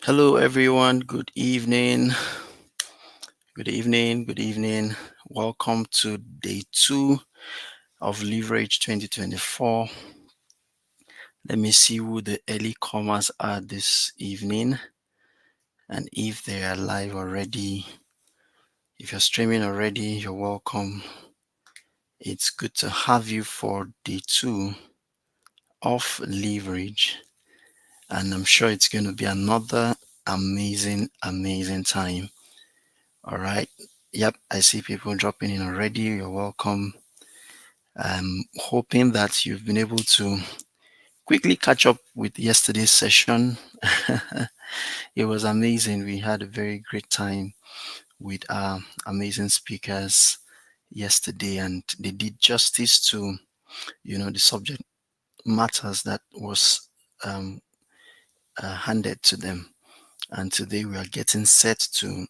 Hello, everyone. Good evening. Good evening. Good evening. Welcome to day two of Leverage 2024. Let me see who the early comers are this evening and if they are live already. If you're streaming already, you're welcome. It's good to have you for day two of Leverage. And I'm sure it's going to be another amazing time. All right. Yep, I see people dropping in already. You're welcome. I'm hoping that you've been able to quickly catch up with yesterday's session. It was amazing. We had a very great time with our amazing speakers yesterday, and they did justice to the subject matters that was um, handed to them. And today we are getting set to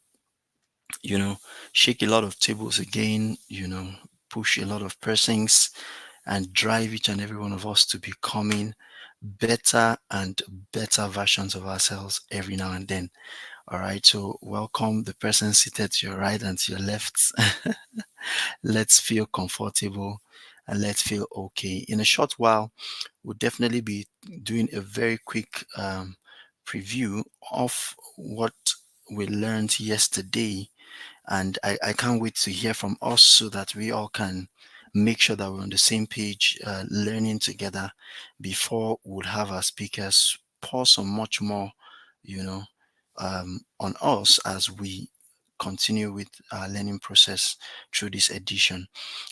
shake a lot of tables again, push a lot of pressings and drive each and every one of us to becoming better and better versions of ourselves every now and then. All right. So welcome the person seated to your right and to your left. Let's feel comfortable and let's feel okay. In a short while, we'll definitely be doing a very quick preview of what we learned yesterday, and I can't wait to hear from us so that we all can make sure that we're on the same page, learning together before we'll have our speakers pour so much more, you know, on us as we continue with our learning process through this edition.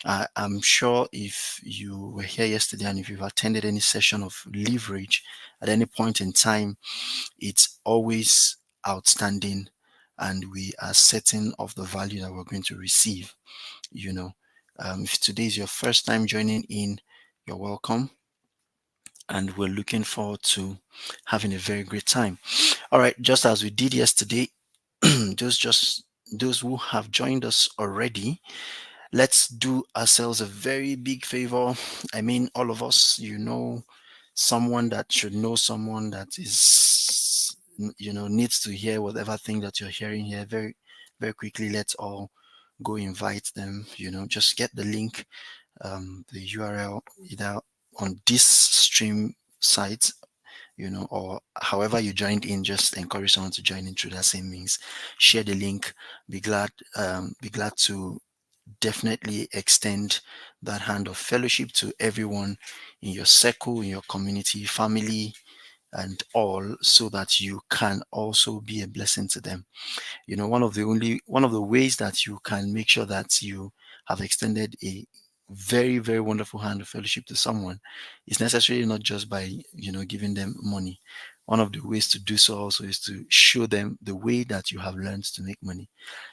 I'm sure if you were here yesterday and if you've attended any session of leverage at any point in time, it's always outstanding, and we are certain of the value that we're going to receive. If today is your first time joining in, you're welcome, and we're looking forward to having a very great time. All right, just as we did yesterday, those who have joined us already, let's do ourselves a very big favor. I mean, all of us, someone that should know someone that is, needs to hear whatever thing that you're hearing here. Very, very quickly, let's all go invite them. Just get the link, the URL either on this stream site, or however you joined in. Just encourage someone to join in through that same means. Share the link. Be glad to definitely extend that hand of fellowship to everyone in your circle, in your community, family, and all, so that you can also be a blessing to them. One of the ways that you can make sure that you have extended a very, very wonderful hand of fellowship to someone is necessarily not just by giving them money. One of the ways to do so also is to show them the way that you have learned to make money.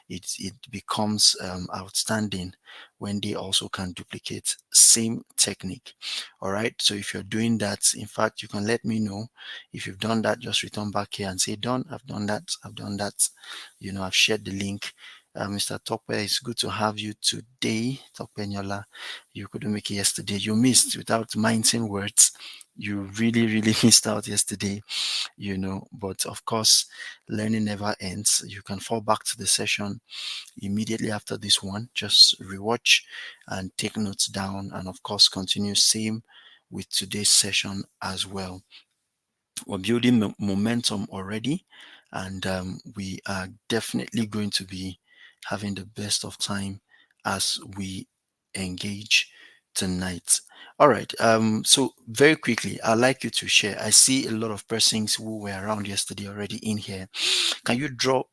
It becomes outstanding when they also can duplicate same technique. All right, so if you're doing that, in fact, you can let me know. If you've done that, just return back here and say, done, I've done that, I've shared the link. Mr. Tope, it's good to have you today. Tope Nyola, you couldn't make it yesterday. You missed, without mincing words. You really, really missed out yesterday, but of course, learning never ends. You can fall back to the session immediately after this one. Just rewatch and take notes down, and of course, continue same with today's session as well. We're building momentum already, and we are definitely going to be having the best of time as we engage tonight. All right. So very quickly, I'd like you to share. I see a lot of persons who were around yesterday already in here. Can you drop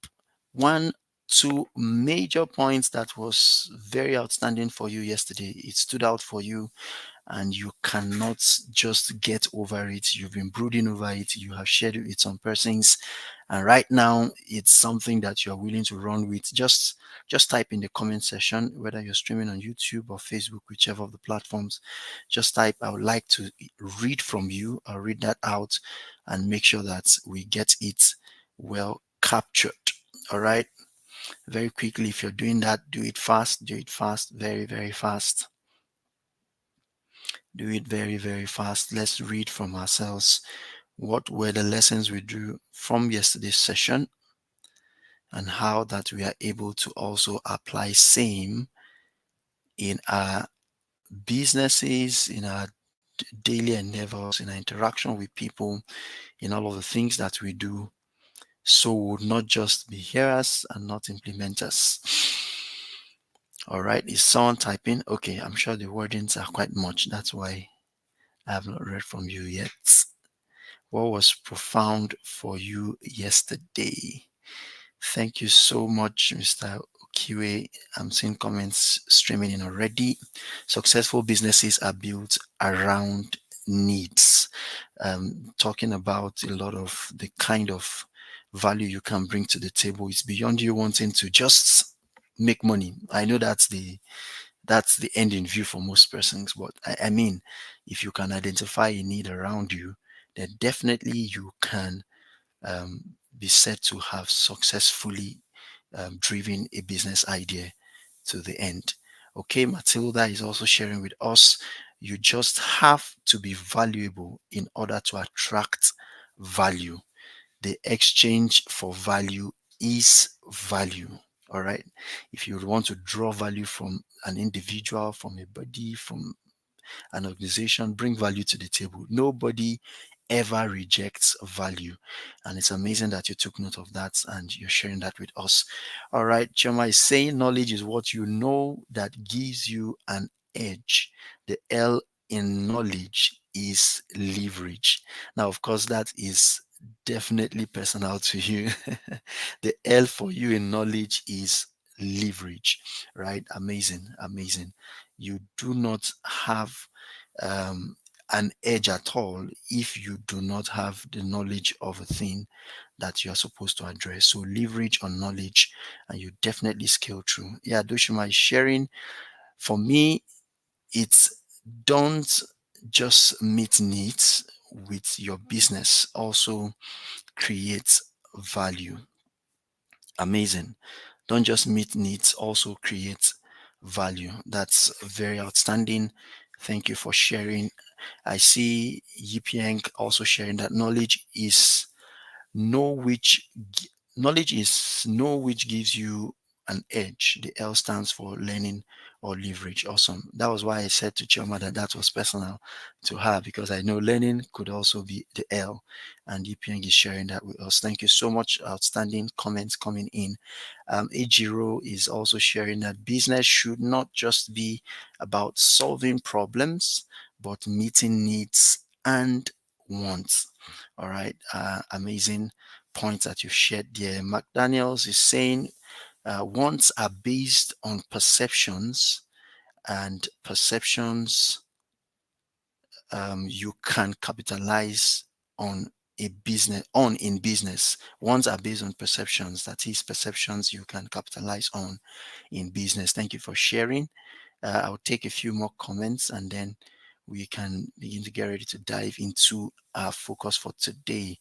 one, two major points that was very outstanding for you yesterday? It stood out for you and you cannot just get over it. You've been brooding over it. You have shared it with some persons, and right now it's something that you are willing to run with. Just type in the comment section, whether you're streaming on YouTube or Facebook, whichever of the platforms. Just type, I would like to read from you. I'll read that out and make sure that we get it well captured. All right. Very quickly, if you're doing that, do it fast. Do it fast. Very, very fast. Do it very, very fast. Let's read from ourselves What were the lessons we drew from yesterday's session, and how that we are able to also apply same in our businesses, in our daily endeavors, in our interaction with people, in all of the things that we do, so we would not just be hearers and not implementers. All right, is someone typing? Okay, I'm sure the wordings are quite much. That's why I have not read from you yet. What was profound for you yesterday? Thank you so much, Mr. Okiwe. I'm seeing comments streaming in already. Successful businesses are built around needs. Talking about a lot of the kind of value you can bring to the table. It's beyond you wanting to just make money. I know that's the end in view for most persons, but I mean, if you can identify a need around you, then definitely you can be said to have successfully driven a business idea to the end. Okay, Matilda is also sharing with us. You just have to be valuable in order to attract value. The exchange for value is value. All right. If you want to draw value from an individual, from a body, from an organization, bring value to the table. Nobody ever rejects value. And it's amazing that you took note of that and you're sharing that with us. All right. Choma is saying knowledge is what you know that gives you an edge. The L in knowledge is leverage. Now, of course, that is definitely personal to you. The L for you in knowledge is leverage, right? Amazing, amazing. You do not have um, an edge at all if you do not have the knowledge of a thing that you are supposed to address. So leverage on knowledge and you definitely scale through. Yeah, Doshima is sharing. For me, it's don't just meet needs with your business, also create value. Amazing. Don't just meet needs, also create value. That's very outstanding. Thank you for sharing. I see Yipiang also sharing that know which knowledge is know which gives you an edge. The L stands for learning or leverage. Awesome. That was why I said to Chioma that that was personal to her, because I know learning could also be the L, and Yipiang is sharing that with us. Thank you so much. Outstanding comments coming in. Ejiro is also sharing that business should not just be about solving problems, but meeting needs and wants. All right, amazing points that you've shared there. McDaniels is saying wants are based on perceptions, and perceptions you can capitalize on in business. Wants are based on perceptions. That is perceptions you can capitalize on in business. Thank you for sharing. I'll take a few more comments and then we can begin to get ready to dive into our focus for today.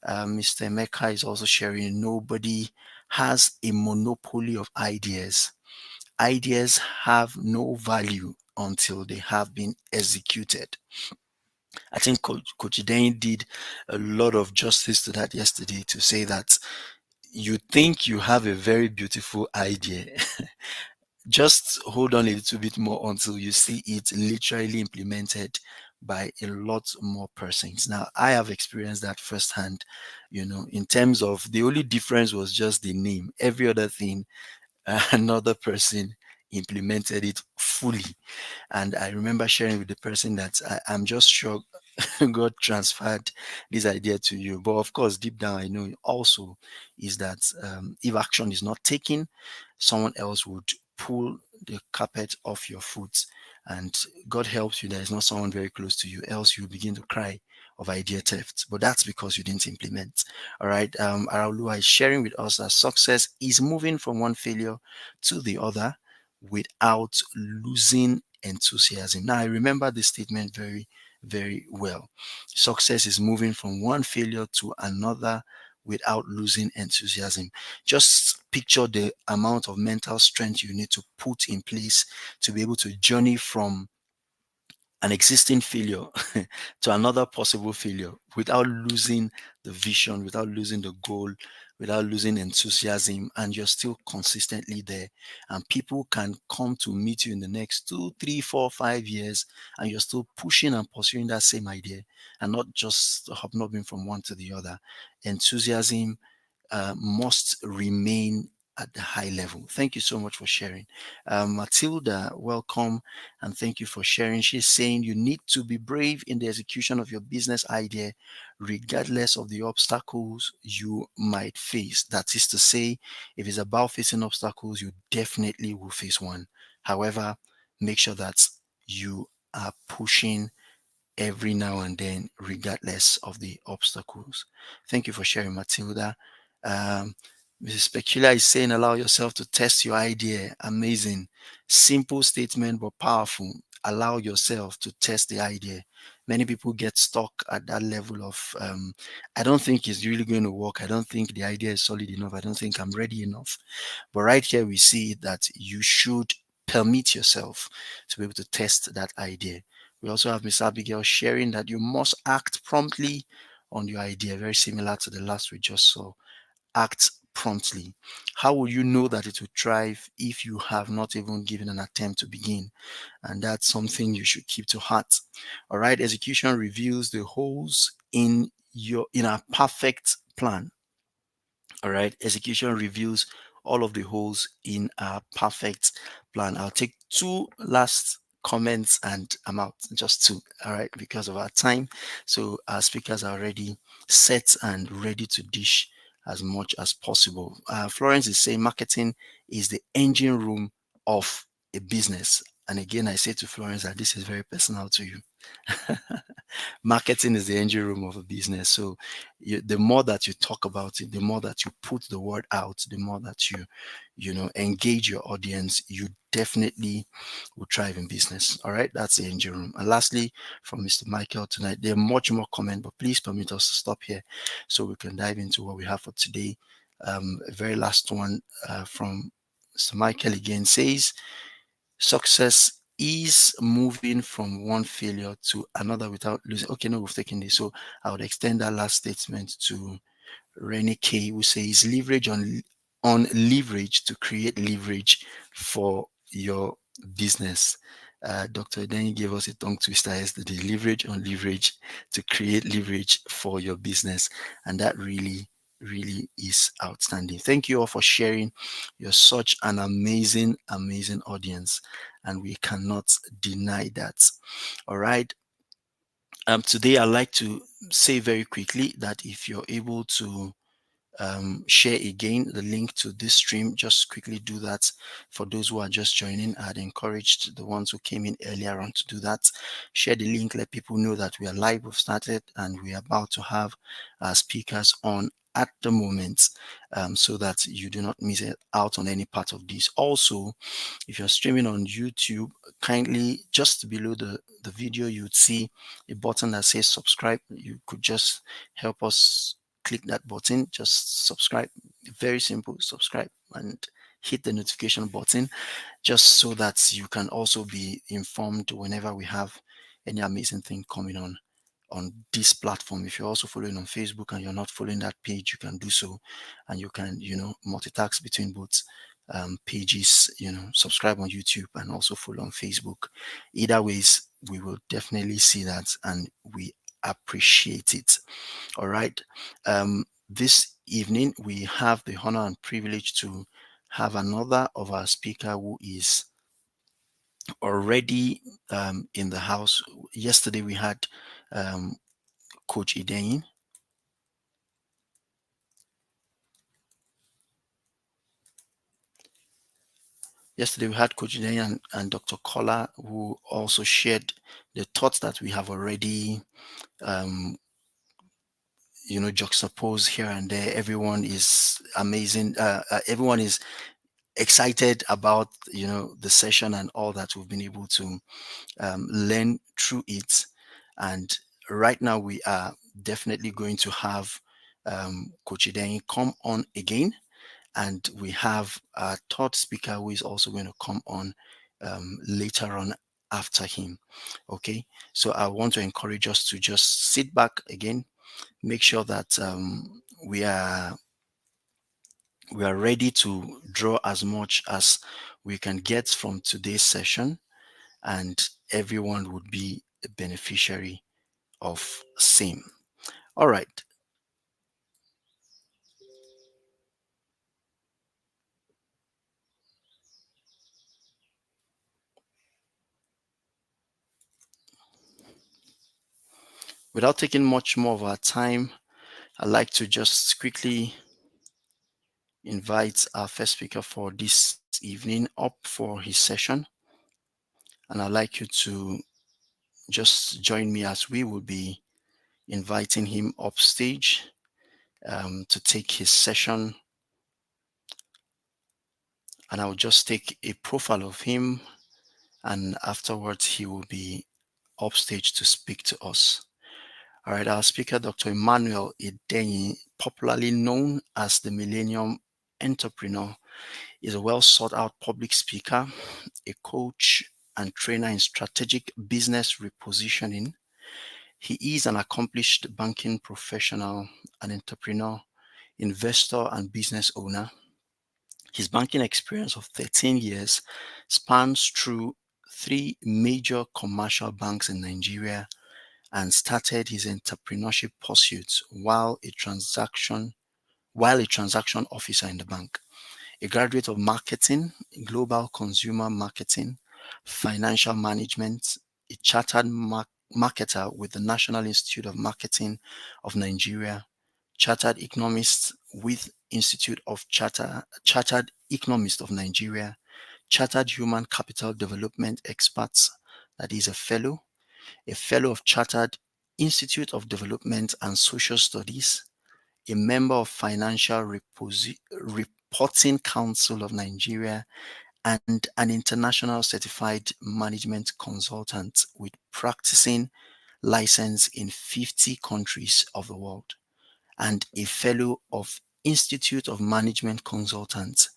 Mr. Emeka is also sharing nobody has a monopoly of ideas. Ideas have no value until they have been executed. I think Coach Dane did a lot of justice to that yesterday to say that you think you have a very beautiful idea. Just hold on a little bit more until you see it literally implemented by a lot more persons. Now, I have experienced that firsthand, in terms of the only difference was just the name. Every other thing, another person implemented it fully. And I remember sharing with the person that I'm just sure God transferred this idea to you. But of course, deep down, I know also is that if action is not taken, someone else would pull the carpet off your foot. And God helps you, there is not someone very close to you, else you begin to cry of idea theft. But that's because you didn't implement. All right. Araulua is sharing with us that success is moving from one failure to the other without losing enthusiasm. Now, I remember this statement very, very well. Success is moving from one failure to another without losing enthusiasm. Just picture the amount of mental strength you need to put in place to be able to journey from an existing failure to another possible failure without losing the vision, without losing the goal, without losing enthusiasm, and you're still consistently there. And people can come to meet you in the next 2, 3, 4, 5 years, and you're still pushing and pursuing that same idea and not just hobnobbing from one to the other. Enthusiasm must remain at the high level. Thank you so much for sharing. Matilda, welcome and thank you for sharing. She's saying you need to be brave in the execution of your business idea, regardless of the obstacles you might face. That is to say, if it's about facing obstacles, you definitely will face one. However, make sure that you are pushing every now and then, regardless of the obstacles. Thank you for sharing, Matilda. Um, Mrs. Specula is saying, allow yourself to test your idea. Amazing. Simple statement, but powerful. Allow yourself to test the idea. Many people get stuck at that level of, I don't think it's really going to work. I don't think the idea is solid enough. I don't think I'm ready enough. But right here, we see that you should permit yourself to be able to test that idea. We also have Miss Abigail sharing that you must act promptly on your idea, very similar to the last we just saw. Act promptly. How will you know that it will thrive if you have not even given an attempt to begin? And that's something you should keep to heart. All right, execution reveals the holes in a perfect plan. All right, execution reveals all of the holes in a perfect plan. I'll take two last comments and I'm out. Just two. All right, because of our time. So our speakers are already set and ready to dish as much as possible. Florence is saying marketing is the engine room of a business. And again, I say to Florence that this is very personal to you. Marketing is the engine room of a business. So the more that you talk about it, the more that you put the word out, the more that you engage your audience, you definitely will thrive in business. All right, that's the engine room. And lastly, from Mr. Michael tonight, there are much more comment, but please permit us to stop here so we can dive into what we have for today. A very last one from Mr. Michael again says, success is moving from one failure to another without losing. Okay, no, we've taken this. So I would extend that last statement to Rennie K, who says leverage on leverage to create leverage for your business. Dr. Then gave us a tongue twister yesterday, leverage on leverage to create leverage for your business. And that really is outstanding. Thank you all for sharing. You're such an amazing audience, and we cannot deny that. All right. Today I'd like to say very quickly that if you're able to share again the link to this stream, just quickly do that. For those who are just joining, I'd encouraged the ones who came in earlier on to do that. Share the link, let people know that we are live, we've started, and we're about to have our speakers on at the moment, so that you do not miss out on any part of this. Also, if you're streaming on YouTube, kindly just below the video, you would see a button that says subscribe. You could just help us click that button, just subscribe. Very simple, subscribe and hit the notification button just so that you can also be informed whenever we have any amazing thing coming on this platform. If you're also following on Facebook and you're not following that page, you can do so, and you can multitask between both pages, subscribe on YouTube and also follow on Facebook. Either ways, we will definitely see that and we appreciate it. All right. This evening, we have the honor and privilege to have another of our speaker who is already in the house. Yesterday, we had Coach Idein. Yesterday, we had Coach Idein and Dr. Kola, who also shared the thoughts that we have already juxtaposed here and there. Everyone is amazing. Everyone is excited about the session and all that we've been able to learn through it. And right now we are definitely going to have Coach Ideni come on again, and we have a third speaker who is also going to come on later on after him. Okay, so I want to encourage us to just sit back again, make sure that we are ready to draw as much as we can get from today's session, and everyone would be a beneficiary of same. All right. Without taking much more of our time, I'd like to just quickly invite our first speaker for this evening up for his session. And I'd like you to just join me as we will be inviting him up stage to take his session. And I'll just take a profile of him, and afterwards he will be upstage to speak to us. All right, our speaker, Dr. Emmanuel Idenyi, popularly known as the Millennium Entrepreneur, is a well sought out public speaker, a coach, and trainer in strategic business repositioning. He is an accomplished banking professional, an entrepreneur, investor, and business owner. His banking experience of 13 years spans through three major commercial banks in Nigeria, and started his entrepreneurship pursuits while a transaction officer in the bank. A graduate of marketing, global consumer marketing, financial management, a chartered marketer with the National Institute of Marketing of Nigeria, chartered economist with Institute of Chartered Economist of Nigeria, chartered human capital development experts, that is a fellow of Chartered Institute of Development and Social Studies, a member of Financial Reporting Council of Nigeria, and an international certified management consultant with practicing license in 50 countries of the world, and a fellow of Institute of Management Consultants,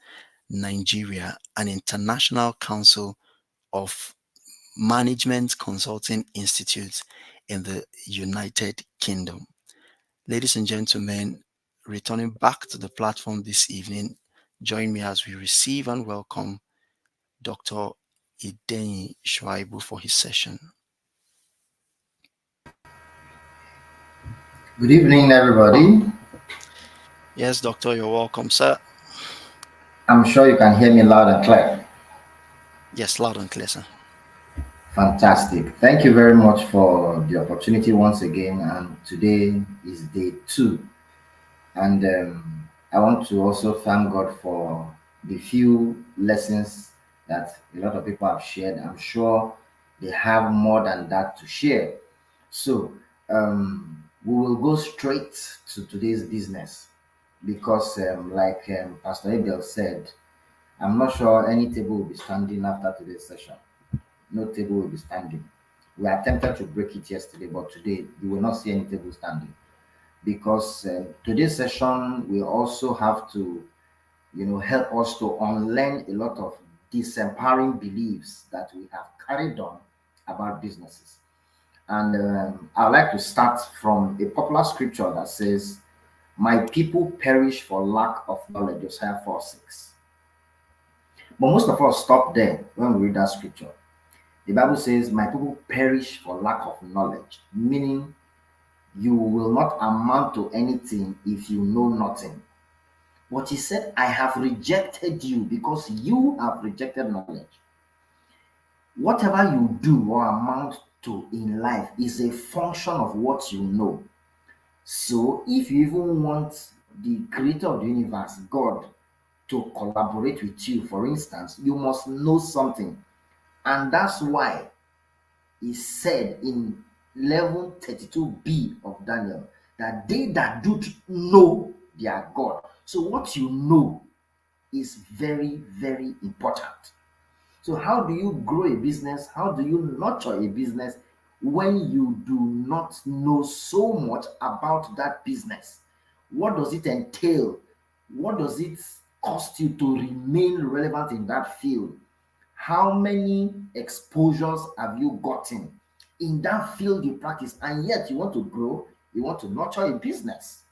Nigeria, an international council of Management Consulting Institute in the United Kingdom. Ladies and gentlemen, returning back to the platform this evening, join me as we receive and welcome Dr. Idenyi Shuaibu for his session. Good evening, everybody. Yes, Doctor, you're welcome, sir. I'm sure you can hear me loud and clear. Yes, loud and clear, sir. Fantastic. Thank you very much for the opportunity once again. And today is day two. And I want to also thank God for the few lessons that a lot of people have shared. I'm sure they have more than that to share. So we will go straight to today's business because, like Pastor Abel said, I'm not sure any table will be standing after today's session. No table will be standing. We attempted to break it yesterday, but today you will not see any table standing because today's session will also have to, help us to unlearn a lot of disempowering beliefs that we have carried on about businesses. And I'd like to start from a popular scripture that says, "My people perish for lack of knowledge," Josiah 4:6. But most of us stop there when we read that scripture. The Bible says, "My people perish for lack of knowledge," meaning you will not amount to anything if you know nothing. But he said, "I have rejected you because you have rejected knowledge." Whatever you do or amount to in life is a function of what you know. So if you even want the creator of the universe, God, to collaborate with you, for instance, you must know something. And that's why he said in 11:32b of Daniel that they that do know their God. So what you know is very, very important. So how do you grow a business? How do you nurture a business when you do not know so much about that business? What does it entail? What does it cost you to remain relevant in that field? How many exposures have you gotten in that field you practice? And yet you want to grow, you want to nurture a business.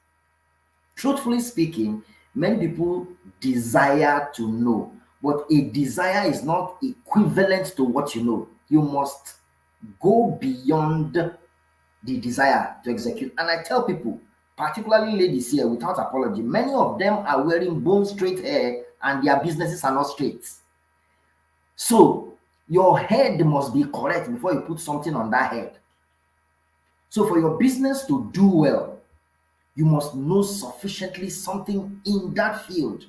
Truthfully speaking, many people desire to know, but a desire is not equivalent to what you know. You must go beyond the desire to execute. And I tell people, particularly ladies here, without apology, many of them are wearing bone straight hair and their businesses are not straight. So your head must be correct before you put something on that head. So for your business to do well, you must know sufficiently something in that field.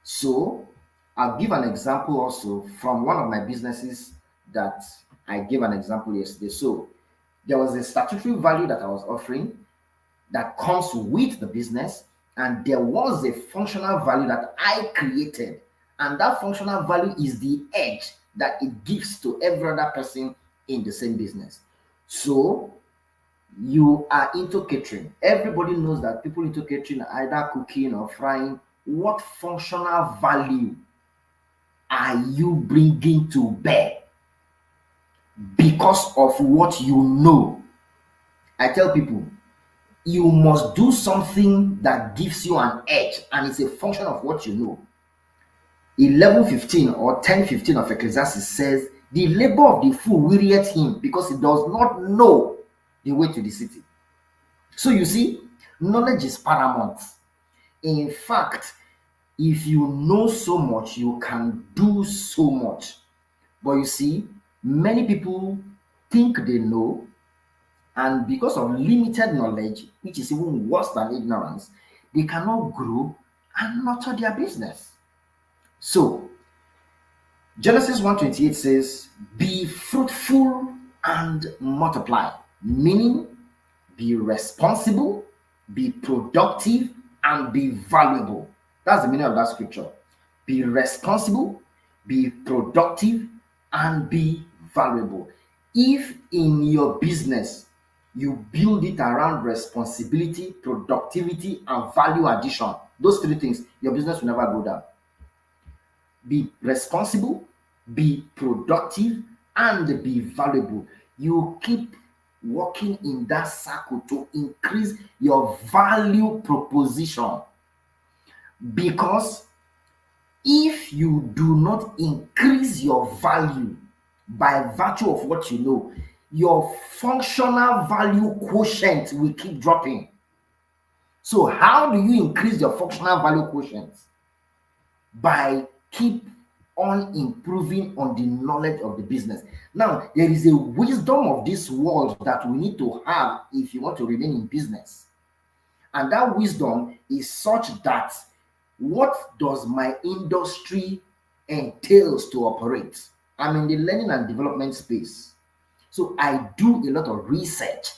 So I'll give an example also from one of my businesses that I gave an example yesterday. So there was a statutory value that I was offering that comes with the business, and there was a functional value that I created. And that functional value is the edge that it gives to every other person in the same business. So you are into catering. Everybody knows that people into catering are either cooking or frying. What functional value are you bringing to bear because of what you know? I tell people, you must do something that gives you an edge and it's a function of what you know. 11:15 or 10:15 of Ecclesiastes says, the labor of the fool wearieth him because he does not know the way to the city. So you see, knowledge is paramount. In fact, if you know so much, you can do so much. But you see, many people think they know, and because of limited knowledge, which is even worse than ignorance, they cannot grow and nurture their business. So Genesis 1:28 says, be fruitful and multiply, meaning be responsible, be productive, and be valuable. That's the meaning of that scripture. Be responsible, be productive, and be valuable. If in your business you build it around responsibility, productivity, and value addition, those three things, your business will never go down. Be responsible, be productive, and be valuable. You keep working in that circle to increase your value proposition, because if you do not increase your value by virtue of what you know, your functional value quotient will keep dropping. So how do you increase your functional value quotient? By keep on improving on the knowledge of the business. Now, there is a wisdom of this world that we need to have if you want to remain in business. And that wisdom is such that what does my industry entails to operate? I'm in the learning and development space. So I do a lot of research.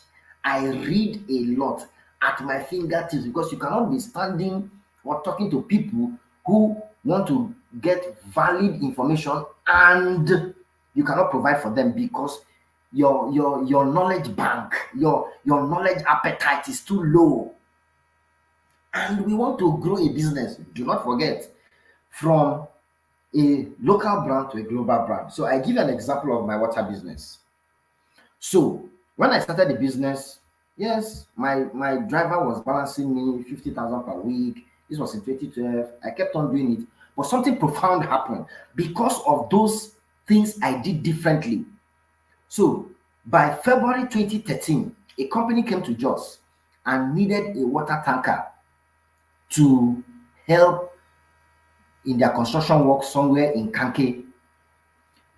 I read a lot at my fingertips, because you cannot be standing or talking to people who want to get valid information and you cannot provide for them because your knowledge bank, your knowledge appetite is too low. And we want to grow a business. Do not forget, from a local brand to a global brand. So I give you an example of my water business. So when I started the business, yes, my driver was balancing me 50,000 per week. This was in 2012. I kept on doing it, but something profound happened because of those things I did differently. So by February 2013, a company came to Jos and needed a water tanker to help in their construction work somewhere in Kanke.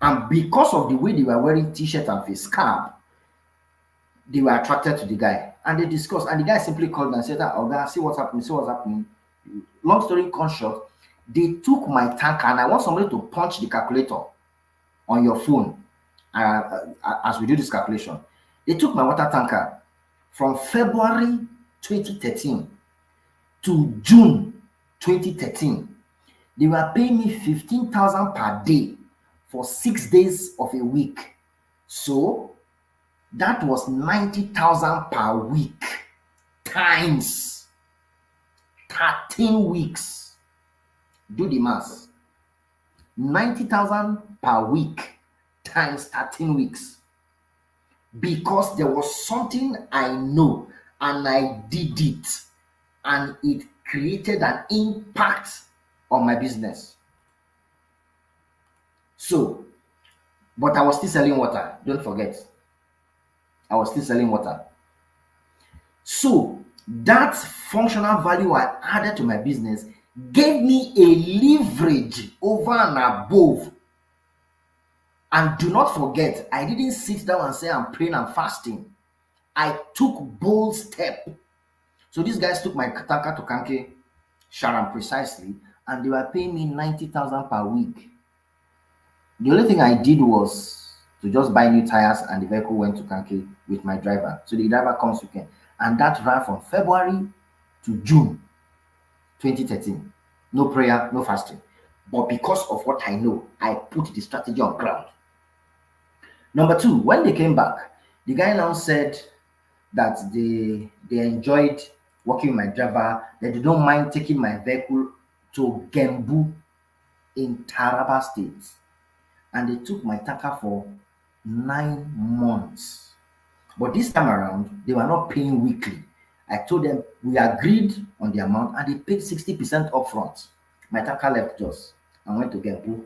And because of the way they were wearing t-shirt and face cap, they were attracted to the guy. And they discussed, and the guy simply called and said, oh, God, see what's happening, see what's happening. Long story short, they took my tanker, and I want somebody to punch the calculator on your phone as we do this calculation. They took my water tanker from February 2013 to June 2013. They were paying me 15,000 per day for 6 days of a week. So that was 90,000 per week times 13 weeks. Do the math. 90,000 per week times 13 weeks, because there was something I know and I did it, and it created an impact on my business. So, but I was still selling water. Don't forget, I was still selling water. So, that functional value I added to my business gave me a leverage over and above. And do not forget, I didn't sit down and say I'm praying and fasting. I took bold step. So these guys took my tanker to Kanke, Sharon precisely, and they were paying me 90,000 per week. The only thing I did was to just buy new tires, and the vehicle went to Kanke with my driver. So the driver comes weekend, and that ran from February to June 2013. No prayer, no fasting. But because of what I know, I put the strategy on ground. Number two, when they came back, the guy now said that they enjoyed working with my driver, that they don't mind taking my vehicle to Gembu in Taraba State. And they took my tanker for 9 months. But this time around, they were not paying weekly. I told them we agreed on the amount, and they paid 60% upfront. My tanker left Jos and went to Gembu.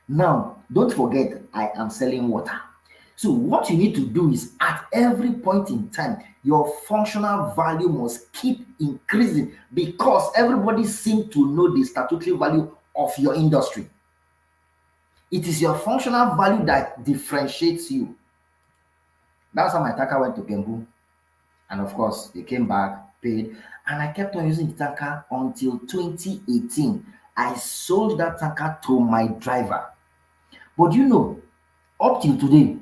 Now, don't forget, I am selling water. So what you need to do is, at every point in time, your functional value must keep increasing, because everybody seems to know the statutory value of your industry. It is your functional value that differentiates you. That's how my tanker went to Gembu. And of course, they came back, paid, and I kept on using the tanker until 2018. I sold that tanker to my driver. But you know, up till today,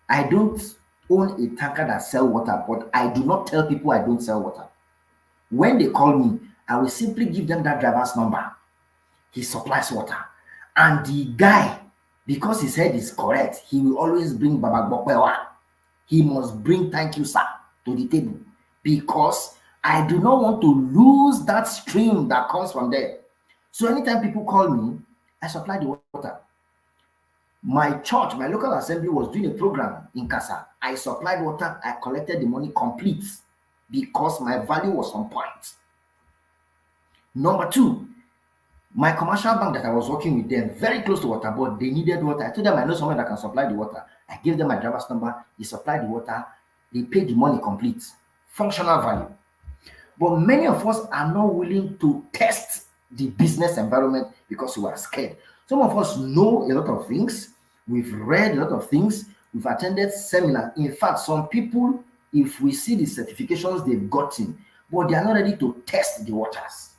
I don't own a tanker that sell water, but I do not tell people I don't sell water. When they call me, I will simply give them that driver's number. He supplies water. And the guy, because his head is correct, he will always bring Baba Bokwewa. He must bring thank you, sir, to the table, because I do not want to lose that stream that comes from there. So anytime people call me, I supply the water. My church, my local assembly was doing a program in Casa. I supplied water, I collected the money complete, because my value was on point. Number two, my commercial bank that I was working with them, very close to water, but they needed water. I told them I know someone that can supply the water. I gave them my driver's number, he supplied the water, they paid the money complete. Functional value. But many of us are not willing to test the business environment because we are scared. Some of us know a lot of things, we've read a lot of things, we've attended seminars. In fact, some people, if we see the certifications they've gotten, but they are not ready to test the waters.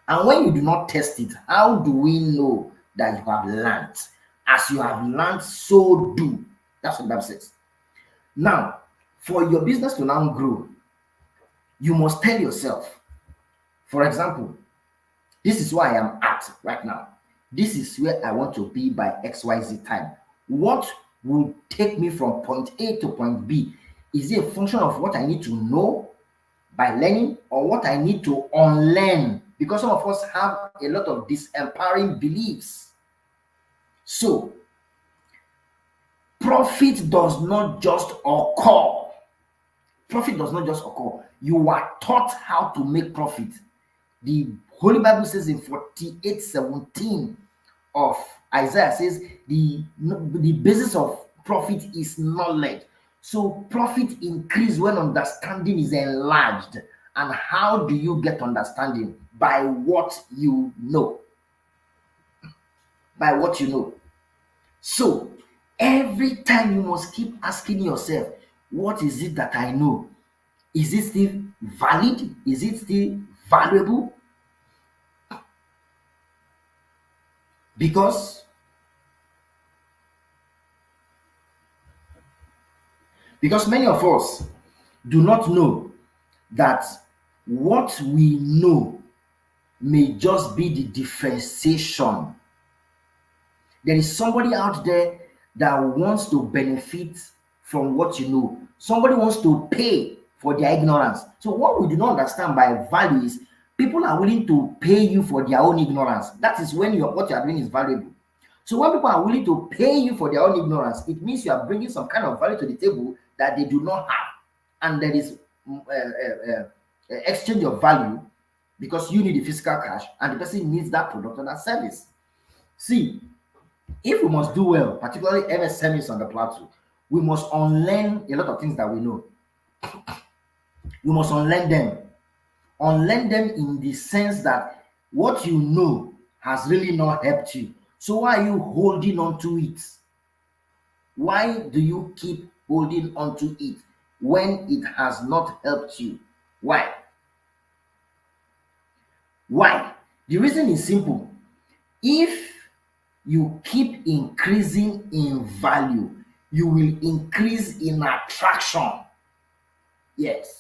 And when you do not test it, how do we know that you have learned? As you have learned, so do. That's what the Bible says. Now, for your business to now grow, you must tell yourself, for example, this is where I am at right now. This is where I want to be by XYZ time. What will take me from point A to point B? Is it a function of what I need to know by learning, or what I need to unlearn? Because some of us have a lot of disempowering beliefs. So, profit does not just occur. Profit does not just occur. You are taught how to make profit. The Holy Bible says in 48:17 of Isaiah, says the basis of profit is knowledge. So profit increase when understanding is enlarged. And how do you get understanding? By what you know. By what you know. So every time you must keep asking yourself, what is it that I know? Is it still valid? Is it still valuable? Because many of us do not know that what we know may just be the differentiation. There is somebody out there that wants to benefit from what you know. Somebody wants to pay for their ignorance. So what we do not understand by value is People are willing to pay you for their own ignorance. That is when what you are doing is valuable. So when people are willing to pay you for their own ignorance, it means you are bringing some kind of value to the table that they do not have, and there is exchange of value because you need the physical cash and the person needs that product or that service. See, if we must do well, particularly MSMEs on the plateau, we must unlearn a lot of things that we know. We must unlearn them in the sense that what you know has really not helped you. So why are you holding on to it? Why do you keep holding on to it when it has not helped you? Why? Why? The reason is simple. If you keep increasing in value, you will increase in attraction. Yes.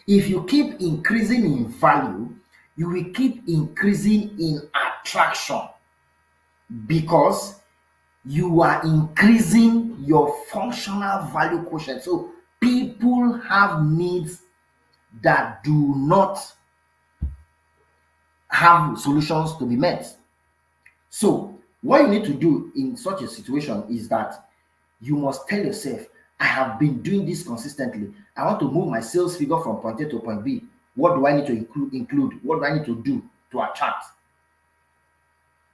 If you keep increasing in value, you will keep increasing in attraction because you are increasing your functional value quotient. So people have needs that do not have solutions to be met. So what you need to do in such a situation is that you must tell yourself, I have been doing this consistently. I want to move my sales figure from point A to point B. What do I need to include? What do I need to do to attract?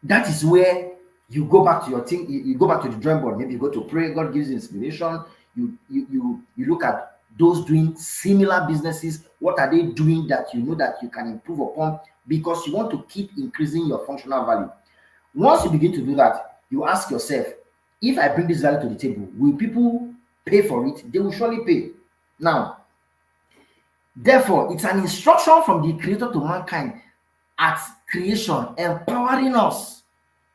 That is where you go back to your thing, you go back to the drawing board. Maybe you go to pray, God gives you inspiration. You look at those doing similar businesses. What are they doing that you know that you can improve upon? Because you want to keep increasing your functional value. Once you begin to do that, you ask yourself, if I bring this value to the table, will people pay for it? They will surely pay. Now, therefore, it's an instruction from the Creator to mankind at creation, empowering us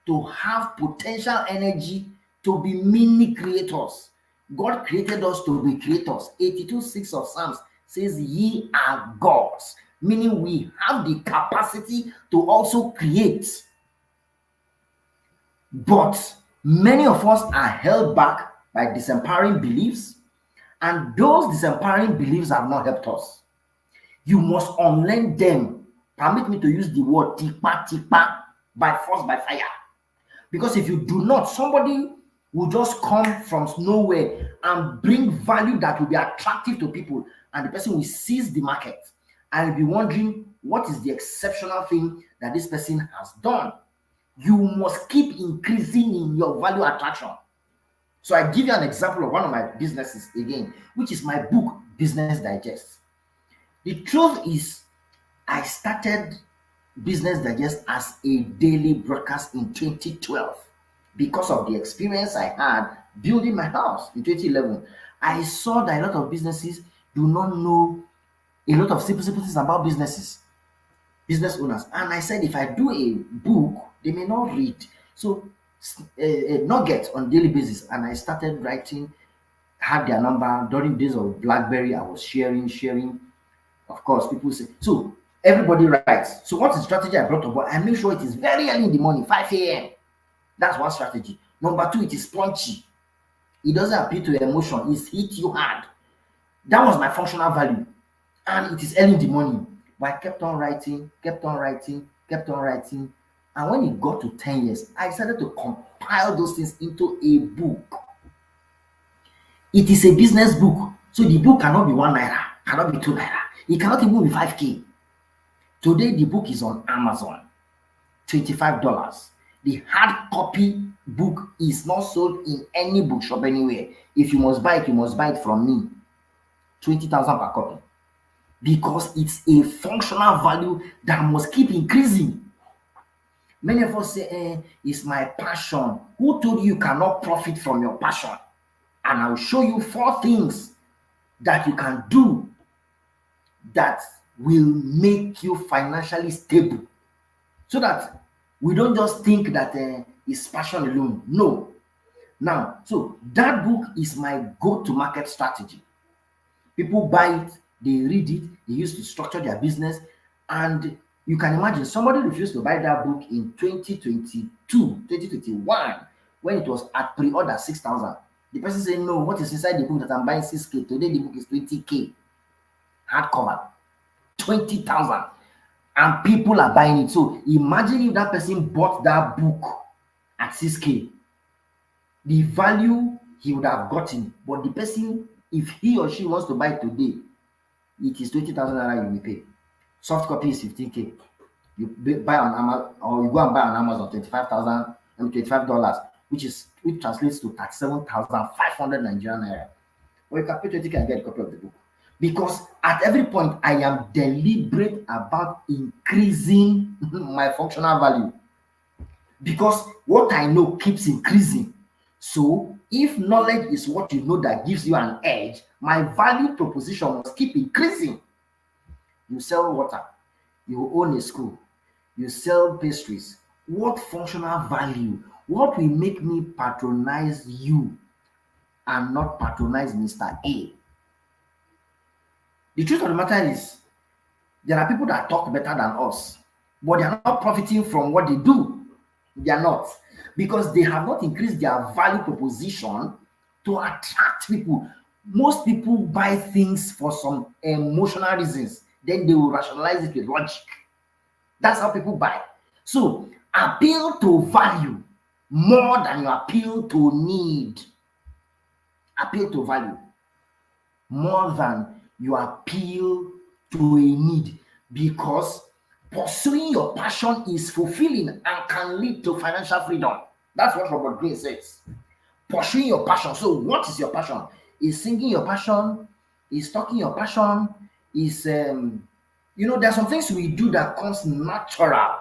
to have potential energy to be mini creators. God created us to be creators. 82:6 of Psalms says, Ye are gods, meaning we have the capacity to also create. But many of us are held back by disempowering beliefs, and those disempowering beliefs have not helped us. You must unlearn them. Permit me to use the word tipa tipa, by force, by fire. Because if you do not, somebody will just come from nowhere and bring value that will be attractive to people, and the person will seize the market and be wondering what is the exceptional thing that this person has done. You must keep increasing in your value attraction. So I give you an example of one of my businesses again, which is my book, Business Digest. The truth is, I started Business Digest as a daily broadcast in 2012 because of the experience I had building my house in 2011. I saw that a lot of businesses do not know a lot of simple things about business owners. And I said, if I do a book, they may not read. So a nugget on daily basis. And I started writing, had their number during days of BlackBerry. I was sharing. Of course, people say, so everybody writes. So what is the strategy I brought about? I make sure it is very early in the morning, 5 a.m. That's one strategy. Number two, it is punchy. It doesn't appeal to your emotion. It hits you hard. That was my functional value. And it is early in the morning. But I kept on writing. And when it got to 10 years, I decided to compile those things into a book. It is a business book. So the book cannot be 1 naira, cannot be 2 naira. It cannot even be 5K. Today, the book is on Amazon, $25. The hard copy book is not sold in any bookshop anywhere. If you must buy it, you must buy it from me. 20,000 per copy. Because it's a functional value that must keep increasing. Many of us say, it's my passion. Who told you cannot profit from your passion? And I'll show you 4 things that you can do that will make you financially stable. So that we don't just think that it's passion alone. No. Now, so that book is my go-to-market strategy. People buy it, they read it, they use to structure their business. And you can imagine somebody refused to buy that book in 2022, 2021, when it was at pre-order 6,000. The person said, no, what is inside the book that I'm buying 6K? Today the book is 20K. Hardcover. 20,000. and people are buying it. So imagine if that person bought that book at 6K, the value he would have gotten. But the person, if he or she wants to buy it today, it is 20,000 naira you will pay. Soft copy is 15K. You buy on Amazon, or you go and buy on Amazon 25,000 and $25, which translates to 37,500 Nigerian naira. Or you can pay 20K and get a copy of the book. Because at every point I am deliberate about increasing my functional value. Because what I know keeps increasing. So if knowledge is what you know that gives you an edge, my value proposition must keep increasing. You sell water, you own a school, you sell pastries. What functional value? What will make me patronize you and not patronize Mr. A? The truth of the matter is, there are people that talk better than us, but they are not profiting from what they do. They are not, because they have not increased their value proposition to attract people. Most people buy things for some emotional reasons, then they will rationalize it with logic. That's how people buy. So appeal to value more than you appeal to need. Appeal to value more than you appeal to a need, because pursuing your passion is fulfilling and can lead to financial freedom. That's what Robert Greene says. Pursuing your passion. So what is your passion? Is singing your passion? Is talking your passion? Is there are some things we do that comes natural.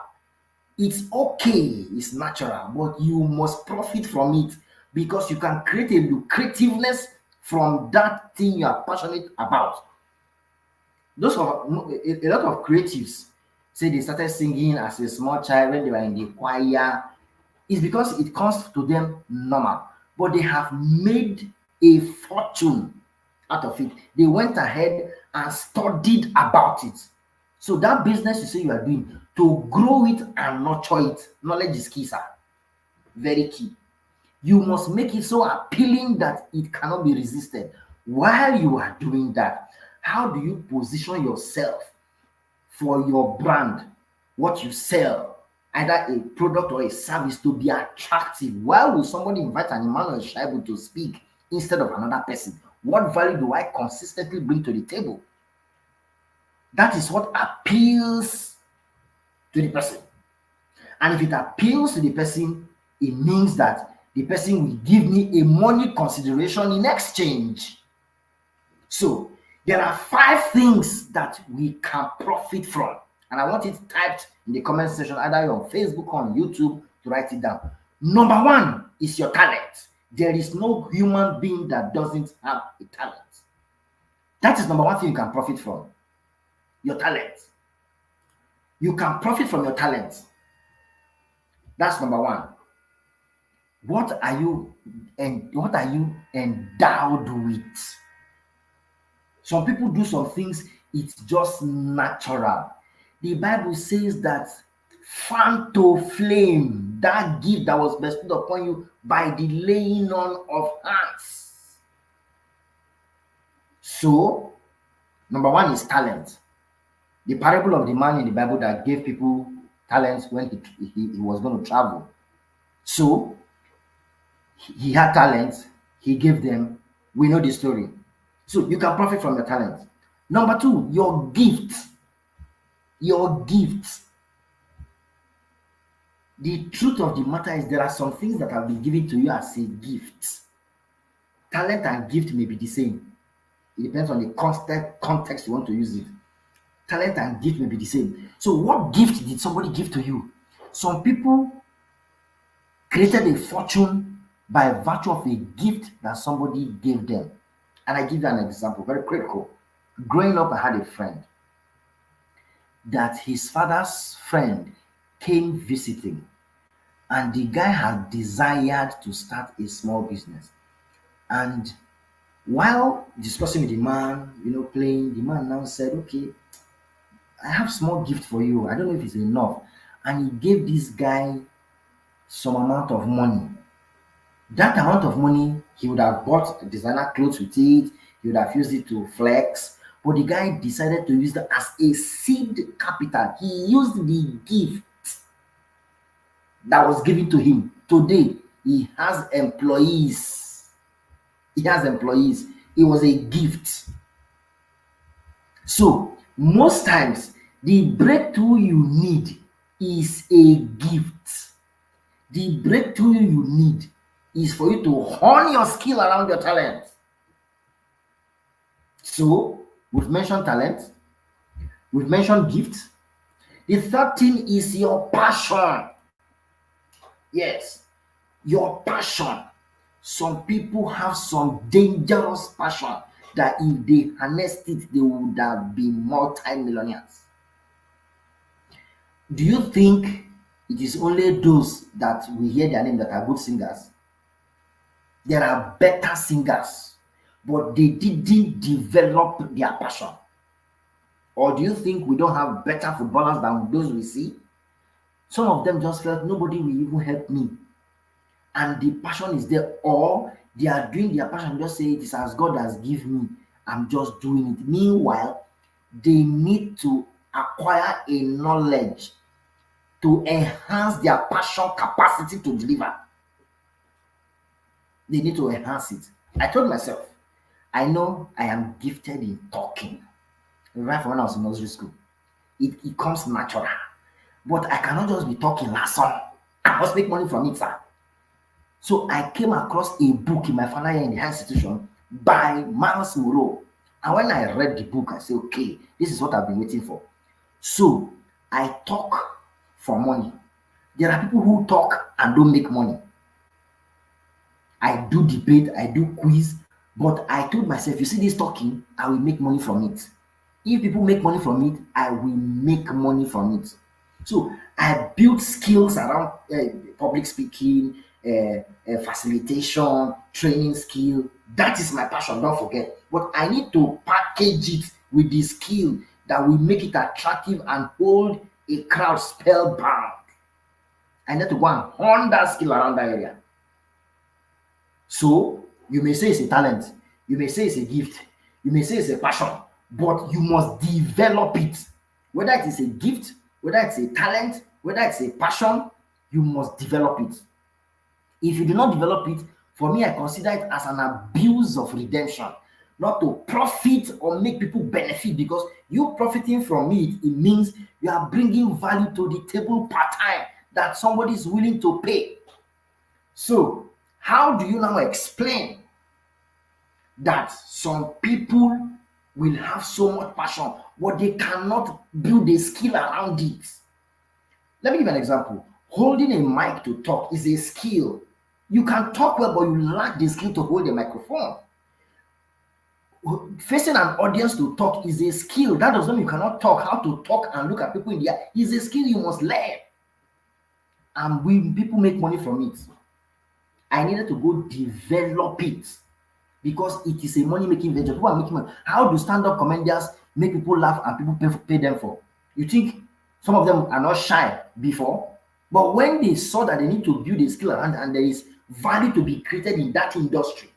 It's okay, it's natural, but you must profit from it, because you can create a lucrativeness from that thing you are passionate about. A lot of creatives say they started singing as a small child when they were in the choir. It's because it comes to them normal, but they have made a fortune out of it. They went ahead and studied about it. So that business you say you are doing, to grow it and nurture it, knowledge is key, sir. Very key. You must make it so appealing that it cannot be resisted. While you are doing that, how do you position yourself for your brand, what you sell, either a product or a service, to be attractive? Why will somebody invite an Emmanuel Shaibu to speak instead of another person? What value do I consistently bring to the table? That is what appeals to the person. And if it appeals to the person, it means that the person will give me a money consideration in exchange. So there are 5 things that we can profit from. And I want it typed in the comment section, either on Facebook or on YouTube, to write it down. Number 1 is your talent. There is no human being that doesn't have a talent. That is number 1 thing you can profit from. Your talent. You can profit from your talent. That's number 1. What are you endowed with? Some people do some things, it's just natural. The Bible says that fan to flame that gift that was bestowed upon you by the laying on of hands. So, number 1 is talent. The parable of the man in the Bible that gave people talents when he was going to travel. So, he had talents, he gave them. We know the story. So, you can profit from your talent. Number 2, your gift. Your gift. The truth of the matter is, there are some things that have been given to you as a gift. Talent and gift may be the same. It depends on the context you want to use it. Talent and gift may be the same. So what gift did somebody give to you? Some people created a fortune by virtue of a gift that somebody gave them. And I give you an example, very critical. Growing up, I had a friend that his father's friend came visiting, and the guy had desired to start a small business. And while discussing with the man, playing, the man now said, okay, I have small gift for you. I don't know if it's enough. And he gave this guy some amount of money. That amount of money, he would have bought designer clothes with it. He would have used it to flex. but the guy decided to use that as a seed capital. He used the gift that was given to him. Today, he has employees. He has employees. It was a gift. So, most times, the breakthrough you need is a gift. The breakthrough you need is for you to hone your skill around your talent. So, we've mentioned talent, we've mentioned gift. The third thing is your passion. Yes, your passion. Some people have some dangerous passion that if they harnessed it, they would have been multi-millionaires. Do you think it is only those that we hear their name that are good singers? There are better singers, but they didn't develop their passion. Or do you think we don't have better footballers than those we see? Some of them just felt nobody will even help me. And the passion is there, or they are doing their passion, just say it is as God has given me, I'm just doing it. Meanwhile, they need to acquire a knowledge to enhance their passion capacity to deliver. They need to enhance it. I told myself, I know I am gifted in talking. Right from when I was in nursery school, it comes natural. But I cannot just be talking last song. I must make money from it, sir. So I came across a book in my final year in the higher institution by Miles Moreau. And when I read the book, I said, okay, this is what I've been waiting for. So I talk for money. There are people who talk and don't make money. I do debate, I do quiz, but I told myself, you see this talking, I will make money from it. If people make money from it, I will make money from it. So I built skills around public speaking, facilitation, training skill. That is my passion, don't forget. But I need to package it with the skill that will make it attractive and hold a crowd spellbound. I need to go and hone that skill around that area. So you may say it's a talent, you may say it's a gift, you may say it's a passion, but you must develop it. Whether it is a gift, whether it's a talent, whether it's a passion, you must develop it. If you do not develop it, for me, I consider it as an abuse of redemption, not to profit or make people benefit, because you profiting from it, it means you are bringing value to the table part time that somebody is willing to pay. So, how do you now explain that some people will have so much passion, but they cannot build a skill around it? Let me give an example. Holding a mic to talk is a skill. You can talk well, but you lack the skill to hold a microphone. Facing an audience to talk is a skill. That doesn't mean you cannot talk. How to talk and look at people in the eye is a skill you must learn. And people make money from it. I needed to go develop it because it is a money-making venture. People are making money. How do stand-up comedians make people laugh and people pay them for? You think some of them are not shy before? But when they saw that they need to build a skill around and there is value to be created in that industry,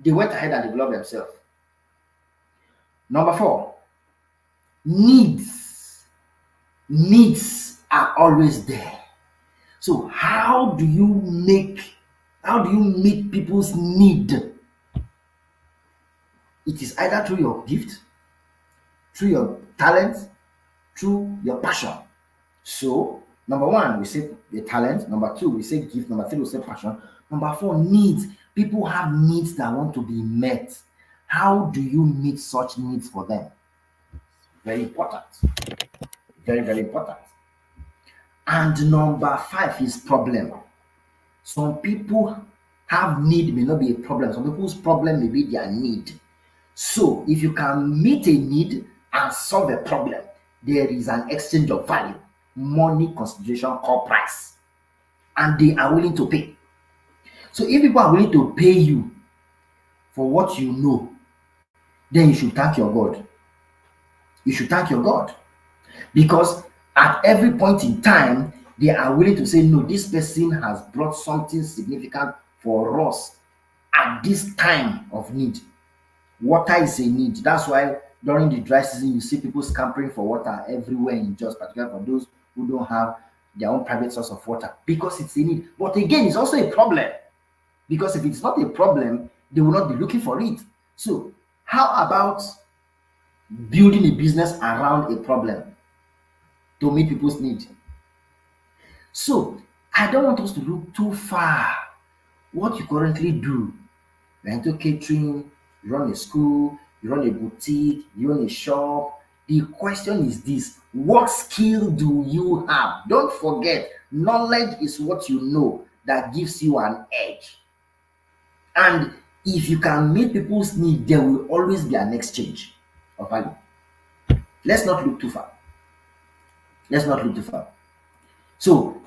they went ahead and developed themselves. Number 4, needs. Needs are always there. So how do you meet people's need? It is either through your gift, through your talent, through your passion. So number 1, we say the talent. Number 2, we say gift. Number 3, we say passion. Number 4, needs. People have needs that want to be met. How do you meet such needs for them? Very important. Very, very important. And number 5 is problem. Some people have need may not be a problem. Some people's problem may be their need. So if you can meet a need and solve a problem, there is an exchange of value, money, consideration, called price, and they are willing to pay. So if people are willing to pay you for what you know, then you should thank your God. You should thank your God, because at every point in time, they are willing to say, no, this person has brought something significant for us at this time of need. Water is a need. That's why during the dry season you see people scampering for water everywhere in just particularly for those who don't have their own private source of water because it's a need. But again, it's also a problem because if it's not a problem, they will not be looking for it. So, how about building a business around a problem to meet people's need? So, I don't want us to look too far. What you currently do, you're into catering, you run a school, you run a boutique, you run a shop. The question is this: what skill do you have? Don't forget, knowledge is what you know that gives you an edge. And if you can meet people's need, there will always be an exchange of value. Let's not look too far. Let's not look too far. So,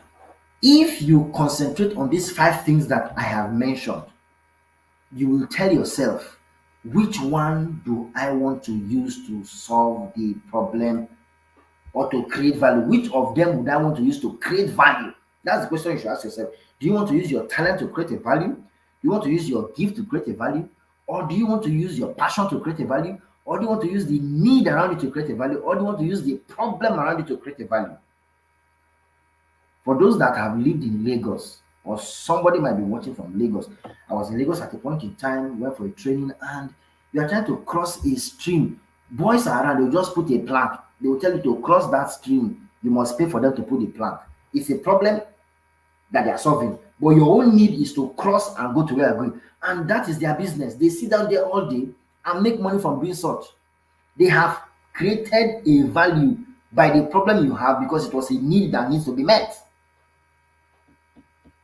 if you concentrate on these five things that I have mentioned, you will tell yourself, which one do I want to use to solve the problem or to create value? Which of them would I want to use to create value? That's the question you should ask yourself. Do you want to use your talent to create a value? Do you want to use your gift to create a value? Or do you want to use your passion to create a value? Or do you want to use the need around you to create a value? Or do you want to use the problem around you to create a value? For those that have lived in Lagos, or somebody might be watching from Lagos, I was in Lagos at a point in time, went for a training, and you are trying to cross a stream. Boys are around, they'll just put a plank. They will tell you to cross that stream. You must pay for them to put the plank. It's a problem that they are solving. But your own need is to cross and go to where you're going. And that is their business. They sit down there all day and make money from doing such. They have created a value by the problem you have because it was a need that needs to be met.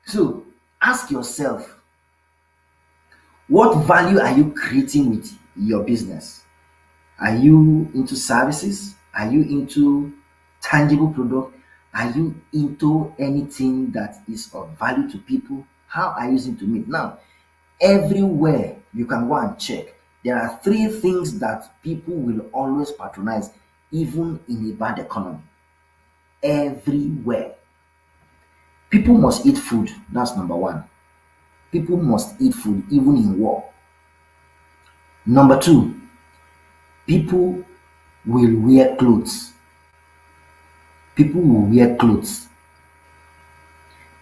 So ask yourself, what value are you creating with your business? Are you into services? Are you into tangible product? Are you into anything that is of value to people? How are you using to meet? Now, everywhere you can go and check, there are three things that people will always patronize, even in a bad economy. Everywhere. People must eat food. That's number one. People must eat food, even in war. Number two, people will wear clothes. People will wear clothes.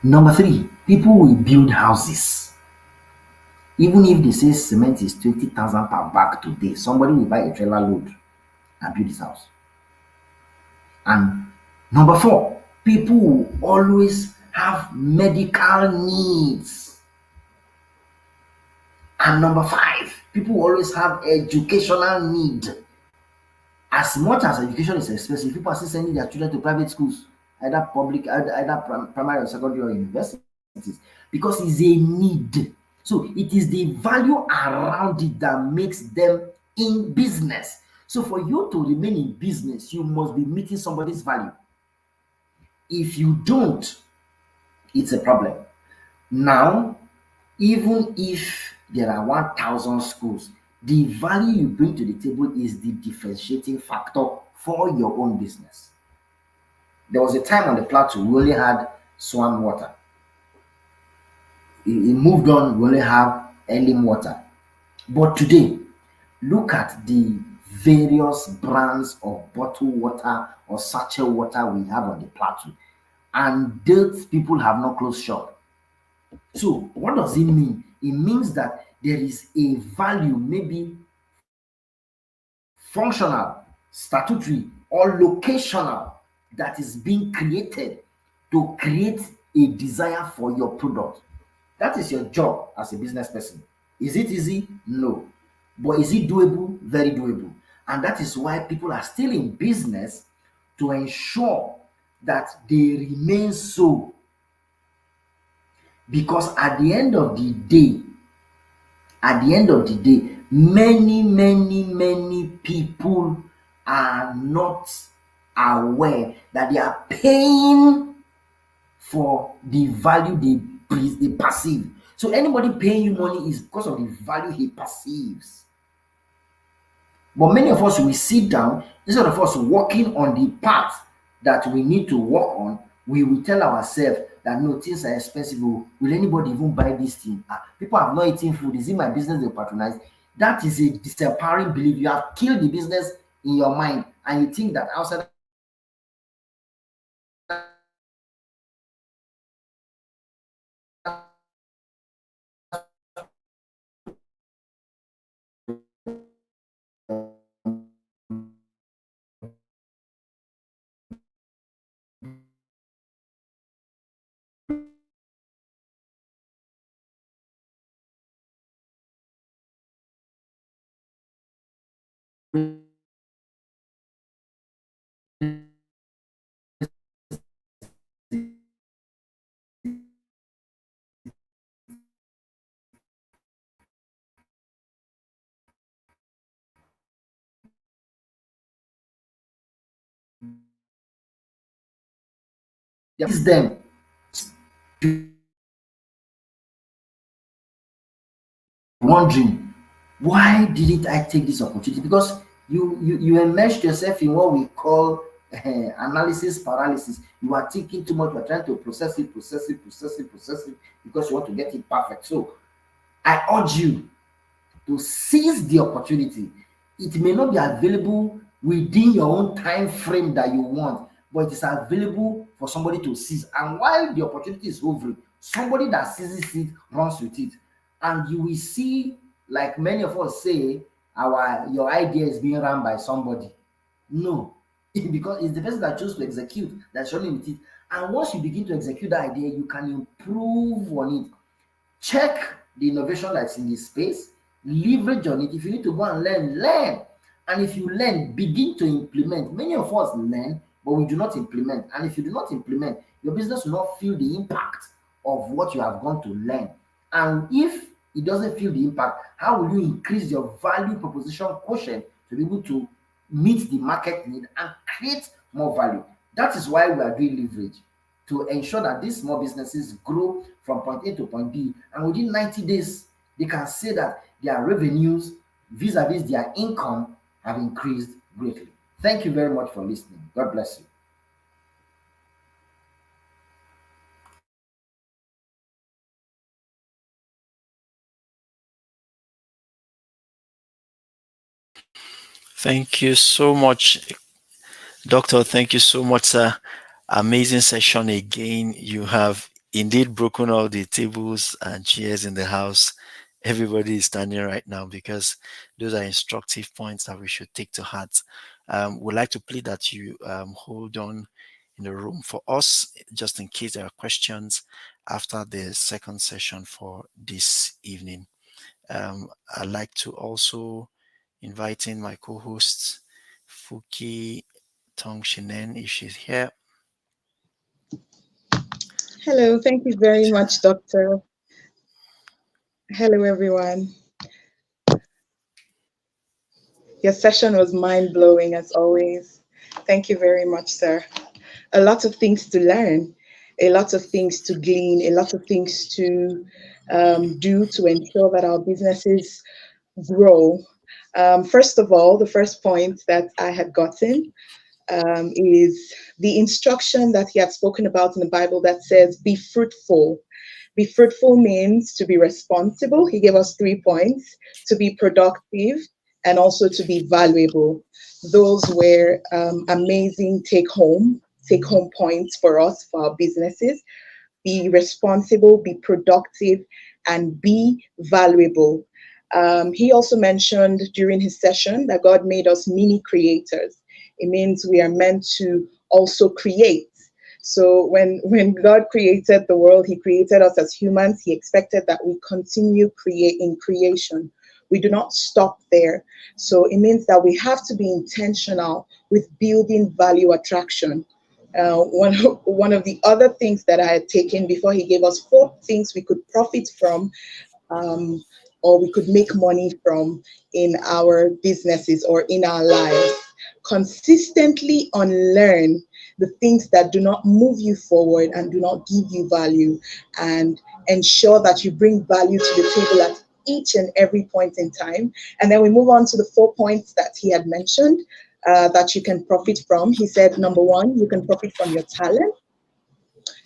Number three, people will build houses. Even if they say cement is 20,000 per bag today, somebody will buy a trailer load and build his house. And number four, people will always have medical needs. And number five, people will always have educational need. As much as education is expensive, people are still sending their children to private schools, either public, either primary or secondary or universities, because it's a need. So it is the value around it that makes them in business. So for you to remain in business, you must be meeting somebody's value. If you don't, it's a problem. Now, even if there are 1,000 schools, the value you bring to the table is the differentiating factor for your own business. There was a time on the plateau we only had swan water. It moved on, we only have Elim water. But today, look at the various brands of bottled water or sachet water we have on the plateau. And those people have no closed shop. So what does it mean? It means that there is a value, maybe functional, statutory, or locational, that is being created to create a desire for your product. That is your job as a business person. Is it easy? No. But is it doable? Very doable. And that is why people are still in business, to ensure that they remain so. Because at the end of the day, many people are not aware that they are paying for the value they perceive. So anybody paying you money is because of the value he perceives. But many of us will sit down, instead of us working on the path that we need to work on, we will tell ourselves that no, things are expensive. Oh, will anybody even buy this thing? People have not eaten food. Is it my business they patronize? That is a disempowering belief. You have killed the business in your mind, and you think that outside is them wondering, why didn't I take this opportunity? Because you immersed yourself in what we call analysis paralysis. You are thinking too much. You are trying to process it because you want to get it perfect. So I urge you to seize the opportunity. It may not be available within your own time frame that you want, but it is available for somebody to seize. And while the opportunity is hovering, somebody that seizes it runs with it. And you will see, like many of us say, our your idea is being run by somebody. No, because it's the person that chose to execute that's running with it. And once you begin to execute that idea, you can improve on it. Check the innovation that's in the space, leverage on it. If you need to go and learn, learn. And if you learn, begin to implement. Many of us learn, but we do not implement. And if you do not implement, your business will not feel the impact of what you have gone to learn. And if it doesn't feel the impact, how will you increase your value proposition quotient to be able to meet the market need and create more value? That is why we are doing leverage, to ensure that these small businesses grow from point A to point B, and within 90 days, they can say that their revenues vis-a-vis their income have increased greatly. Thank you very much for listening. God bless you. Thank you so much, Doctor. Thank you so much, sir. Amazing session again. You have indeed broken all the tables and chairs in the house. Everybody is standing right now because those are instructive points that we should take to heart. We'd like to plead that you hold on in the room for us, just in case there are questions after the second session for this evening. I'd like to also invite in my co-host, Fuki Tong Shinen, if she's here. Hello, thank you very much, Doctor. Hello, everyone. Your session was mind blowing as always. Thank you very much, sir. A lot of things to learn, a lot of things to glean, a lot of things to do to ensure that our businesses grow. First of all, the first point that I had gotten is the instruction that he had spoken about in the Bible that says, be fruitful. Be fruitful means to be responsible. He gave us 3 points: to be productive and also to be valuable. Those were amazing take home points for us, for our businesses. Be responsible, be productive, and be valuable. He also mentioned during his session that God made us mini creators. It means we are meant to also create. So when God created the world, he created us as humans. He expected that we continue create in creation. We do not stop there. So it means that we have to be intentional with building value attraction. One of the other things that I had taken before, he gave us 4 things we could profit from, um, or we could make money from in our businesses or in our lives. Consistently unlearn the things that do not move you forward and do not give you value, and ensure that you bring value to the table at each and every point in time. And then we move on to the 4 points that he had mentioned that you can profit from. He said, number one, you can profit from your talent.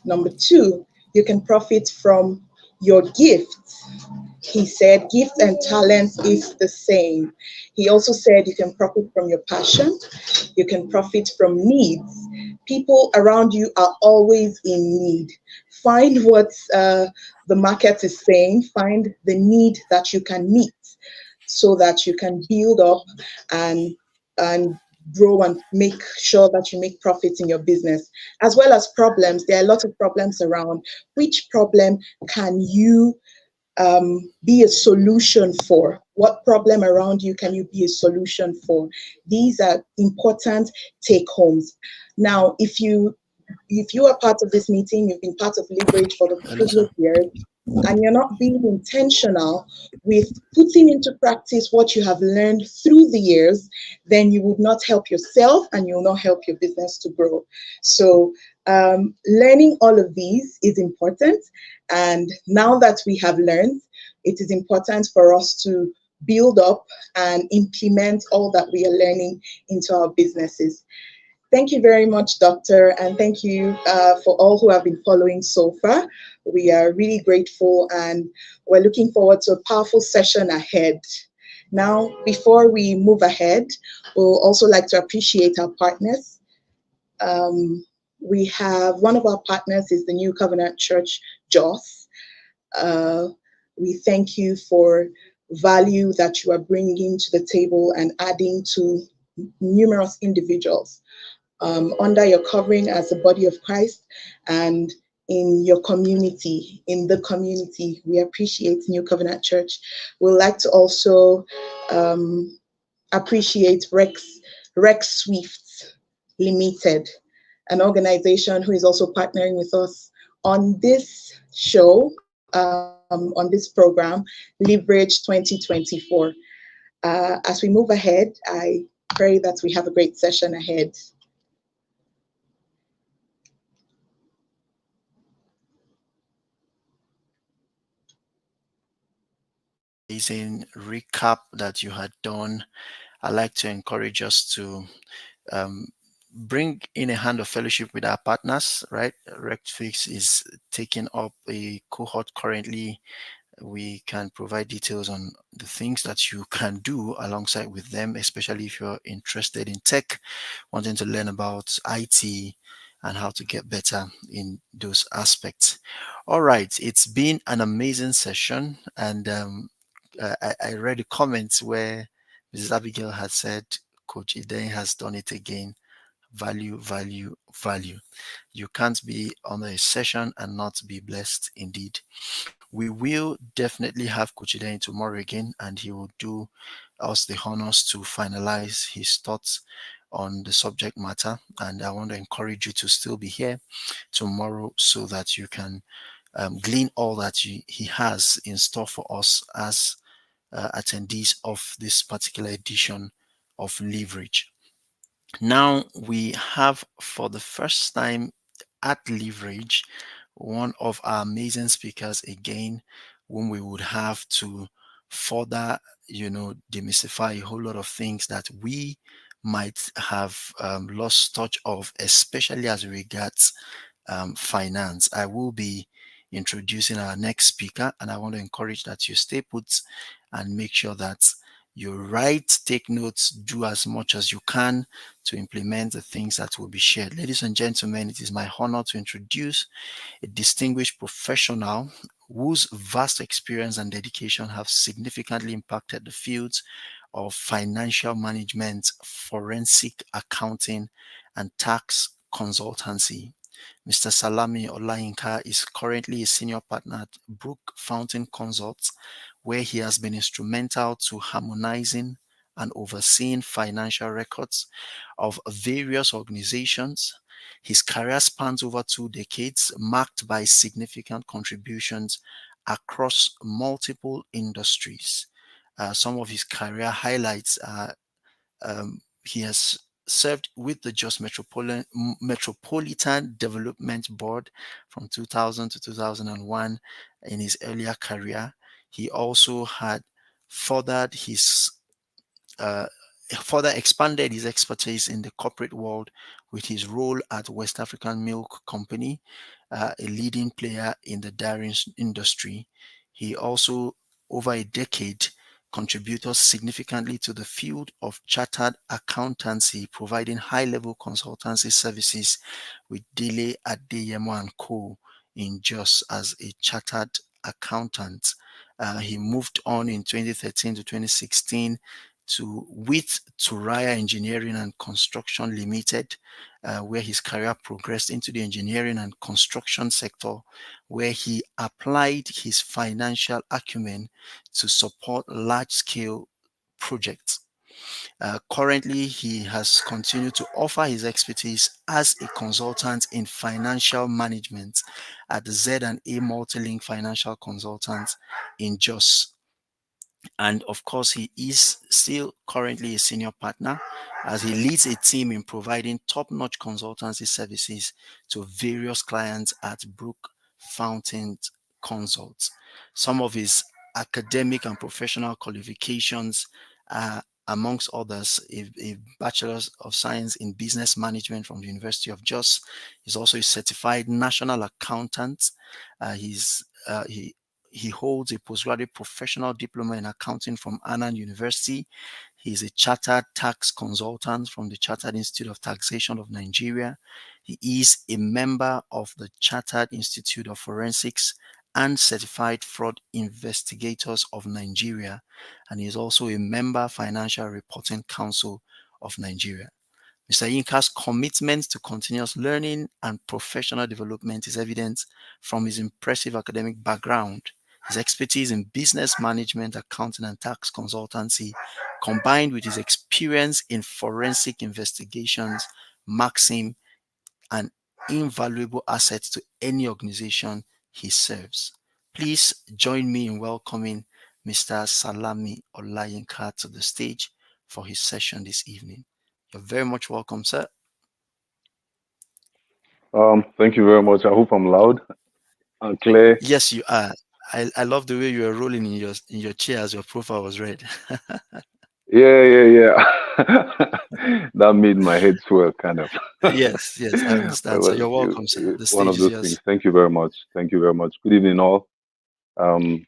Number two, you can profit from your gifts. He said gifts and talents is the same. He also said you can profit from your passion, you can profit from needs. People around you are always in need. Find what the market is saying, find the need that you can meet so that you can build up and and grow and make sure that you make profits in your business, as well as problems. There are a lot of problems around. Which problem can you be a solution for? What problem around you can you be a solution for? These are important take homes. Now, if you are part of this meeting, you've been part of Leverage for the Hello, sir. previous years, and you're not being intentional with putting into practice what you have learned through the years, then you will not help yourself and you will not help your business to grow. So, learning all of these is important. And now that we have learned, it is important for us to build up and implement all that we are learning into our businesses. Thank you very much, Doctor, and thank you for all who have been following so far. We are really grateful and we're looking forward to a powerful session ahead. Now, before we move ahead, we'll also like to appreciate our partners. Um, we have one of our partners is the New Covenant Church, Joss. Uh, we thank you for value that you are bringing to the table and adding to numerous individuals under your covering as a body of Christ and in your community, in the community. We appreciate New Covenant Church. We'd like to also um, appreciate Rex Swift Limited, an organization who is also partnering with us on this show, on this program, Leverage 2024. As we move ahead, I pray that we have a great session ahead. Amazing recap that you had done. I like to encourage us to um, bring in a hand of fellowship with our partners, right? Rectfix is taking up a cohort currently. We can provide details on the things that you can do alongside with them, especially if you're interested in tech, wanting to learn about IT and how to get better in those aspects. All right, it's been an amazing session, and I read the comments where Mrs. Abigail had said, Coach Eden has done it again. Value, value, value. You can't be on a session and not be blessed indeed. We will definitely have Coach Eden tomorrow again, and he will do us the honors to finalize his thoughts on the subject matter. And I want to encourage you to still be here tomorrow so that you can glean all that he has in store for us as attendees of this particular edition of Leverage. Now we have, for the first time at Leverage, one of our amazing speakers again, whom we would have to further, demystify a whole lot of things that we might have lost touch of, especially as regards finance. I will be introducing our next speaker, and I want to encourage that you stay put and make sure that you write, take notes, do as much as you can to implement the things that will be shared. Ladies and gentlemen, it is my honor to introduce a distinguished professional whose vast experience and dedication have significantly impacted the fields of financial management, forensic accounting, and tax consultancy. Mr. Salami Olayinka is currently a senior partner at Brook Fountain Consults, where he has been instrumental to harmonizing and overseeing financial records of various organizations. His career spans over 2 decades, marked by significant contributions across multiple industries. Some of his career highlights are he has served with the Jos Metropolitan Development Board from 2000 to 2001 in his earlier career. He also had furthered his uh, further expanded his expertise in the corporate world with his role at West African Milk Company, a leading player in the dairy industry. He also over a decade, contributed significantly to the field of chartered accountancy, providing high-level consultancy services with Dele Adeyemo and Co. in Jos as a chartered accountant. He moved on in 2013 to 2016 to with Turaya Engineering and Construction Limited, where his career progressed into the engineering and construction sector, where he applied his financial acumen to support large-scale projects. Currently, he has continued to offer his expertise as a consultant in financial management at the Z&A Multilink Financial Consultants in Jos. And of course, he is still currently a senior partner as he leads a team in providing top-notch consultancy services to various clients at Brook Fountain Consults. Some of his academic and professional qualifications are, amongst others, a Bachelor's of Science in Business Management from the University of Jos. He's also a certified national accountant. He holds a postgraduate professional diploma in accounting from Annan University. He is a chartered tax consultant from the Chartered Institute of Taxation of Nigeria. He is a member of the Chartered Institute of Forensics and Certified Fraud Investigators of Nigeria, and he is also a member Financial Reporting Council of Nigeria. Mr. Yinka's commitment to continuous learning and professional development is evident from his impressive academic background. His expertise in business management, accounting, and tax consultancy, combined with his experience in forensic investigations, makes him an invaluable asset to any organization he serves. Please join me in welcoming Mr. Salami Olayinka to the stage for his session this evening. You're very much welcome, sir. Thank you very much. I hope I'm loud and clear. Yes, you are. I love the way you are rolling in your chair as your profile was read. Yeah, yeah, yeah. That made my head swell, kind of. Yes, I understand. So you're welcome, sir. The One stage of is those things. yours. Thank you very much. Thank you very much. Good evening, all. Um,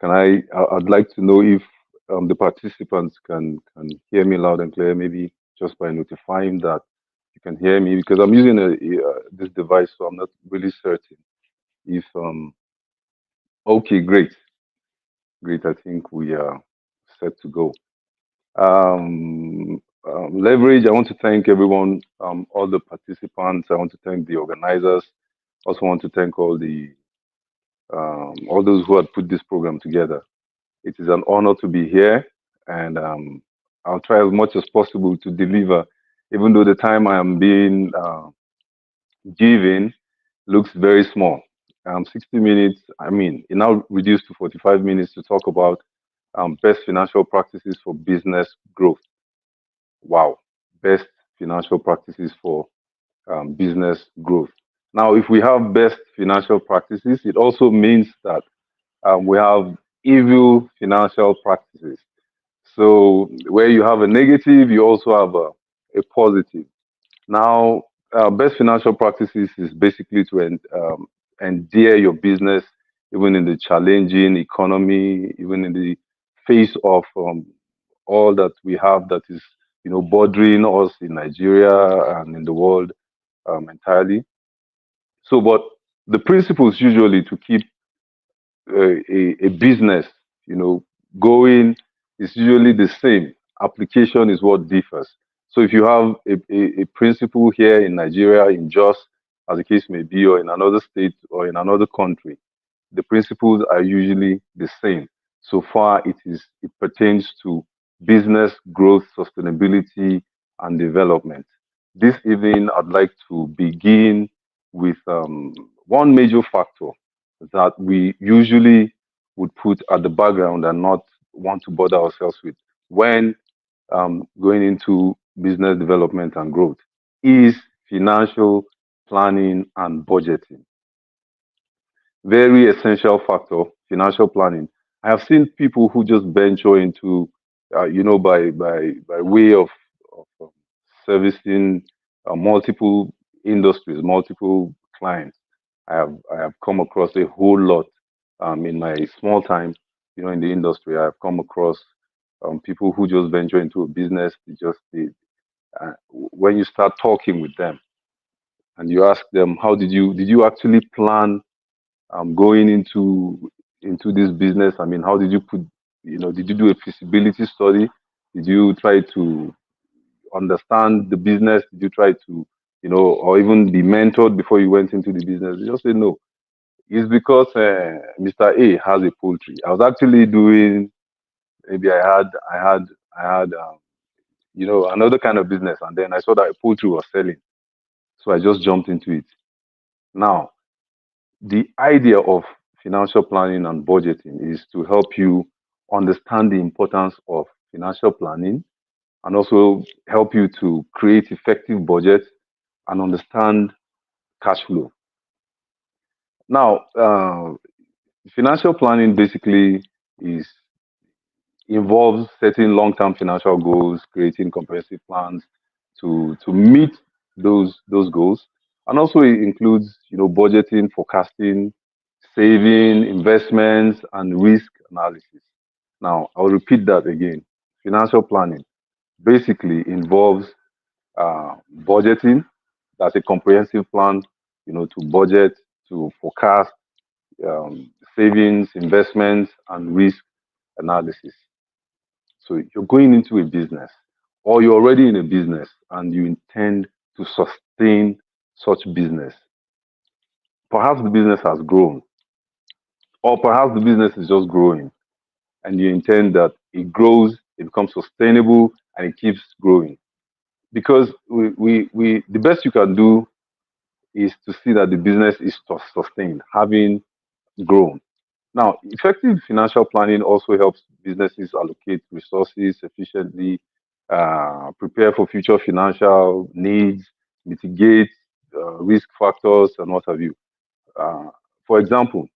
I'd like to know if the participants can hear me loud and clear, maybe just by notifying that you can hear me, because I'm using this device, so I'm not really certain if okay, great, great. I think we are set to go. Leverage, I want to thank everyone, all the participants. I want to thank the organizers. Also want to thank all those who had put this program together. It is an honor to be here, and I'll try as much as possible to deliver, even though the time I am being given looks very small. 60 minutes, I mean, it now reduced to 45 minutes to talk about best financial practices for business growth. Wow, best financial practices for business growth. Now, if we have best financial practices, it also means that we have evil financial practices. So, where you have a negative, you also have a positive. Now, best financial practices is basically to endear your business even in the challenging economy, even in the face of all that we have that is, bothering us in Nigeria and in the world entirely. So, but the principles usually to keep a business, you know, going is usually the same. Application is what differs. So if you have a principle here in Nigeria, in Jos, as the case may be, or in another state or in another country, the principles are usually the same. So far, it pertains to business growth, sustainability, and development. This evening, I'd like to begin with one major factor that we usually would put at the background and not want to bother ourselves with when going into business development and growth is financial planning and budgeting. Very essential factor, financial planning. I have seen people who just venture into, by way of servicing multiple industries, multiple clients. I have come across a whole lot in my small time. in the industry. I've come across people who just venture into a business. When you start talking with them and you ask them, how did you actually plan going into this business? I mean, how did you did you do a feasibility study? Did you try to understand the business? Did you try to, or even be mentored before you went into the business? They just say no. It's because Mr. A has a poultry. I was actually doing, maybe I had another kind of business, and then I saw that a poultry was selling, so I just jumped into it. Now, the idea of financial planning and budgeting is to help you understand the importance of financial planning and also help you to create effective budgets and understand cash flow. Now, financial planning basically is involves setting long-term financial goals, creating comprehensive plans to meet those goals, and also it includes budgeting, forecasting, saving, investments, and risk analysis. Now, I'll repeat that again. Financial planning basically involves budgeting. That's a comprehensive plan, to budget, to forecast, savings, investments, and risk analysis. So you're going into a business, or you're already in a business, and you intend to sustain such business. Perhaps the business has grown, or perhaps the business is just growing, and you intend that it grows, it becomes sustainable, and it keeps growing. Because the best you can do is to see that the business is sustained, having grown. Now, effective financial planning also helps businesses allocate resources efficiently, prepare for future financial needs, mitigate risk factors, and what have you. Uh, for example,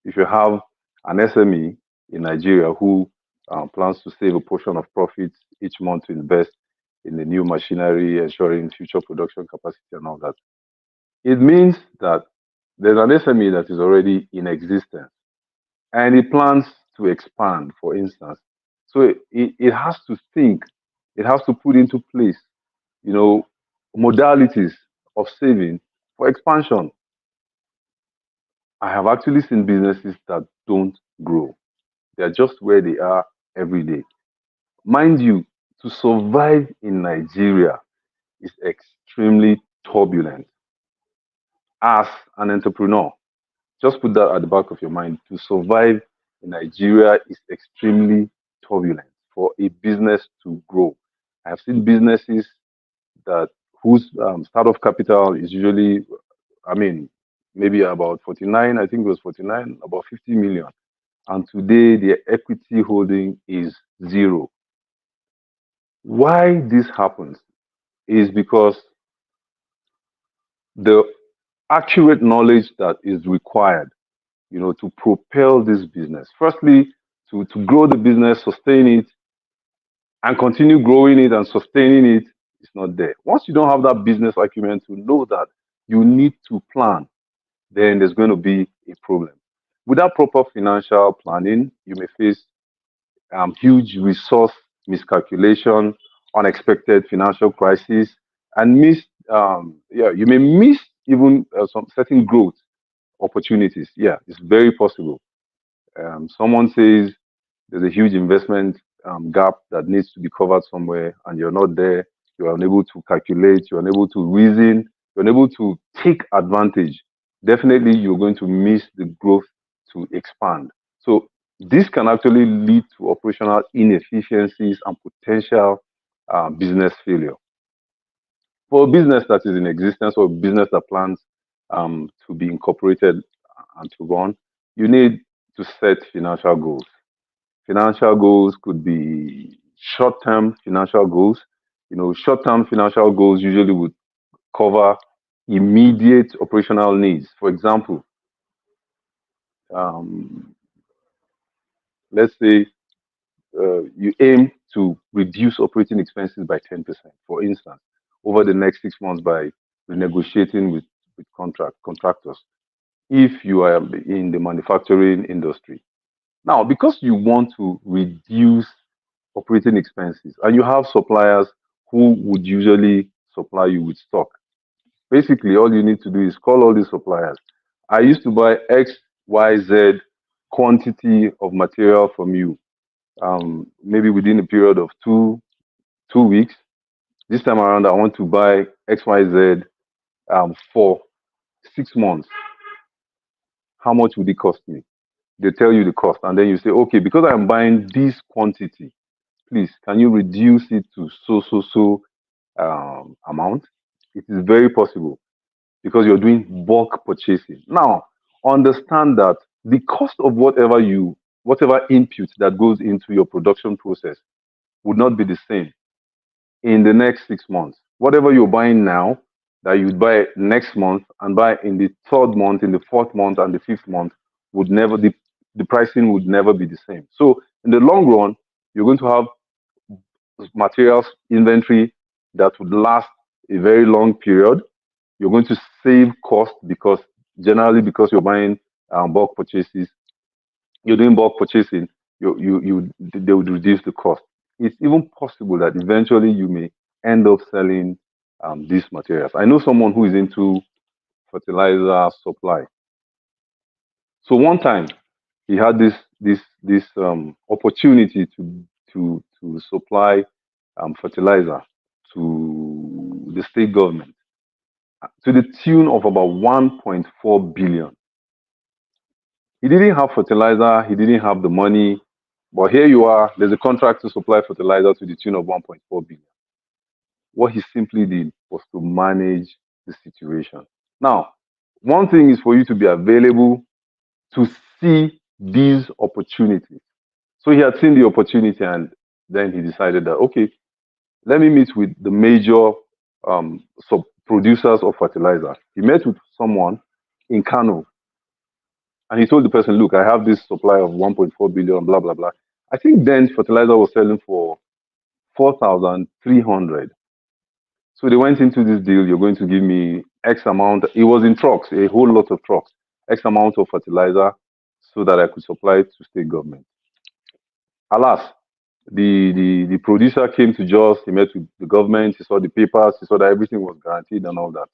if you have an SME in Nigeria who plans to save a portion of profits each month to invest in the new machinery, ensuring future production capacity and all that, it means that there's an SME that is already in existence and it plans to expand, for instance. So it has to think, it has to put into place, you know, modalities of saving for expansion. I have actually seen businesses that don't grow. They're just where they are every day. Mind you, to survive in Nigeria is extremely turbulent. As an entrepreneur, just put that at the back of your mind. To survive in Nigeria is extremely turbulent for a business to grow. I have seen businesses that whose startup capital is usually, I mean, maybe about 49, I think it was 49, about 50 million. And today their equity holding is zero. Why this happens is because the accurate knowledge that is required, to propel this business. Firstly, to grow the business, sustain it, and continue growing it and sustaining it is not there. Once you don't have that business acumen to know that you need to plan, then there's going to be a problem. Without proper financial planning, you may face huge resource miscalculation, unexpected financial crisis, and you may miss even some certain growth opportunities. Yeah, it's very possible. Someone says there's a huge investment gap that needs to be covered somewhere, and you're not there. You are unable to calculate. You're unable to reason. You're unable to take advantage. Definitely, you're going to miss the growth to expand. So this can actually lead to operational inefficiencies and potential business failure. For a business that is in existence or a business that plans to be incorporated and to run, you need to set financial goals. Financial goals could be short-term financial goals. Short-term financial goals usually would cover immediate operational needs. For example, um, let's say you aim to reduce operating expenses by 10%, for instance, over the next 6 months by renegotiating with contractors. If you are in the manufacturing industry, Now, because you want to reduce operating expenses and you have suppliers who would usually supply you with stock, basically all you need to do is call all these suppliers. I used to buy XYZ quantity of material from you, maybe within a period of two weeks. This time around, I want to buy XYZ for 6 months. How much would it cost me? They tell you the cost, and then you say, okay, because I'm buying this quantity, please, can you reduce it to so amount? It is very possible because you're doing bulk purchasing. Now, understand that the cost of whatever input that goes into your production process would not be the same in the next 6 months. Whatever you're buying now, that you'd buy next month and buy in the third month, in the fourth month, and the fifth month, would never the pricing would never be the same. So in the long run, you're going to have materials inventory that would last a very long period. You're going to save cost because generally because you're buying bulk purchases, you're doing bulk purchasing, they would reduce the cost. It's even possible that eventually you may end up selling these materials. I know someone who is into fertilizer supply. So one time he had this opportunity to supply fertilizer to the state government to the tune of about 1.4 billion. He didn't have fertilizer, he didn't have the money, but here you are, there's a contract to supply fertilizer to the tune of 1.4 billion. What he simply did was to manage the situation. Now, one thing is for you to be available to see these opportunities. So he had seen the opportunity and then he decided that, okay, let me meet with the major sub producers of fertilizer. He met with someone in Kano and he told the person, look, I have this supply of 1.4 billion, blah, blah, blah. I think then fertilizer was selling for 4,300. So they went into this deal. You're going to give me X amount. It was in trucks, a whole lot of trucks, X amount of fertilizer so that I could supply it to state government. Alas, the producer came to Jos, he met with the government, he saw the papers, he saw that everything was guaranteed and all that.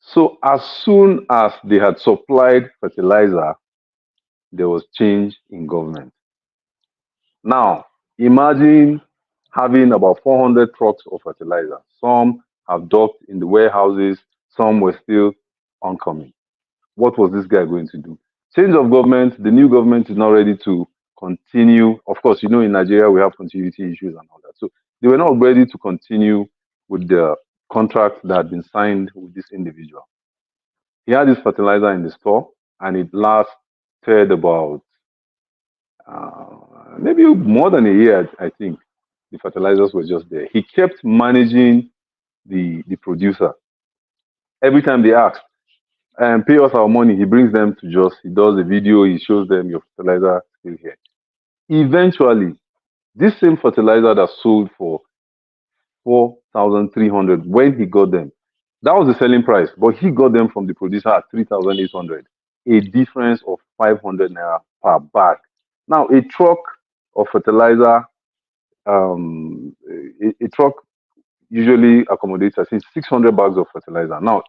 So as soon as they had supplied fertilizer, there was change in government. Now, imagine having about 400 trucks of fertilizer. Some have docked in the warehouses, some were still oncoming. What was this guy going to do? Change of government, the new government is not ready to continue. Of course, in Nigeria, we have continuity issues and all that. So they were not ready to continue with the contract that had been signed with this individual. He had this fertilizer in the store and it lasted about maybe more than a year, I think. The fertilizers were just there. He kept managing the producer. Every time they asked, pay us our money, he brings them to Just. He does a video, he shows them your fertilizer still here. Eventually, this same fertilizer that sold for 4,300 when he got them, that was the selling price, but he got them from the producer at 3,800, a difference of 500 naira per bag. Now, a truck of fertilizer, a truck usually accommodates, I think, 600 bags of fertilizer. Now,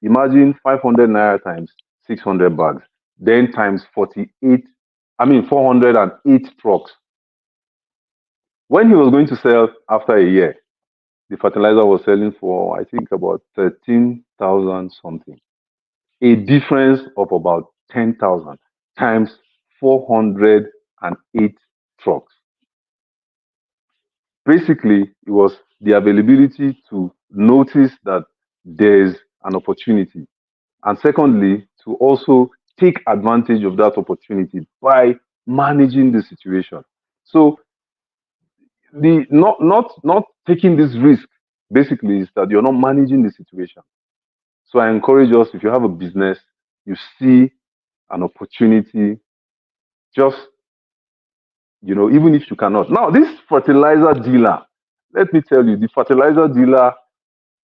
imagine 500 naira times 600 bags, then times 408 trucks. When he was going to sell after a year, the fertilizer was selling for, I think, about 13,000 something. A difference of about 10,000 times 408 trucks. Basically, it was the availability to notice that there's an opportunity. And secondly, to also take advantage of that opportunity by managing the situation. So the not taking this risk basically is that you're not managing the situation. So I encourage us, if you have a business, you see an opportunity, just even if you cannot. Now, this fertilizer dealer, let me tell you, the fertilizer dealer,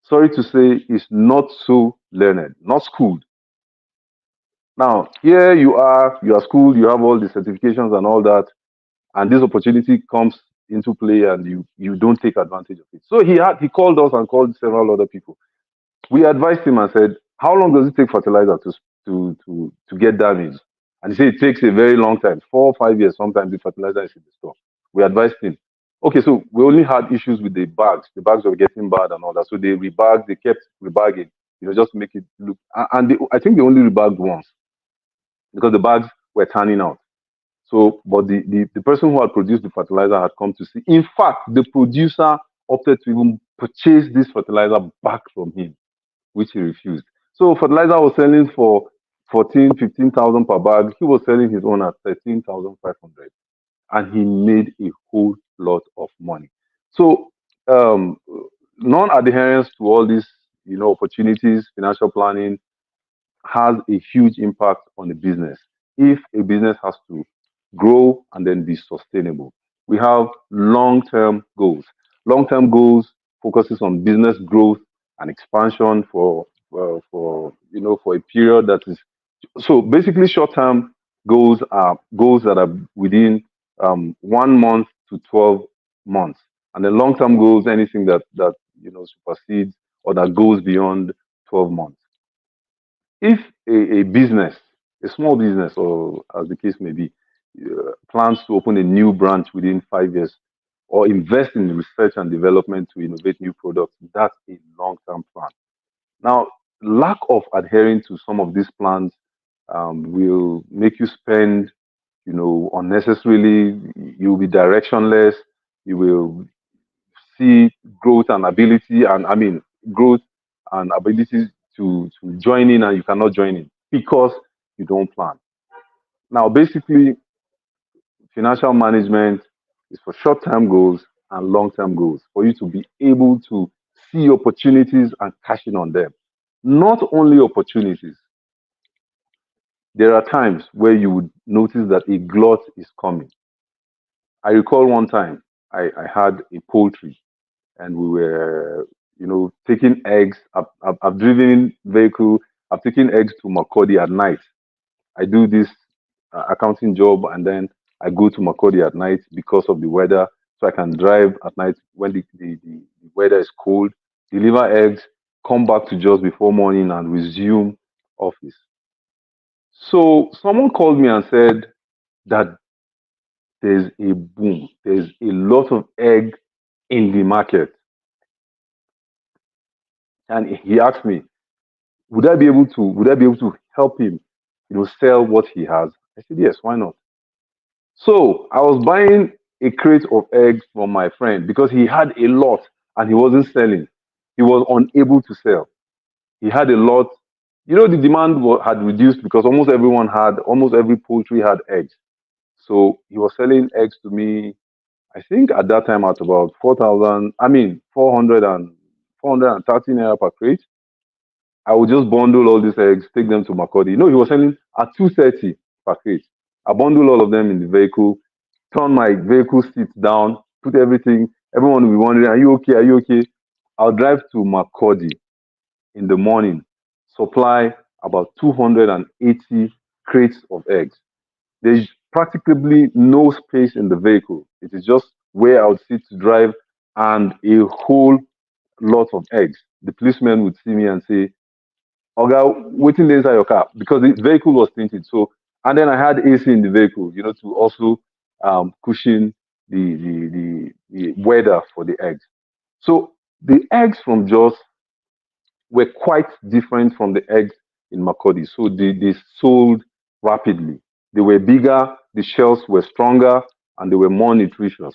sorry to say, is not so learned, not schooled. Now, here you are schooled, you have all the certifications and all that, and this opportunity comes into play and you don't take advantage of it. So he called us and called several other people. We advised him and said, how long does it take fertilizer to get damaged? And he said it takes a very long time, 4 or 5 years. Sometimes the fertilizer is in the store. We advised him. Okay, so we only had issues with the bags. The bags were getting bad and all that. So they rebagged, they kept rebagging, just to make it look. And I think they only rebagged once because the bags were turning out. So, but the person who had produced the fertilizer had come to see. In fact, the producer opted to even purchase this fertilizer back from him, which he refused. So fertilizer was selling for 14, 15,000 per bag. He was selling his own at 13,500, and he made a whole lot of money. So um, non-adherence to all these, opportunities, financial planning, has a huge impact on the business if a business has to grow and then be sustainable. We have long-term goals. Long-term goals focuses on business growth and expansion for a period that is so basically short-term goals are goals that are within 1 month to 12 months, and then long-term goals anything that supersedes or that goes beyond 12 months. If a business, a small business, or as the case may be, plans to open a new branch within 5 years or invest in research and development to innovate new products, that's a long term plan. Now, lack of adhering to some of these plans will make you spend, unnecessarily. You'll be directionless. You will see growth and ability, and I mean growth and ability to join in, and you cannot join in because you don't plan. Now, basically, financial management is for short-term goals and long-term goals for you to be able to see opportunities and cash in on them. Not only opportunities, there are times where you would notice that a glut is coming. I recall one time I had a poultry and we were, taking eggs. I've driven vehicle. I've taken eggs to Makodi at night. I do this accounting job, and then I go to Makodi at night because of the weather, so I can drive at night when the weather is cold, deliver eggs, come back to just before morning, and resume office. So someone called me and said that there's a boom, there's a lot of egg in the market, and he asked me, would I be able to help him, sell what he has? I said, yes, why not? So I was buying a crate of eggs from my friend because he had a lot and he wasn't selling. He was unable to sell. He had a lot. The demand had reduced because almost every poultry had eggs. So he was selling eggs to me, I think at that time at about 4,000, I mean, 430 naira per crate. I would just bundle all these eggs, take them to Makodi. He was selling at 230 per crate. I bundle all of them in the vehicle, turn my vehicle seat down, put everything. Everyone will be wondering, are you okay? Are you okay? I'll drive to Makodi in the morning, supply about 280 crates of eggs. There's practically no space in the vehicle. It is just where I would sit to drive and a whole lot of eggs. The policeman would see me and say, Oga, waiting inside your car because the vehicle was tinted. So, and then I had AC in the vehicle, to also cushion the weather for the eggs. So the eggs from Jos were quite different from the eggs in Makodi. So they sold rapidly. They were bigger, the shells were stronger, and they were more nutritious.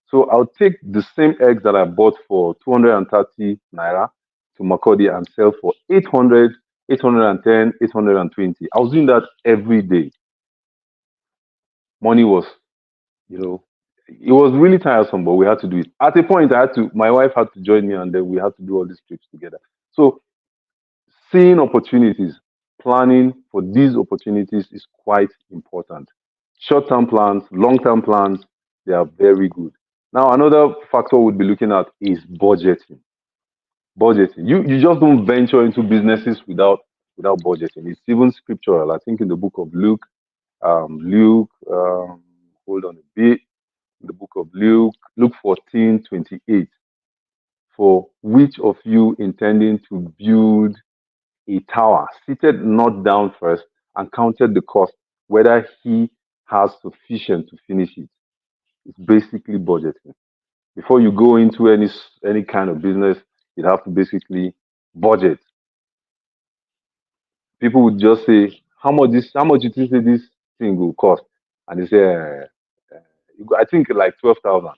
So I'll take the same eggs that I bought for 230 naira to Makodi and sell for 800, 810, 820. I was doing that every day. Money was, you know, it was really tiresome, but we had to do it. At a point, my wife had to join me, and then we had to do all these trips together. So seeing opportunities, planning for these opportunities is quite important. Short term plans, long term plans, they are very good. Now, another factor we'd be looking at is budgeting. Budgeting. You just don't venture into businesses without without budgeting. It's even scriptural. I think in the book of Luke, hold on a bit, the book of Luke 14:28. For which of you intending to build a tower, seated not down first and counted the cost, whether he has sufficient to finish it? It's basically budgeting. Before you go into any kind of business, you have to basically budget. People would just say, how much you think this thing will cost? And they say, I think like 12,000.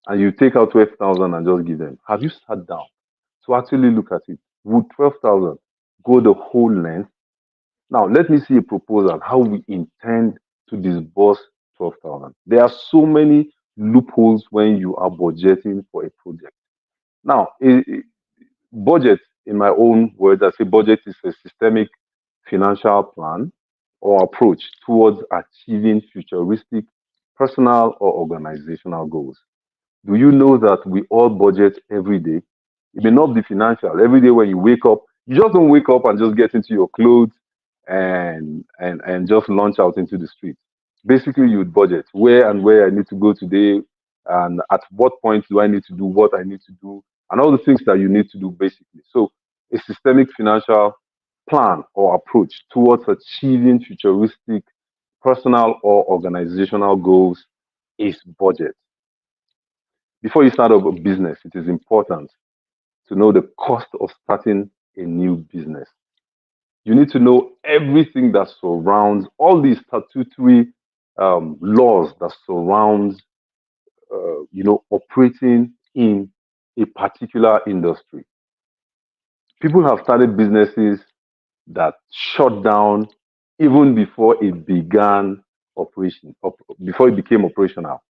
And you take out 12,000 and just give them. Have you sat down to actually look at it? Would 12,000 go the whole length? Now, let me see a proposal how we intend to disburse 12,000. There are so many loopholes when you are budgeting for a project. Now, budget, in my own words, I say budget is a systemic financial plan or approach towards achieving futuristic personal or organizational goals. Do you know that we all budget every day? It may not be financial. Every day when you wake up, you just don't wake up and just get into your clothes and just launch out into the street. Basically, you would budget where I need to go today, and at what point do I need to do what I need to do, and all the things that you need to do basically. So, a systemic financial plan or approach towards achieving futuristic personal or organizational goals is budget. Before you start up a business, it is important to know the cost of starting a new business. You need to know everything that surrounds all these statutory laws that surrounds, operating in a particular industry. People have started businesses that shut down even before it began before it became operational.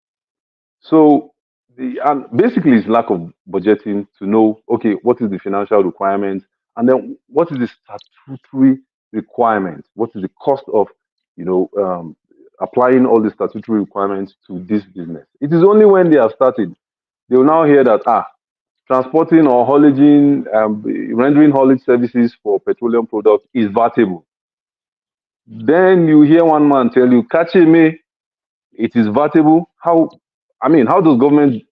So, and basically, it's lack of budgeting to know, okay, what is the financial requirement, and then what is the statutory requirement? What is the cost of, you know, um, applying all the statutory requirements to this business? It is only when they have started they will now hear that transporting or haulaging, rendering haulage services for petroleum products is vatable. Then you hear one man tell you, "Catch me, it is vatable." How? I mean, how does government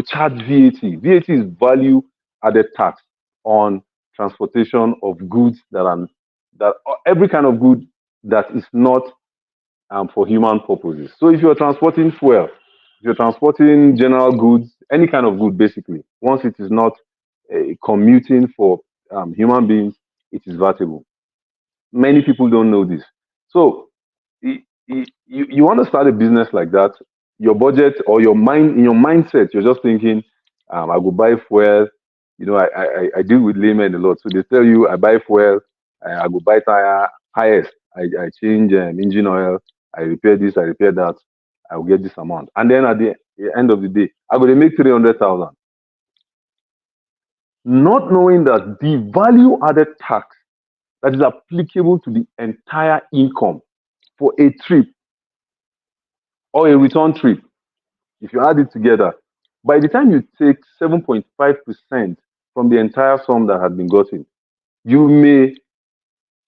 charge VAT? VAT is value added tax on transportation of goods that every kind of good that is not for human purposes. So if you're transporting fuel, if you're transporting general goods, any kind of good basically, once it is not commuting for human beings, it is vatable. Many people don't know this. So you want to start a business like that, your budget or your mind in your mindset, you're just thinking, I go buy fuel. I deal with laymen a lot, so they tell you I buy fuel, I go buy tire, highest, I change engine oil, I repair this, I repair that, I will get this amount, and then at the end of the day, I go to make 300,000, not knowing that the value added tax that is applicable to the entire income for a trip or a return trip, if you add it together, by the time you take 7.5% from the entire sum that had been gotten, you may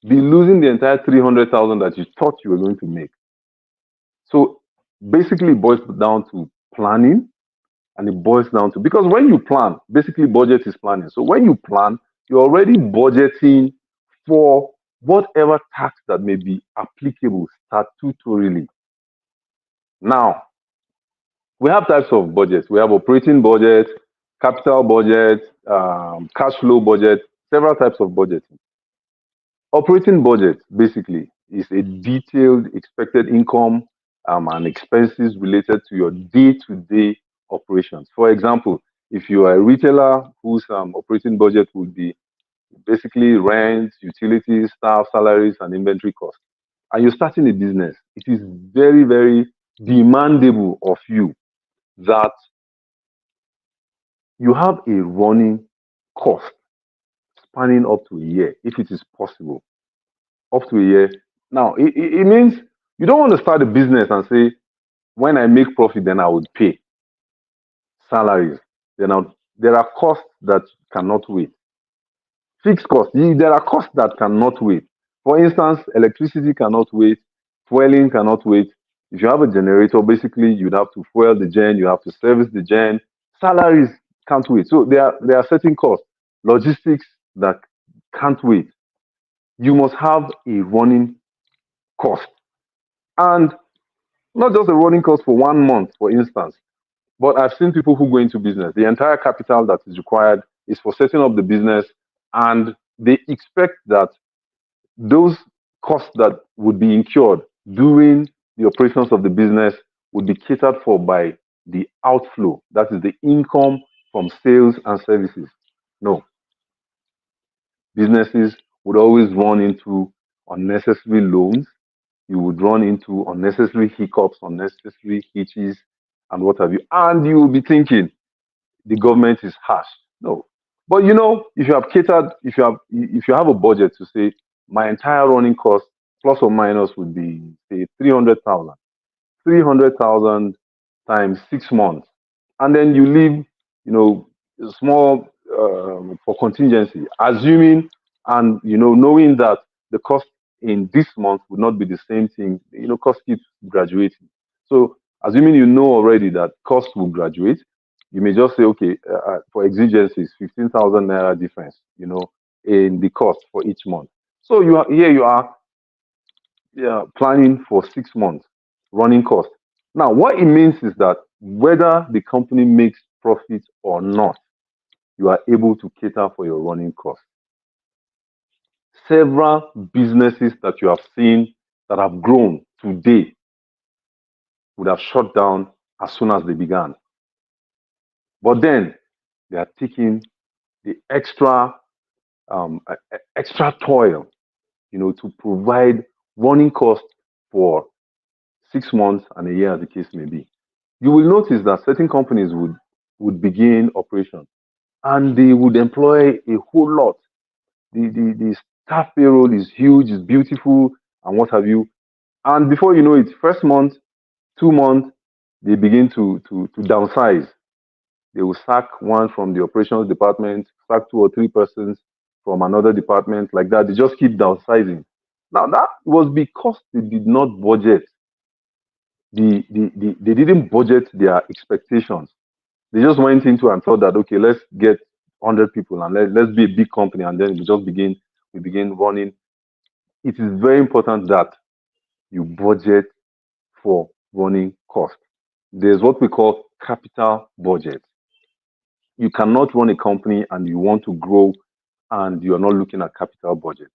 be losing the entire 300,000 that you thought you were going to make. So basically, it boils down to planning, and it boils down to, because when you plan, basically, budget is planning. So when you plan, you're already budgeting for whatever tax that may be applicable statutorily. Now, we have types of budgets. We have operating budget, capital budget, cash flow budget, several types of budgeting. Operating budget basically is a detailed expected income and expenses related to your day-to-day operations. For example, if you are a retailer whose operating budget would be basically rent, utilities, staff, salaries, and inventory costs, and you're starting a business, it is very, very demandable of you that you have a running cost spanning up to a year, if it is possible, up to a year. Now, it means you don't want to start a business and say, when I make profit, then I would pay salaries. There are costs that cannot wait. Fixed costs. There are costs that cannot wait. For instance, electricity cannot wait, fueling cannot wait. If you have a generator, basically you'd have to fuel the gen, you have to service the gen. Salaries can't wait. So there are certain costs, logistics that can't wait. You must have a running cost. And not just a running cost for 1 month, for instance, but I've seen people who go into business. The entire capital that is required is for setting up the business, and they expect that those costs that would be incurred during the operations of the business would be catered for by the outflow, that is the income from sales and services. No, businesses would always run into unnecessary loans. You would run into unnecessary hiccups, unnecessary hitches, and what have you. And you will be thinking the government is harsh. No. But if you have catered, if you have a budget to say my entire running cost plus or minus would be say 300,000. 300,000 times 6 months, and then you leave, a small for contingency, assuming and knowing that the cost in this month would not be the same thing. Cost keeps graduating. So, assuming already that cost will graduate, you may just say, okay, for exigencies, 15,000 naira difference, in the cost for each month. So you are, yeah, planning for 6 months running cost. Now, what it means is that whether the company makes profit or not, you are able to cater for your running cost. Several businesses that you have seen that have grown today would have shut down as soon as they began. But then they are taking the extra toil, to provide running costs for 6 months and a year, as the case may be. You will notice that certain companies would begin operation and they would employ a whole lot. The staff payroll is huge, is beautiful, and what have you. And before you know it, first month, 2 months, they begin to downsize. They will sack one from the operations department, sack two or three persons from another department, like that. They just keep downsizing. Now that was because they did not budget. They didn't budget their expectations. They just went into and thought that, okay, let's get 100 people and let's be a big company, and then we begin running. It is very important that you budget for running cost. There's what we call capital budget. You cannot run a company and you want to grow and you're not looking at capital budget.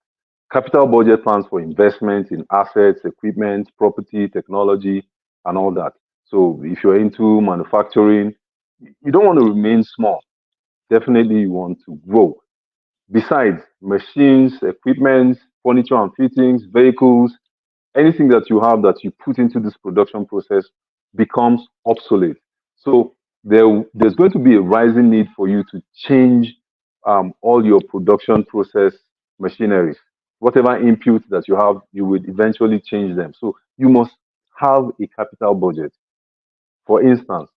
Capital budget plans for investment in assets, equipment, property, technology, and all that. So if you're into manufacturing, you don't want to remain small. Definitely you want to grow. Besides, machines, equipment, furniture and fittings, vehicles, anything that you have that you put into this production process becomes obsolete. So there's going to be a rising need for you to change all your production process machineries. Whatever input that you have, you would eventually change them. So you must have a capital budget. For instance,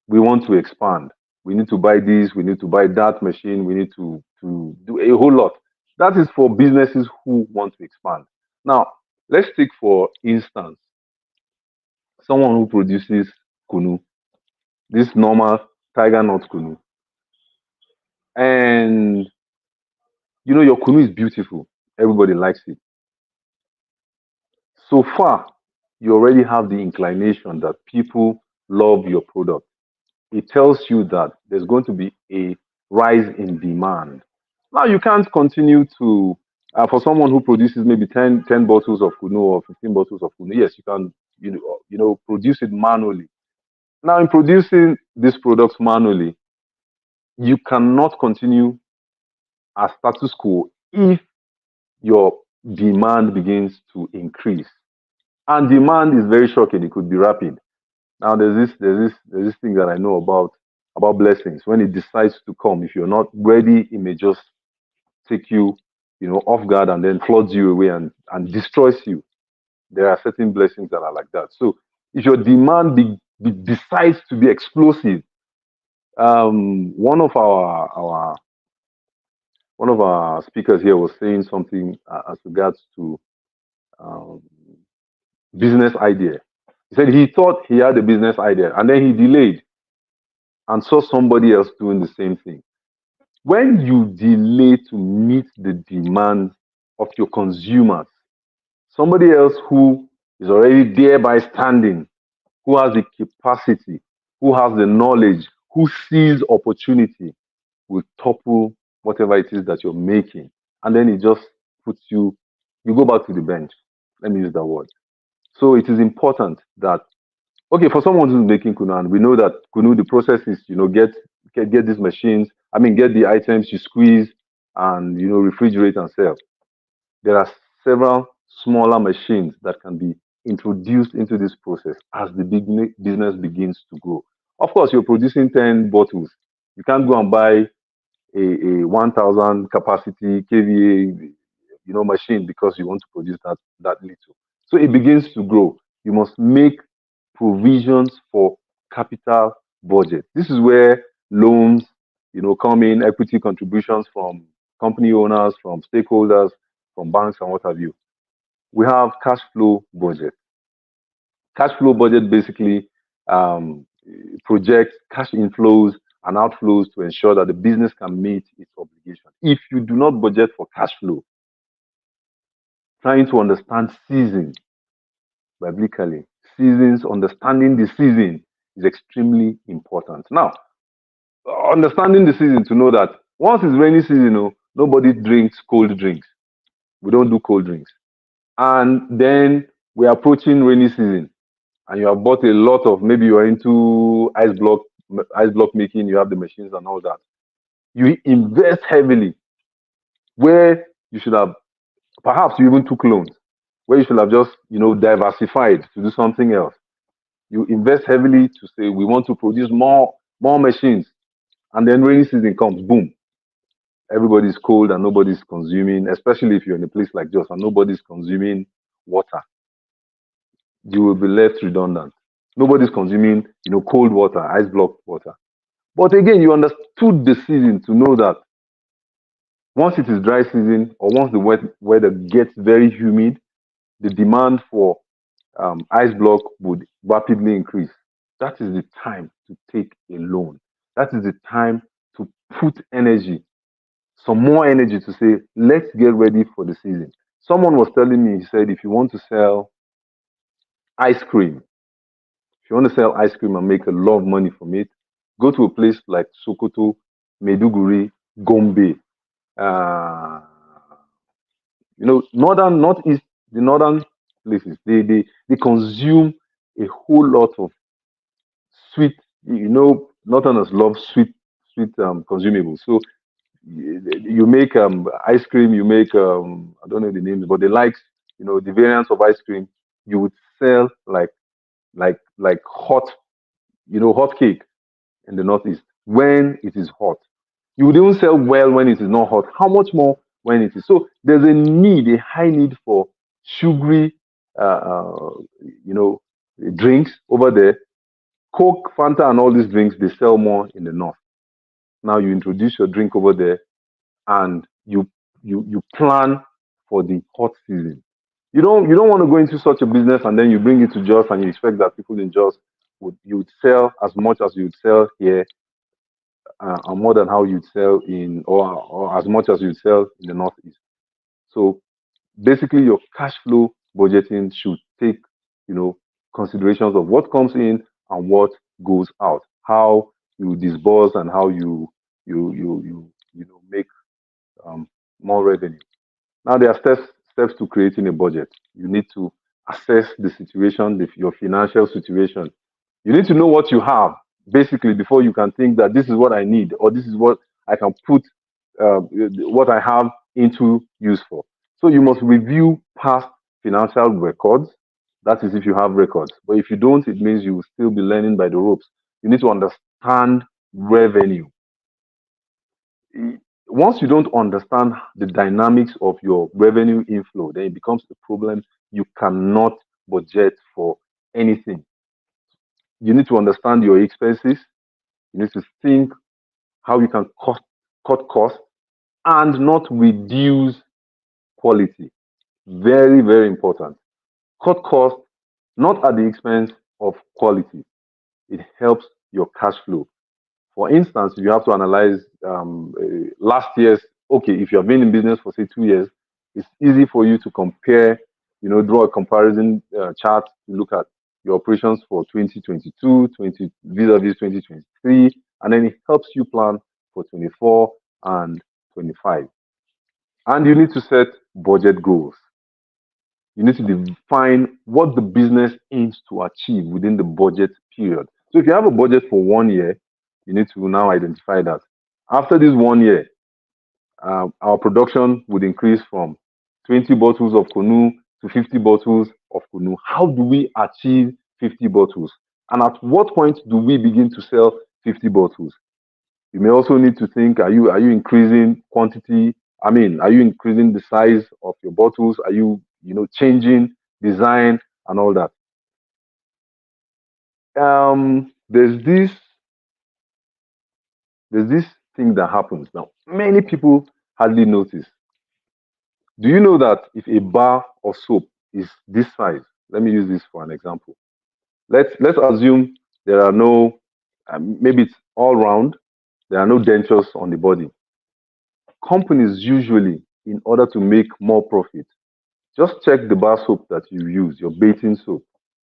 we want to expand. We need to buy this, we need to buy that machine, we need to do a whole lot. That is for businesses who want to expand. Now, let's take for instance someone who produces kunu, this normal tiger nut kunu. And your kunu is beautiful. Everybody likes it. So far, you already have the inclination that people love your product. It tells you that there's going to be a rise in demand. Now, you can't continue to, for someone who produces maybe 10 bottles of Kuno or 15 bottles of Kuno, yes, you can, produce it manually. Now, in producing these products manually, you cannot continue as status quo if your demand begins to increase. And demand is very shocking. It could be rapid. Now there's this thing that I know about blessings. When it decides to come, if you're not ready, it may just take you, off guard and then floods you away and destroys you. There are certain blessings that are like that. So if your demand decides to be explosive, one of our one of our speakers here was saying something as regards to um, business idea. He said he thought he had a business idea and then he delayed and saw somebody else doing the same thing. When you delay to meet the demands of your consumers, somebody else who is already there by standing, who has the capacity, who has the knowledge, who sees opportunity, will topple whatever it is that you're making. And then it just puts you, you go back to the bench. Let me use that word. So it is important that, okay, for someone who's making Kunu, and we know that Kunu, the process is, get these machines, I mean, get the items you squeeze and, refrigerate and sell. There are several smaller machines that can be introduced into this process as the business begins to grow. Of course, you're producing 10 bottles. You can't go and buy a 1000 capacity kVA machine because you want to produce that little. So it begins to grow. You must make provisions for capital budget. This is where loans, come in, equity contributions from company owners, from stakeholders, from banks, and what have you. We have cash flow budget. Cash flow budget basically um, projects cash inflows and outflows to ensure that the business can meet its obligation. If you do not budget for cash flow, trying to understand season biblically, seasons, understanding the season is extremely important. Now, understanding the season to know that once it's rainy season, nobody drinks cold drinks. We don't do cold drinks. And then we're approaching rainy season, and you have bought a lot of, maybe you're into ice block making, you have the machines and all that. You invest heavily where you should have, perhaps you even took loans, where you should have just diversified to do something else. You invest heavily to say we want to produce more machines, and then rainy season comes, boom, everybody's cold and nobody's consuming, especially if you're in a place like Jos and nobody's consuming water. You will be left redundant. Nobody's consuming, cold water, ice block water. But again, you understood the season to know that once it is dry season or once the weather gets very humid, the demand for ice block would rapidly increase. That is the time to take a loan. That is the time to put energy, some more energy to say, let's get ready for the season. Someone was telling me, he said, if you want to sell ice cream, if you want to sell ice cream and make a lot of money from it, go to a place like Sokoto, Meduguri, Gombe, uh, northeast, the northern places. They consume a whole lot of sweet. Northerners love sweet consumables. So you make ice cream, you make I don't know the names, but they like the variants of ice cream. You would sell like hot cake in the northeast when it is hot. You would even sell well when it is not hot. How much more when it is? So there's a high need for sugary, uh, uh, you know, drinks over there. Coke, Fanta, and all these drinks they sell more in the north. Now you introduce your drink over there, and you plan for the hot season. You don't want to go into such a business and then you bring it to Jos and you expect that people in Jos would sell as much as you'd sell here, and more than how you'd sell in, or as much as you'd sell in the northeast. So basically, your cash flow budgeting should take you know considerations of what comes in and what goes out, how you disburse and how you make more revenue. Now there are steps to creating a budget. You need to assess the situation, your financial situation. You need to know what you have basically before you can think that this is what I need or this is what I can put what I have into use for. So you must review past financial records. That is if you have records. But if you don't, it means you will still be learning by the ropes. You need to understand revenue. Once you don't understand the dynamics of your revenue inflow, then it becomes a problem. You cannot budget for anything. You need to understand your expenses. You need to think how you can cut costs and not reduce quality. Very, very important. Cut costs, not at the expense of quality. It helps your cash flow. For instance, if you have to analyze last year's, okay, if you have been in business for say 2 years, it's easy for you to compare, draw a comparison chart to look at your operations for 2022, 20 vis-a-vis 2023, and then it helps you plan for 24 and 25. And you need to set budget goals. You need to define what the business aims to achieve within the budget period. So if you have a budget for 1 year, you need to now identify that. After this 1 year, our production would increase from 20 bottles of Kunu to 50 bottles of Kunu. How do we achieve 50 bottles? And at what point do we begin to sell 50 bottles? You may also need to think, are you increasing quantity? I mean, are you increasing the size of your bottles? Are you, changing design and all that? There's this thing that happens now. Many people hardly notice. Do you know that if a bar of soap is this size? Let me use this for an example. Let's assume there are no, maybe it's all round. There are no dentures on the body. Companies usually, in order to make more profit, just check the bar soap that you use, your bathing soap.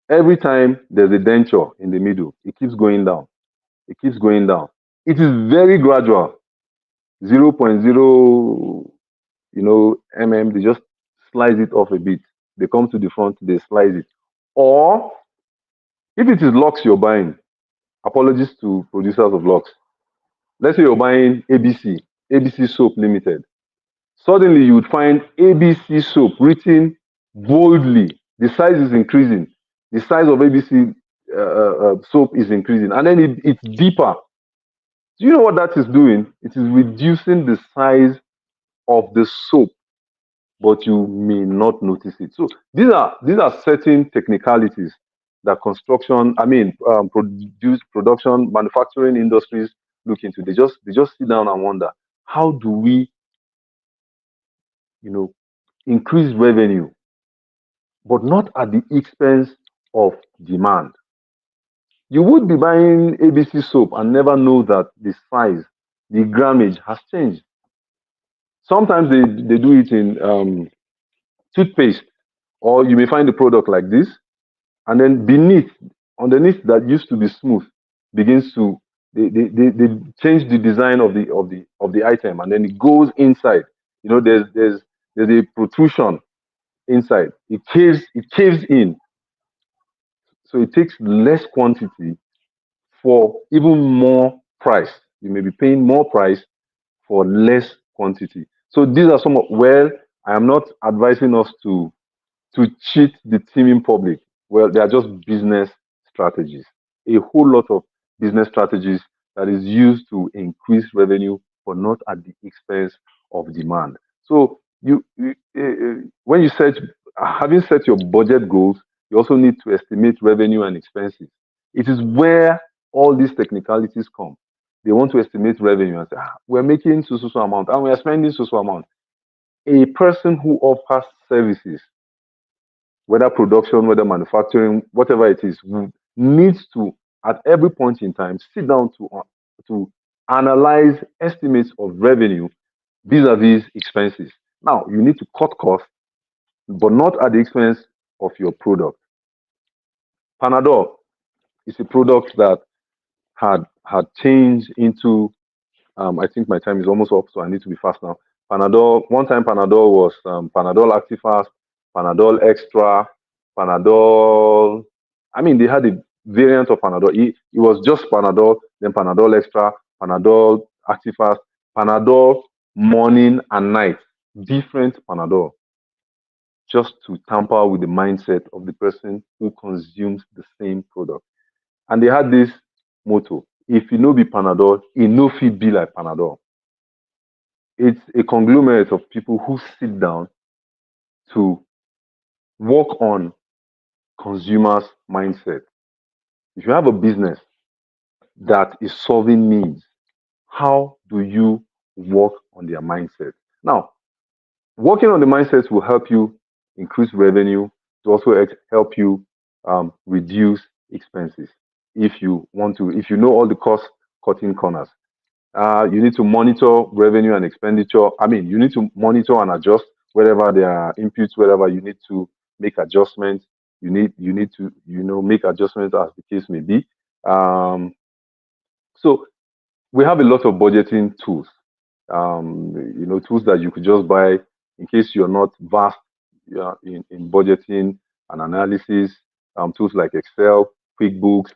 Every time there's a denture in the middle, it keeps going down. It keeps going down. It is very gradual. Zero point 0, they just slice it off a bit. They come to the front, they slice it. Or if it is locks you're buying, apologies to producers of locks. Let's say you're buying ABC Soap Limited. Suddenly you would find ABC soap written boldly. The size is increasing. The size of ABC soap is increasing. And then it's deeper. Do you know what that is doing? It is reducing the size of the soap, but you may not notice it. So these are certain technicalities that production, manufacturing industries look into. They just sit down and wonder, how do we, you know, increase revenue, but not at the expense of demand. You would be buying ABC soap and never know that the size, the grammage has changed. Sometimes they do it in toothpaste, or you may find a product like this, and then underneath that used to be smooth, begins to they change the design of the item, and then it goes inside. There's a protrusion inside. It caves in, so it takes less quantity for even more price. You may be paying more price for less quantity. So these are some of, well, I am not advising us to cheat the teaming public. Well, they are just business strategies. A whole lot of business strategies that is used to increase revenue, but not at the expense of demand. So when you having set your budget goals, you also need to estimate revenue and expenses. It is where all these technicalities come. They want to estimate revenue and say, we're making so amount and we are spending so amount. A person who offers services, whether production, whether manufacturing, whatever it is, needs to, at every point in time, sit down to analyze estimates of revenue vis-a-vis expenses. Now, you need to cut costs, but not at the expense of your product. Panadol is a product that had changed into, I think my time is almost up, so I need to be fast now. Panadol, one time Panadol was Panadol Actifast, Panadol Extra, Panadol. I mean, they had a variant of Panadol. It was just Panadol, then Panadol Extra, Panadol Actifast, Panadol morning and night. Different Panadol, just to tamper with the mindset of the person who consumes the same product. And they had this motto: if you know be Panadol, it no fit be like Panadol. It's a conglomerate of people who sit down to work on consumers' mindset. If you have a business that is solving needs, how do you work on their mindset. Now, working on the mindset will help you increase revenue, to also help you reduce expenses. If you want to, if you know all the cost cutting corners, you need to monitor revenue and expenditure. I mean, you need to monitor and adjust wherever there are inputs, wherever you need to make adjustments. You need to make adjustments as the case may be. Um, so we have a lot of budgeting tools. Tools that you could just buy in case you're not vast, in budgeting and analysis. Tools like Excel, QuickBooks,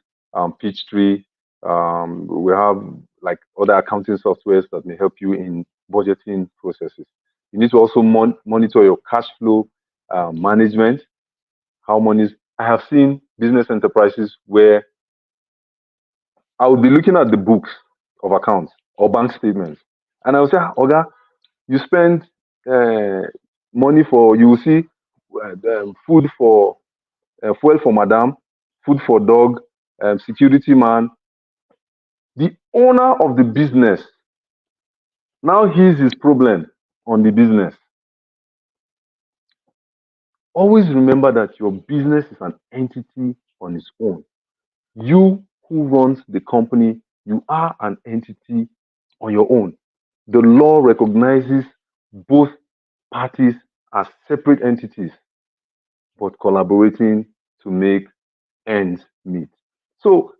Peachtree. We have like other accounting softwares that may help you in budgeting processes. You need to also monitor your cash flow management. How money is. I have seen business enterprises where I would be looking at the books of accounts or bank statements, and I will say, "Ah, Oga, you spend money for, you will see food for fuel for madam, food for dog, security man." The owner of the business now hears his problem on the business. Always remember that your business is an entity on its own. You who runs the company, you are an entity on your own. The law recognizes both parties as separate entities, but collaborating to make ends meet. So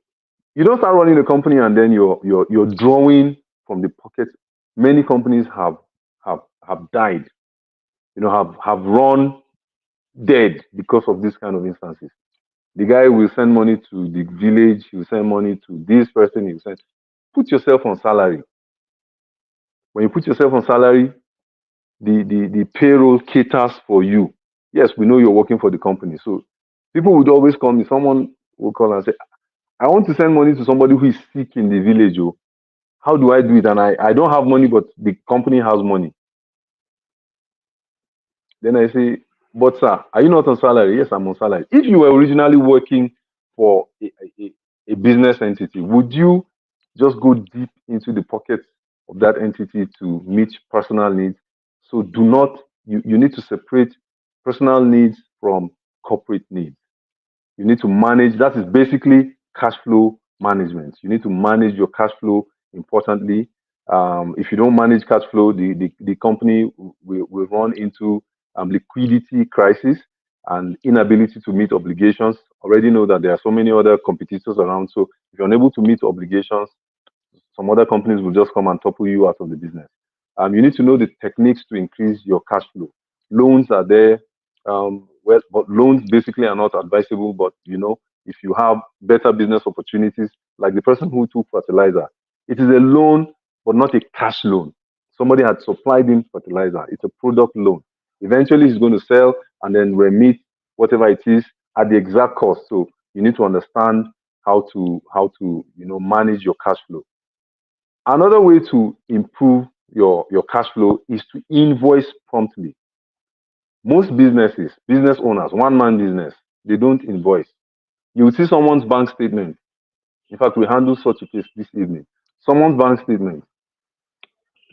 you don't start running a company and then you're drawing from the pocket. Many companies have died, have run dead because of this kind of instances. The guy will send money to the village, he will send money to this person, he will send. Put yourself on salary. When you put yourself on salary, the payroll caters for you. Yes, we know you're working for the company. So people would always call me, someone will call and say, I want to send money to somebody who is sick in the village. Oh, how do I do it? And I don't have money, but the company has money. Then I say, but sir, are you not on salary? Yes, I'm on salary. If you were originally working for a business entity, would you just go deep into the pockets of that entity to meet personal needs? So do not, you need to separate personal needs from corporate needs. You need to manage, that is basically cash flow management. You need to manage your cash flow importantly. If you don't manage cash flow, the company will run into liquidity crisis and inability to meet obligations. Already know that there are so many other competitors around. So if you're unable to meet obligations, some other companies will just come and topple you out of the business. You need to know the techniques to increase your cash flow. Loans are there. Well, but loans basically are not advisable. But if you have better business opportunities, like the person who took fertilizer, it is a loan, but not a cash loan. Somebody had supplied him fertilizer. It's a product loan. Eventually, he's going to sell and then remit whatever it is at the exact cost. So you need to understand how to manage your cash flow. Another way to improve your cash flow is to invoice promptly. Most business owners, one man business, they don't invoice. You will see someone's bank statement. In fact, we handle such a case this evening. Someone's bank statement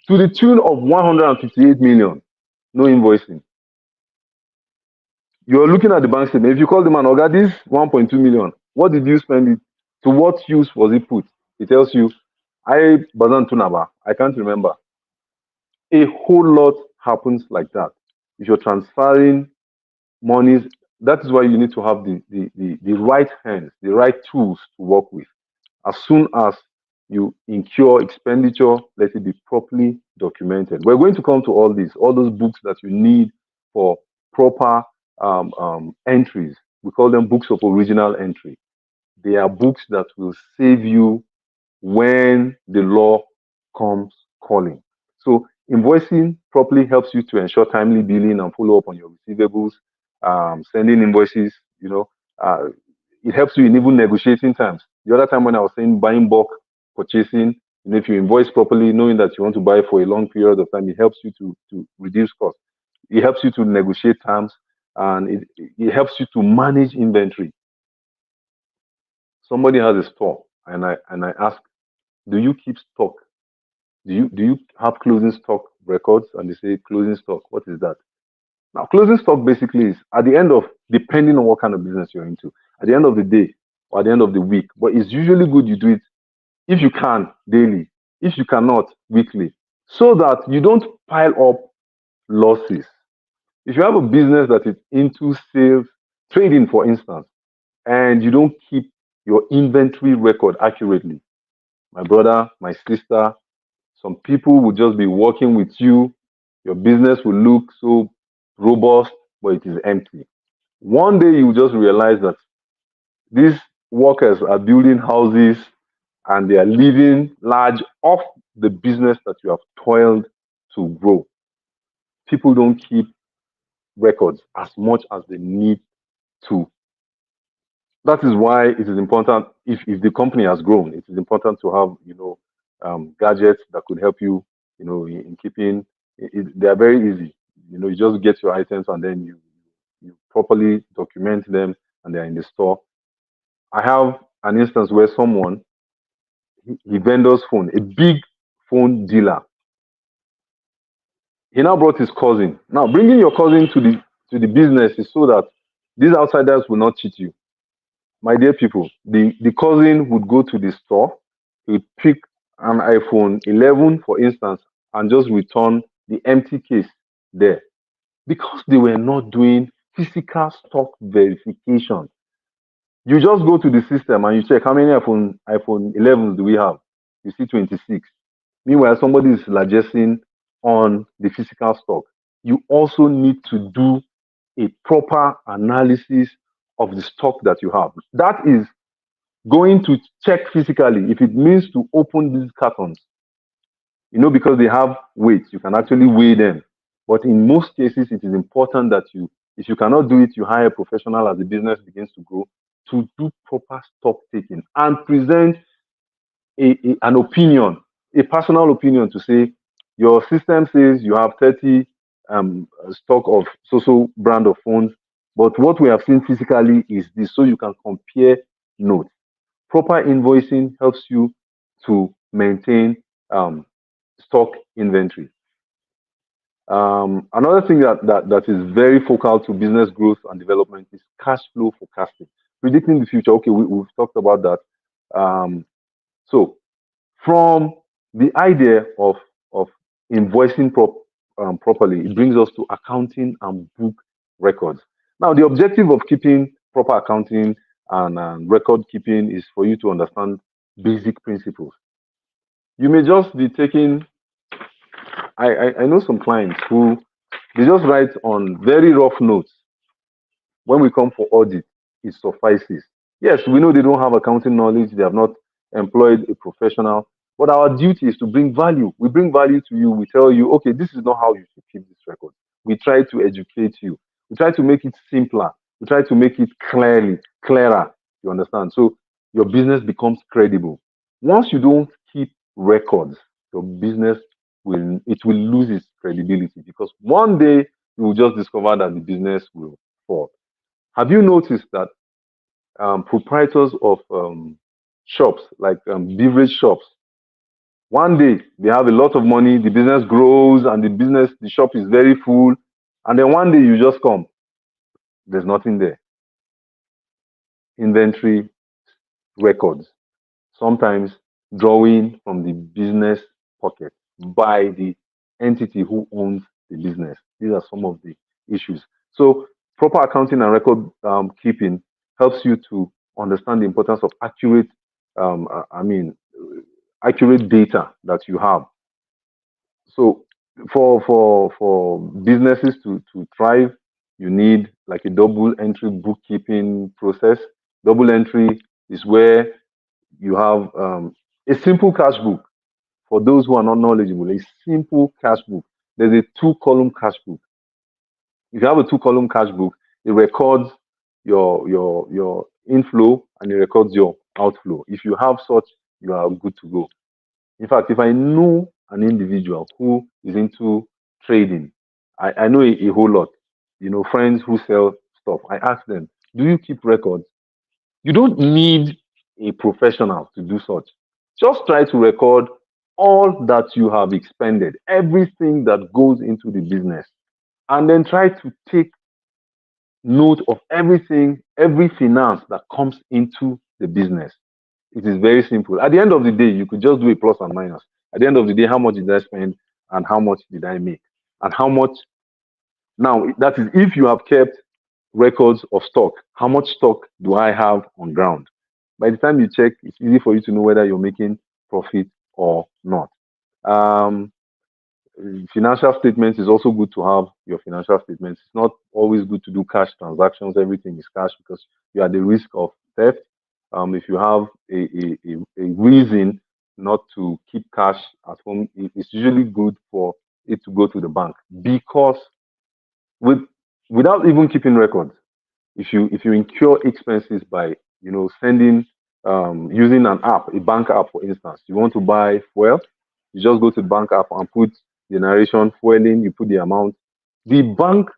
to the tune of 158 million, no invoicing. You're looking at the bank statement. If you call the man, Oga, this 1.2 million, what did you spend it? To what use was it put? It tells you, I Bazan Tunaba, I can't remember. A whole lot happens like that. If you're transferring monies, that is why you need to have the right hands, the right tools to work with. As soon as you incur expenditure, let it be properly documented. We're going to come to all this, all those books that you need for proper entries. We call them books of original entry. They are books that will save you when the law comes calling. So invoicing properly helps you to ensure timely billing and follow up on your receivables. Sending invoices, uh, it helps you in even negotiating terms. The other time when I was saying buying bulk purchasing, if you invoice properly, knowing that you want to buy for a long period of time, it helps you to reduce costs. It helps you to negotiate terms, and it helps you to manage inventory. Somebody has a store, and I ask, do you keep stock? Do you have closing stock records? And they say closing stock. What is that? Now, closing stock basically is at the end of, depending on what kind of business you're into, at the end of the day or at the end of the week. But it's usually good you do it if you can daily, if you cannot weekly, so that you don't pile up losses. If you have a business that is into sales, trading, for instance, and you don't keep your inventory record accurately, my brother, my sister, some people will just be working with you. Your business will look so robust, but it is empty. One day you just realize that these workers are building houses and they are living large off the business that you have toiled to grow. People don't keep records as much as they need to. That is why it is important, if the company has grown, it is important to have, gadgets that could help you, in keeping they are very easy. You just get your items and then you properly document them and they're in the store. I have an instance where someone, he vendors phone, a big phone dealer. He now brought his cousin. Now, bringing your cousin to the business is so that these outsiders will not cheat you. My dear people, the cousin would go to the store, he would pick an iPhone 11, for instance, and just return the empty case there because they were not doing physical stock verification. You just go to the system and you check how many iPhone 11s do we have. You see 26. Meanwhile, somebody is largessing on the physical stock. You also need to do a proper analysis of the stock that you have. That is going to check physically if it means to open these cartons, because they have weight, you can actually weigh them. But in most cases, it is important that if you cannot do it, you hire a professional as the business begins to grow to do proper stock taking and present an opinion, a personal opinion to say, your system says you have 30 stock of so brand of phones, but what we have seen physically is this, so you can compare notes. Proper invoicing helps you to maintain um, stock inventory. Another thing that is very focal to business growth and development is cash flow forecasting, predicting the future. Okay, we've talked about that. So from the idea of invoicing properly, it brings us to accounting and book records. Now, the objective of keeping proper accounting and record keeping is for you to understand basic principles. You may just be taking. I know some clients who they just write on very rough notes. When we come for audit, it suffices. Yes, we know they don't have accounting knowledge, they have not employed a professional, but our duty is to bring value. We bring value to you, we tell you, okay, this is not how you should keep this record. We try to educate you, we try to make it simpler, we try to make it clearer. You understand? So your business becomes credible. Once you don't keep records, your business will lose its credibility because one day you will just discover that the business will fall. Have you noticed that proprietors of shops, like beverage shops, one day they have a lot of money, the business grows, and the shop is very full, and then one day you just come, there's nothing there. Inventory records, sometimes drawing from the business pocket by the entity who owns the business. These are some of the issues. So, proper accounting and record keeping helps you to understand the importance of accurate data that you have. So, for businesses to thrive, you need like a double entry bookkeeping process. Double entry is where you have a simple cash book. For those who are not knowledgeable, a simple cash book. There's a two-column cash book. If you have a two-column cash book, it records your inflow and it records your outflow. If you have such, you are good to go. In fact, if I know an individual who is into trading, I know a whole lot. Friends who sell stuff. I ask them, do you keep records? You don't need a professional to do such. Just try to record all that you have expended, everything that goes into the business, and then try to take note of everything, every finance that comes into the business. It is very simple. At the end of the day, you could just do a plus and minus. At the end of the day, how much did I spend and how much did I make? And how much now, that is if you have kept records of stock, how much stock do I have on ground? By the time you check, it's easy for you to know whether you're making profit or not. Um, Financial statements is also good to have your financial statements. It's not always good to do cash transactions. Everything is cash because you are at the risk of theft. If you have a reason not to keep cash at home, it's usually good for it to go to the bank because with without even keeping records, if you incur expenses by sending using an app, a bank app for instance, you want to buy fuel, you just go to the bank app and put the narration fueling, you put the amount. The bank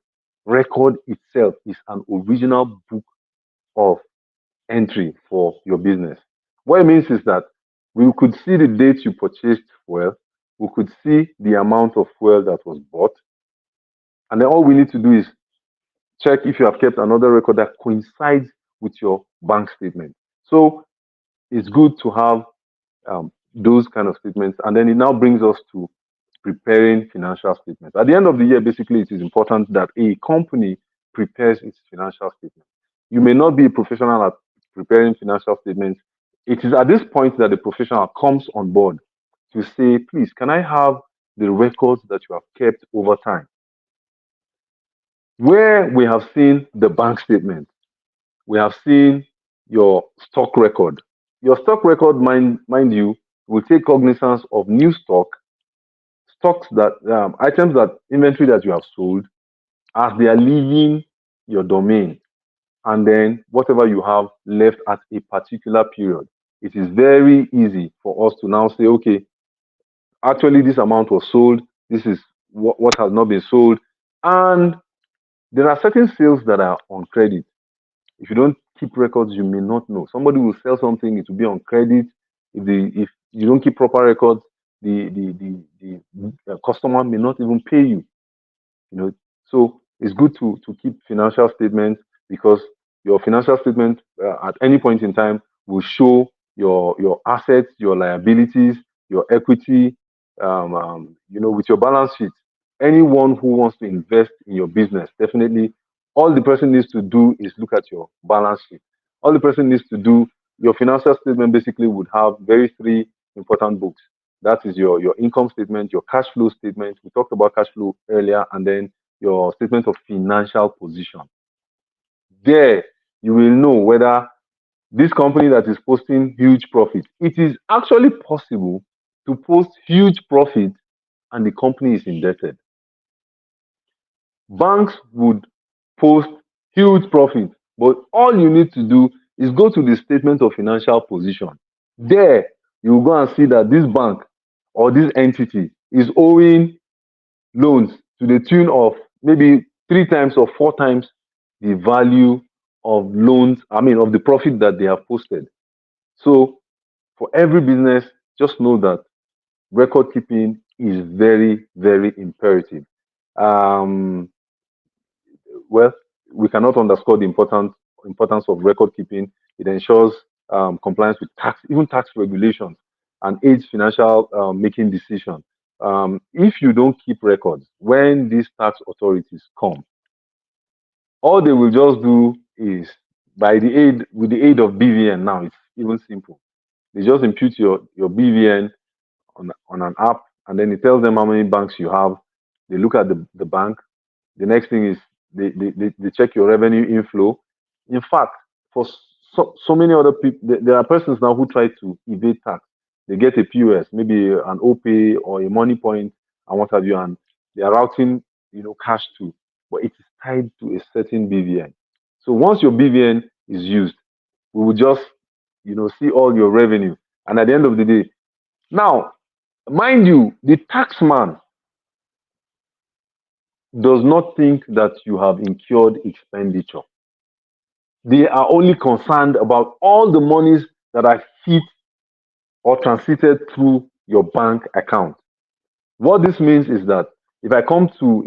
record itself is an original book of entry for your business. What it means is that we could see the date you purchased fuel, we could see the amount of fuel that was bought, and then all we need to do is check if you have kept another record that coincides with your bank statement. So it's good to have those kind of statements. And then it now brings us to preparing financial statements. At the end of the year, basically, it is important that a company prepares its financial statement. You may not be a professional at preparing financial statements. It is at this point that the professional comes on board to say, please, can I have the records that you have kept over time? Where we have seen the bank statement, we have seen your stock record. Your stock record, mind you, will take cognizance of new stock, stocks that items that inventory that you have sold as they are leaving your domain, and then whatever you have left at a particular period. It is very easy for us to now say, okay, actually this amount was sold. This is what has not been sold, and there are certain sales that are on credit. If you don't keep records, you may not know. Somebody will sell something, it will be on credit. If you don't keep proper records, the customer may not even pay you. So it's good to keep financial statements because your financial statement at any point in time will show your assets, your liabilities, your equity. With your balance sheet, anyone who wants to invest in your business, definitely all the person needs to do is look at your balance sheet. All the person needs to do, your financial statement basically would have very three important books. That is your income statement, your cash flow statement. We talked about cash flow earlier, and then your statement of financial position. There, you will know whether this company that is posting huge profit, it is actually possible to post huge profit and the company is indebted. Banks would post huge profit, but all you need to do is go to the statement of financial position. There, you will go and see that this bank or this entity is owing loans to the tune of maybe three times or four times the value of loans, I mean, of the profit that they have posted. So, for every business, just know that record keeping is very, very imperative. Um, well, we cannot underscore the importance of record keeping. It ensures compliance with tax, even tax regulations, and aids financial making decisions. If you don't keep records, when these tax authorities come, all they will just do is with the aid of BVN. Now it's even simple. They just impute your BVN on an app, and then it tells them how many banks you have. They look at the bank. The next thing is they check your revenue inflow. In fact, for so many other people, there are persons now who try to evade tax. They get a POS, maybe an OPay or a money point, and what have you, and they are routing cash to, but it is tied to a certain BVN. So once your BVN is used, we will just see all your revenue, and at the end of the day, now mind you, the tax man does not think that you have incurred expenditure. They are only concerned about all the monies that are hit or transited through your bank account. What this means is that if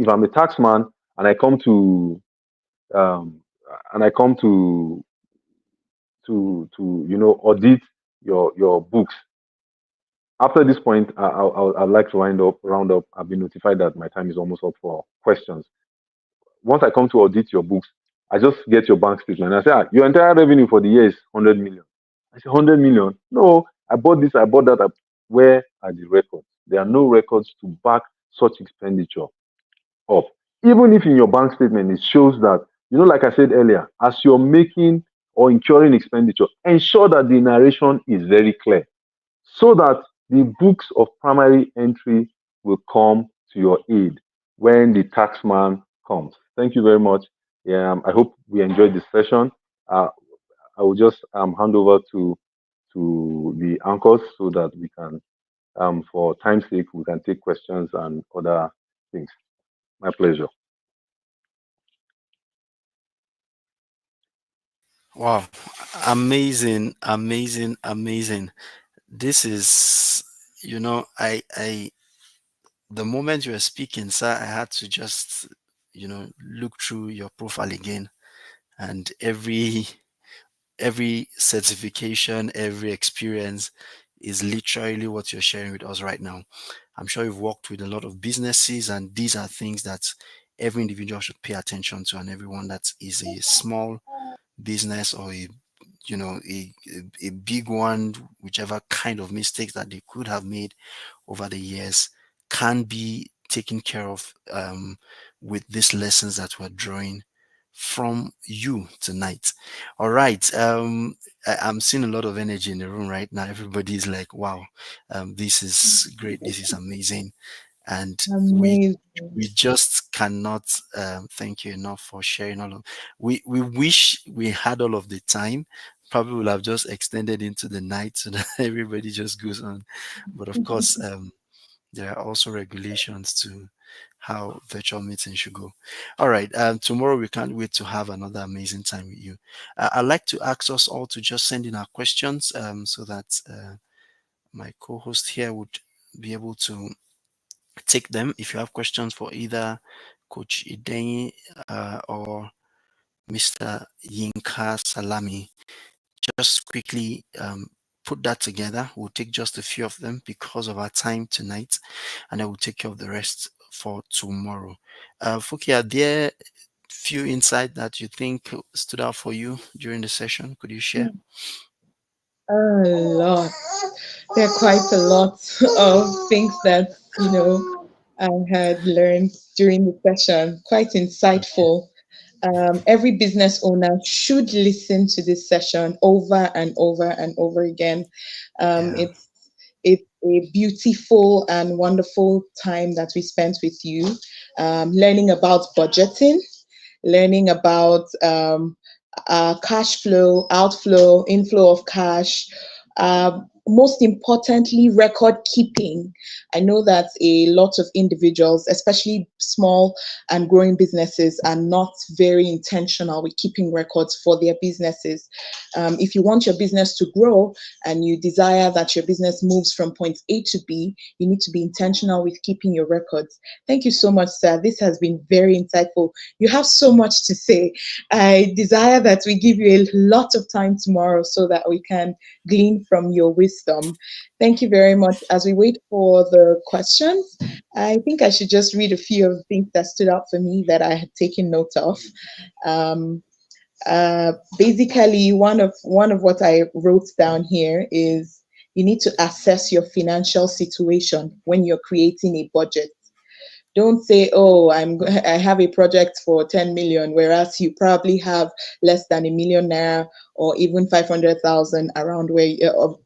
I'm a tax man and I come to um, and I come to audit your books. After this point, I'd like to round up. I've been notified that my time is almost up for questions. Once I come to audit your books, I just get your bank statement. I say, your entire revenue for the year is 100 million. I say, 100 million? No, I bought this, I bought that. Where are the records? There are no records to back such expenditure up. Even if in your bank statement it shows that, like I said earlier, as you're making or incurring expenditure, ensure that the narration is very clear so that the books of primary entry will come to your aid when the taxman comes. Thank you very much. I hope we enjoyed this session. Uh, I will just hand over to the anchors so that we can, for time's sake, we can take questions and other things. My pleasure. Wow, amazing, amazing, amazing. This is, I the moment you were speaking, sir, I had to just, look through your profile again, and every certification, every experience is literally what you're sharing with us right now. I'm sure you've worked with a lot of businesses, and these are things that every individual should pay attention to, and everyone that is a small business or a big one, whichever kind of mistakes that they could have made over the years, can be taken care of with these lessons that we're drawing from you tonight. All right. I'm seeing a lot of energy in the room right now. Everybody's like, wow, this is great. This is amazing. And Amazing. we just cannot thank you enough for sharing all of. We wish we had all of the time. Probably would have just extended into the night so that everybody just goes on. But of course, there are also regulations to how virtual meetings should go. All right. Tomorrow we can't wait to have another amazing time with you. I'd like to ask us all to just send in our questions so that my co-host here would be able to take them. If you have questions for either Coach Ideni or Mr. Yinka Salami, just quickly put that together. We'll take just a few of them because of our time tonight, and I will take care of the rest for tomorrow. Fuki, are there few insight that you think stood out for you during the session? Could you share? A lot. There are quite a lot of things that, I had learned during the session. Quite Okay. insightful. Every business owner should listen to this session over and over and over again. Yeah. It's a beautiful and wonderful time that we spent with you, learning about budgeting, learning about cash flow, outflow, inflow of cash. Most importantly, record keeping. I know that a lot of individuals, especially small and growing businesses, are not very intentional with keeping records for their businesses. If you want your business to grow and you desire that your business moves from point A to B, you need to be intentional with keeping your records. Thank you so much, sir. This has been very insightful. You have so much to say. I desire that we give you a lot of time tomorrow so that we can glean from your wisdom. Thank you very much. As we wait for the questions, I think I should just read a few of the things that stood out for me that I had taken note of. Um, Basically, one of what I wrote down here is you need to assess your financial situation when you're creating a budget. Don't say, "Oh, I have a project for 10 million," whereas you probably have less than a million naira or even 500,000 around where of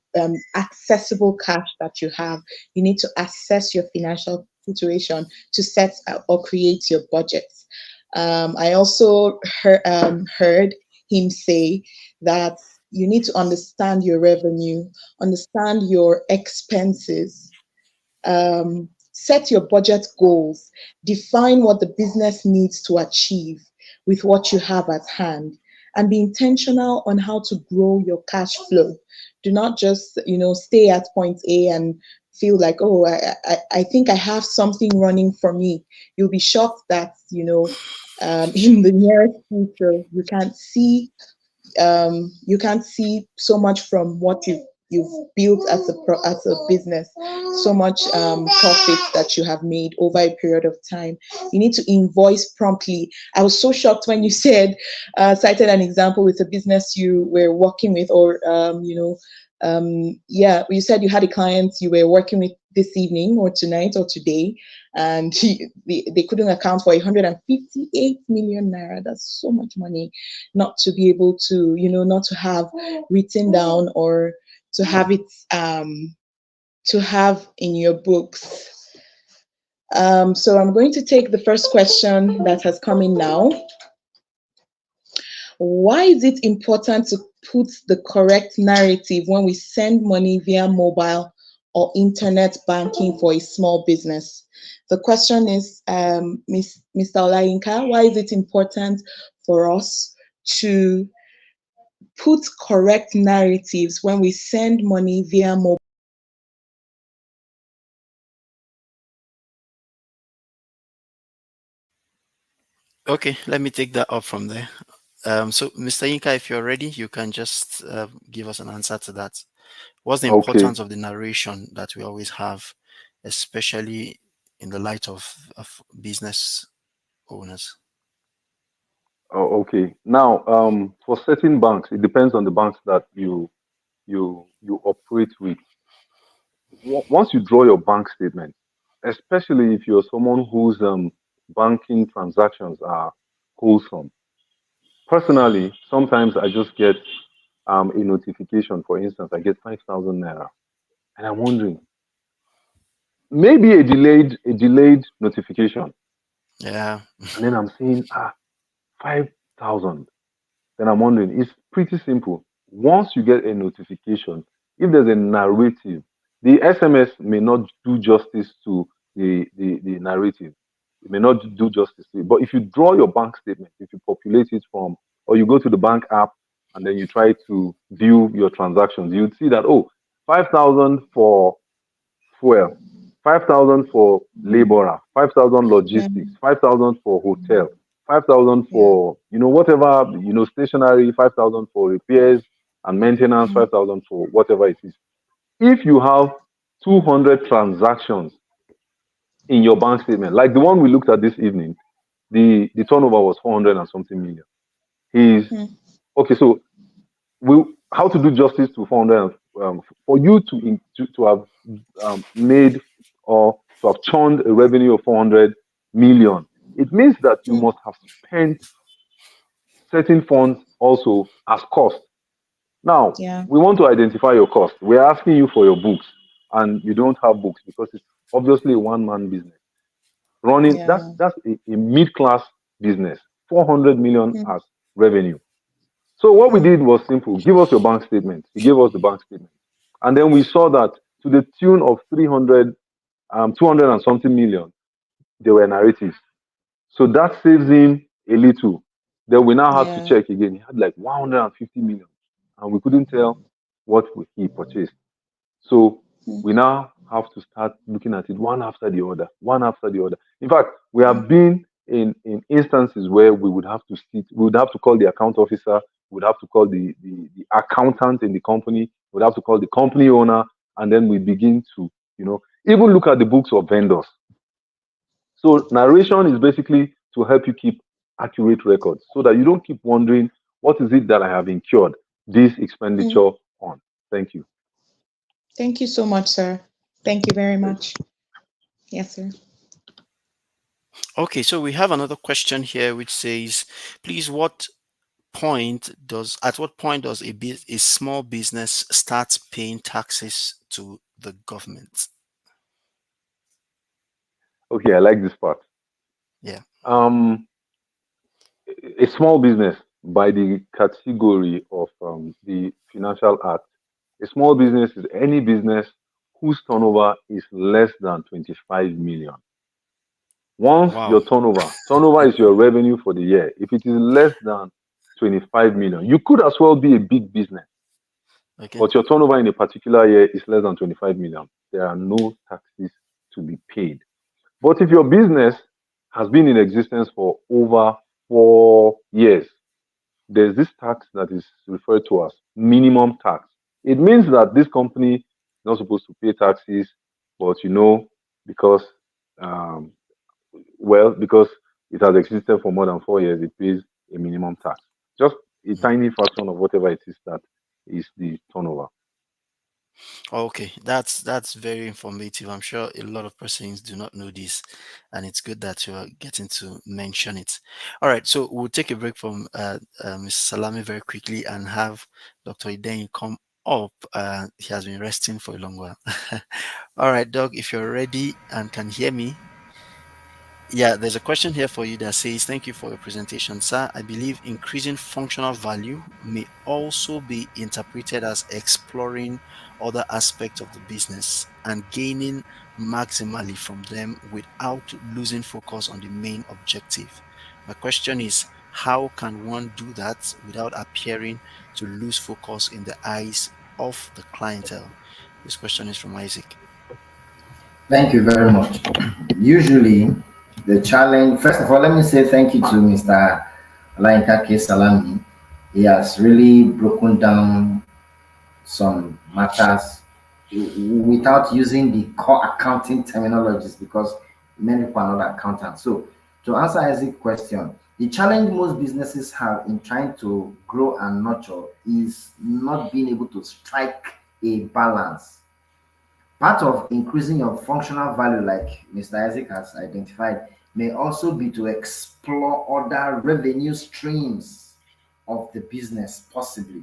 accessible cash that you have. You need to assess your financial situation to set or create your budget. I also heard him say that you need to understand your revenue, understand your expenses, set your budget goals, define what the business needs to achieve with what you have at hand, and be intentional on how to grow your cash flow. Do not just, stay at point A and feel like, oh, I think I have something running for me. You'll be shocked that, in the nearest future, you can't see so much from what you've built as as a business, so much profits that you have made over a period of time. You need to invoice promptly. I was so shocked when you said, cited an example with a business you were working with, or yeah, you said you had a client you were working with this evening or tonight or today, and they couldn't account for 158 million naira. That's so much money, not to be able to, not to have written down, or to have it to have in your books. So I'm going to take the first question that has come in now. Why is it important to put the correct narrative when we send money via mobile or internet banking for a small business? The question is, Mr. Olayinka, why is it important for us to put correct narratives when we send money via mobile? Okay, let me take that up from there. So, Mr. Inka, if you're ready, you can just give us an answer to that. What's the Okay. importance of the narration that we always have, especially in the light of business owners? Oh, okay. Now, for certain banks, it depends on the banks that you operate with. Once you draw your bank statement, especially if you're someone whose banking transactions are wholesome. Personally, sometimes I just get a notification. For instance, I get 5,000 naira, and I'm wondering, maybe a delayed notification, Yeah, and then I'm seeing 5,000. Then I'm wondering, it's pretty simple. Once you get a notification, if there's a narrative, the SMS may not do justice to the narrative. It may not do justice to it. But if you draw your bank statement, if you populate it from, or you go to the bank app and then you try to view your transactions, you'd see that, oh, 5,000 for fuel, 5,000 for laborer, 5,000 logistics, Mm, 5,000 for hotel, 5,000 yeah. for, whatever, stationery, 5,000 for repairs and maintenance, Mm, 5,000 for whatever it is. If you have 200 transactions in your bank statement, like the one we looked at this evening, the turnover was 400 and something million. He's mm, okay. So we how to do justice to 400, for you to have made, or to have churned a revenue of 400 million. It means that you mm, must have spent certain funds also as cost. Now yeah. we want to identify your cost. We're asking you for your books, and you don't have books because it's obviously a one-man business running. that's Yeah. that's a mid-class business, 400 million Mm, as revenue. So what we mm, did was simple. Give us your bank statement. He gave us the bank statement. And then we saw that to the tune of 300, 200 and something million, they were narratives. So that saves him a little. Then we now had to yeah. check again. He had like 150 million, and we couldn't tell what he purchased. So Mm, we now have to start looking at it one after the other, one after the other. In fact, we mm, have been in instances where we would have to we would have to call the account officer, we would have to call the accountant in the company, we would have to call the company owner, and then we begin to, even look at the books of vendors. So narration is basically to help you keep accurate records so that you don't keep wondering, what is it that I have incurred this mm. expenditure on? Thank you. Thank you so much, sir. Thank you very Great. much. Yes, sir. Okay, so we have another question here which says, please, at what point does a small business start paying taxes to the government? Okay, I like this part. Yeah. Um, a small business, by the category of the Financial Act, a small business is any business whose turnover is less than 25 million. Once Wow. your turnover is your revenue for the year. If it is less than 25 million, you could as well be a big business, Okay. but your turnover in a particular year is less than 25 million. there are no taxes to be paid. But if your business has been in existence for over 4 years, there's this tax that is referred to as minimum tax. It means that this company is not supposed to pay taxes, but because um, because it has existed for more than 4 years, it pays a minimum tax. Just a tiny fraction of whatever it is that is the turnover. Okay, that's very informative. I'm sure a lot of persons do not know this, and it's good that you are getting to mention it. All right, so we'll take a break from Mr. Salami very quickly and have Dr. Iden come up. He has been resting for a long while. All right, Doug, if you're ready and can hear me, yeah, there's a question here for you that says, thank you for your presentation, sir. I believe increasing functional value may also be interpreted as exploring other aspects of the business and gaining maximally from them without losing focus on the main objective. My question is, how can one do that without appearing to lose focus in the eyes of the clientele? This question is from Isaac. Thank you very much. Usually, the challenge, first of all, let me say thank you to Mr. Alainka Salami. He has really broken down some matters without using the core accounting terminologies because many people are not accountants. So, to answer Isaac's question, the challenge most businesses have in trying to grow and nurture is not being able to strike a balance. Part of increasing your functional value, like Mr. Isaac has identified, may also be to explore other revenue streams of the business, possibly.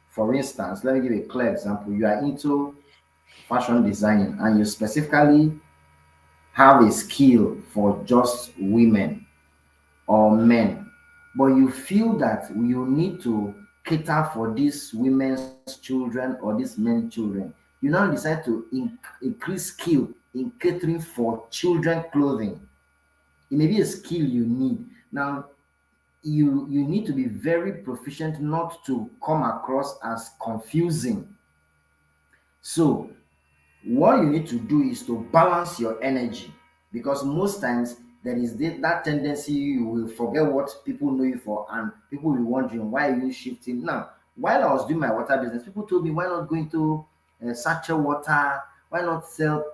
For instance, let me give a clear example. You are into fashion designing and you specifically have a skill for just women or men, but you feel that you need to cater for these women's children or these men's children. You now decide to increase skill in catering for children clothing. It may be a skill you need. Now, you need to be very proficient not to come across as confusing. So what you need to do is to balance your energy, because most times there is that tendency you will forget what people know you for and people will be wondering why are you shifting now. While I was doing my water business, people told me why not go into sachet water, why not sell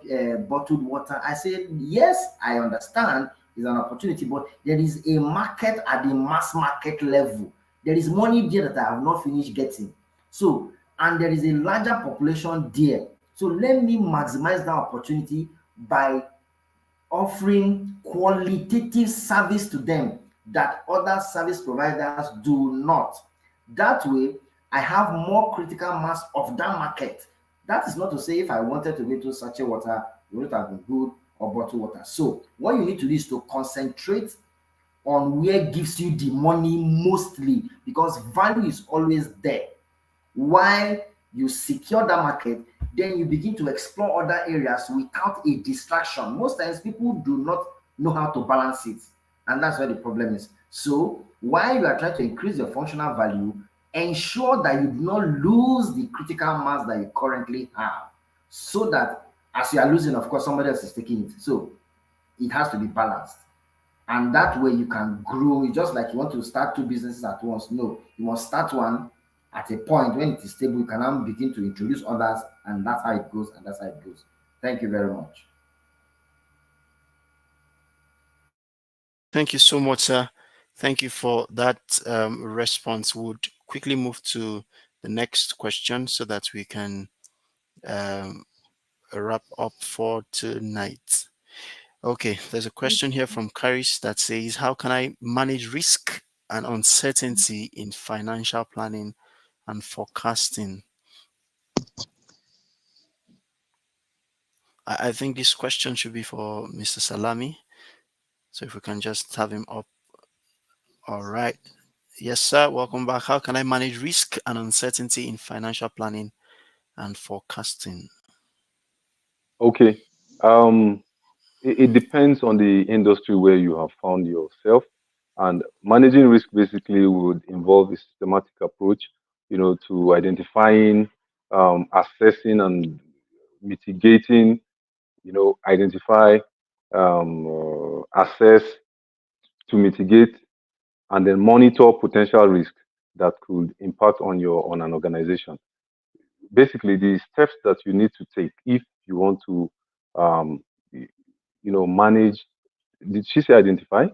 bottled water. I said yes, I understand it's an opportunity, but there is a market at the mass market level. There is money there that I have not finished getting. So, and there is a larger population there. So let me maximize that opportunity by offering qualitative service to them that other service providers do not. That way, I have more critical mass of that market. That is not to say if I wanted to go into sachet water, it would have been good, or bottled water. So what you need to do is to concentrate on where gives you the money mostly, because value is always there. While you secure that market, then you begin to explore other areas without a distraction. Most times people do not know how to balance it, and that's where the problem is. So while you are trying to increase your functional value, ensure that you do not lose the critical mass that you currently have, so that as you are losing, of course somebody else is taking it. So it has to be balanced, and that way you can grow. It's just like you want to start two businesses at once. No, you must start one at a point. When it is stable, you can now begin to introduce others, and that's how it goes, and that's how it goes. Thank you very much. Thank you so much, sir. Thank you for that response. Would quickly move to the next question so that we can um, wrap up for tonight. Okay, there's a question here from Karis that says, how can I manage risk and uncertainty in financial planning and forecasting? I think this question should be for Mr. Salami. So if we can just have him up. All right. Yes, sir. Welcome back. How can I manage risk and uncertainty in financial planning and forecasting? Okay. Um, it depends on the industry where you have found yourself, and managing risk basically would involve a systematic approach, to identifying, assessing, and mitigating, identify, assess to mitigate, and then monitor potential risks that could impact on an organization. Basically, the steps that you need to take if you want to, um, manage. Did she say identify?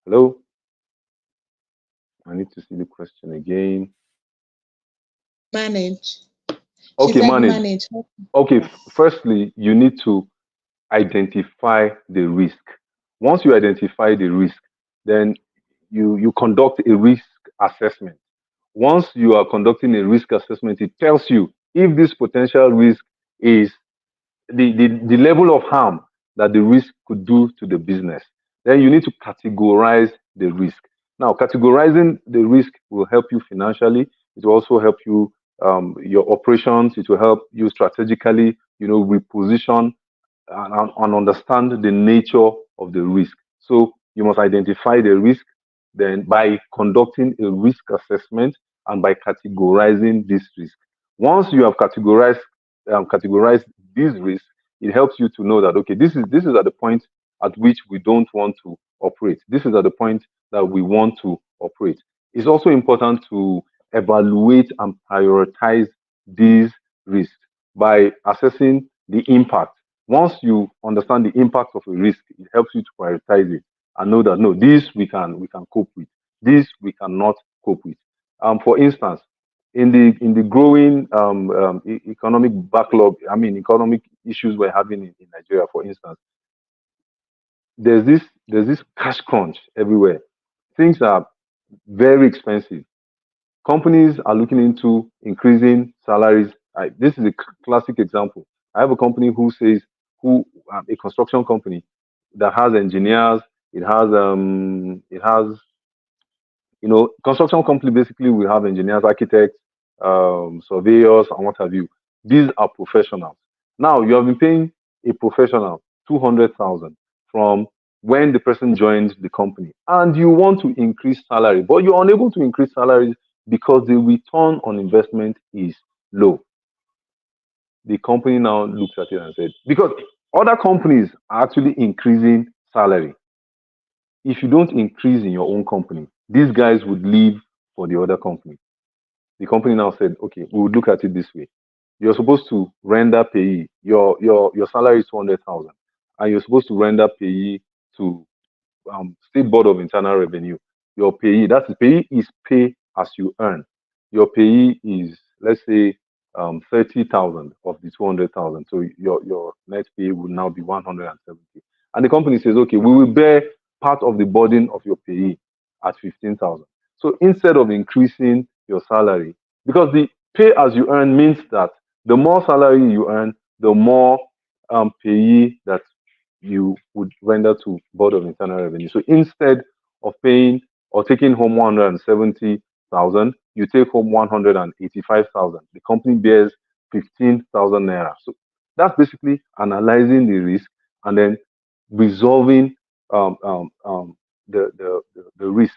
Hello, I need to see the question again. Manage. She Okay, said manage. manage. Okay, Yes. firstly, you need to identify the risk. Once you identify the risk, then you conduct a risk assessment. Once you are conducting a risk assessment, it tells you if this potential risk is the level of harm that the risk could do to the business. Then you need to categorize the risk. Now, categorizing the risk will help you financially. It will also help you your operations. It will help you strategically, reposition and understand the nature of the risk. So you must identify the risk, then by conducting a risk assessment and by categorizing this risk. Once you have categorized these risks, it helps you to know that okay, this is at the point at which we don't want to operate. This is at the point that we want to operate. It's also important to evaluate and prioritize these risks by assessing the impact. Once you understand the impact of a risk, it helps you to prioritize it and know that no, this we can cope with. This we cannot cope with. For instance, in the growing economic backlog, I mean economic issues we're having in Nigeria, for instance, there's this cash crunch everywhere. Things are very expensive. Companies are looking into increasing salaries. This is a classic example. I have a company who a construction company that has engineers. It has construction company basically will have engineers, architects, surveyors, and what have you. These are professionals. Now you have been paying a professional 200,000 from when the person joined the company, and you want to increase salary, but you're unable to increase salaries because the return on investment is low. The company now looks at it and said, because other companies are actually increasing salary. If you don't increase in your own company, these guys would leave for the other company. The company now said, okay, we would look at it this way. You're supposed to render payee. Your salary is 200,000, and you're supposed to render payee to State Board of Internal Revenue. Your payee, that is payee is pay as you earn. Your payee is, let's say, 30,000 of the 200,000. So your net pay will now be 170. And the company says, okay, we will bear part of the burden of your payee at 15,000. So instead of increasing your salary, because the pay as you earn means that the more salary you earn, the more payee that you would render to Board of Internal Revenue. So instead of paying or taking home 170,000, you take home 185,000. The company bears 15,000 naira. So that's basically analyzing the risk and then resolving um, um, um, the risk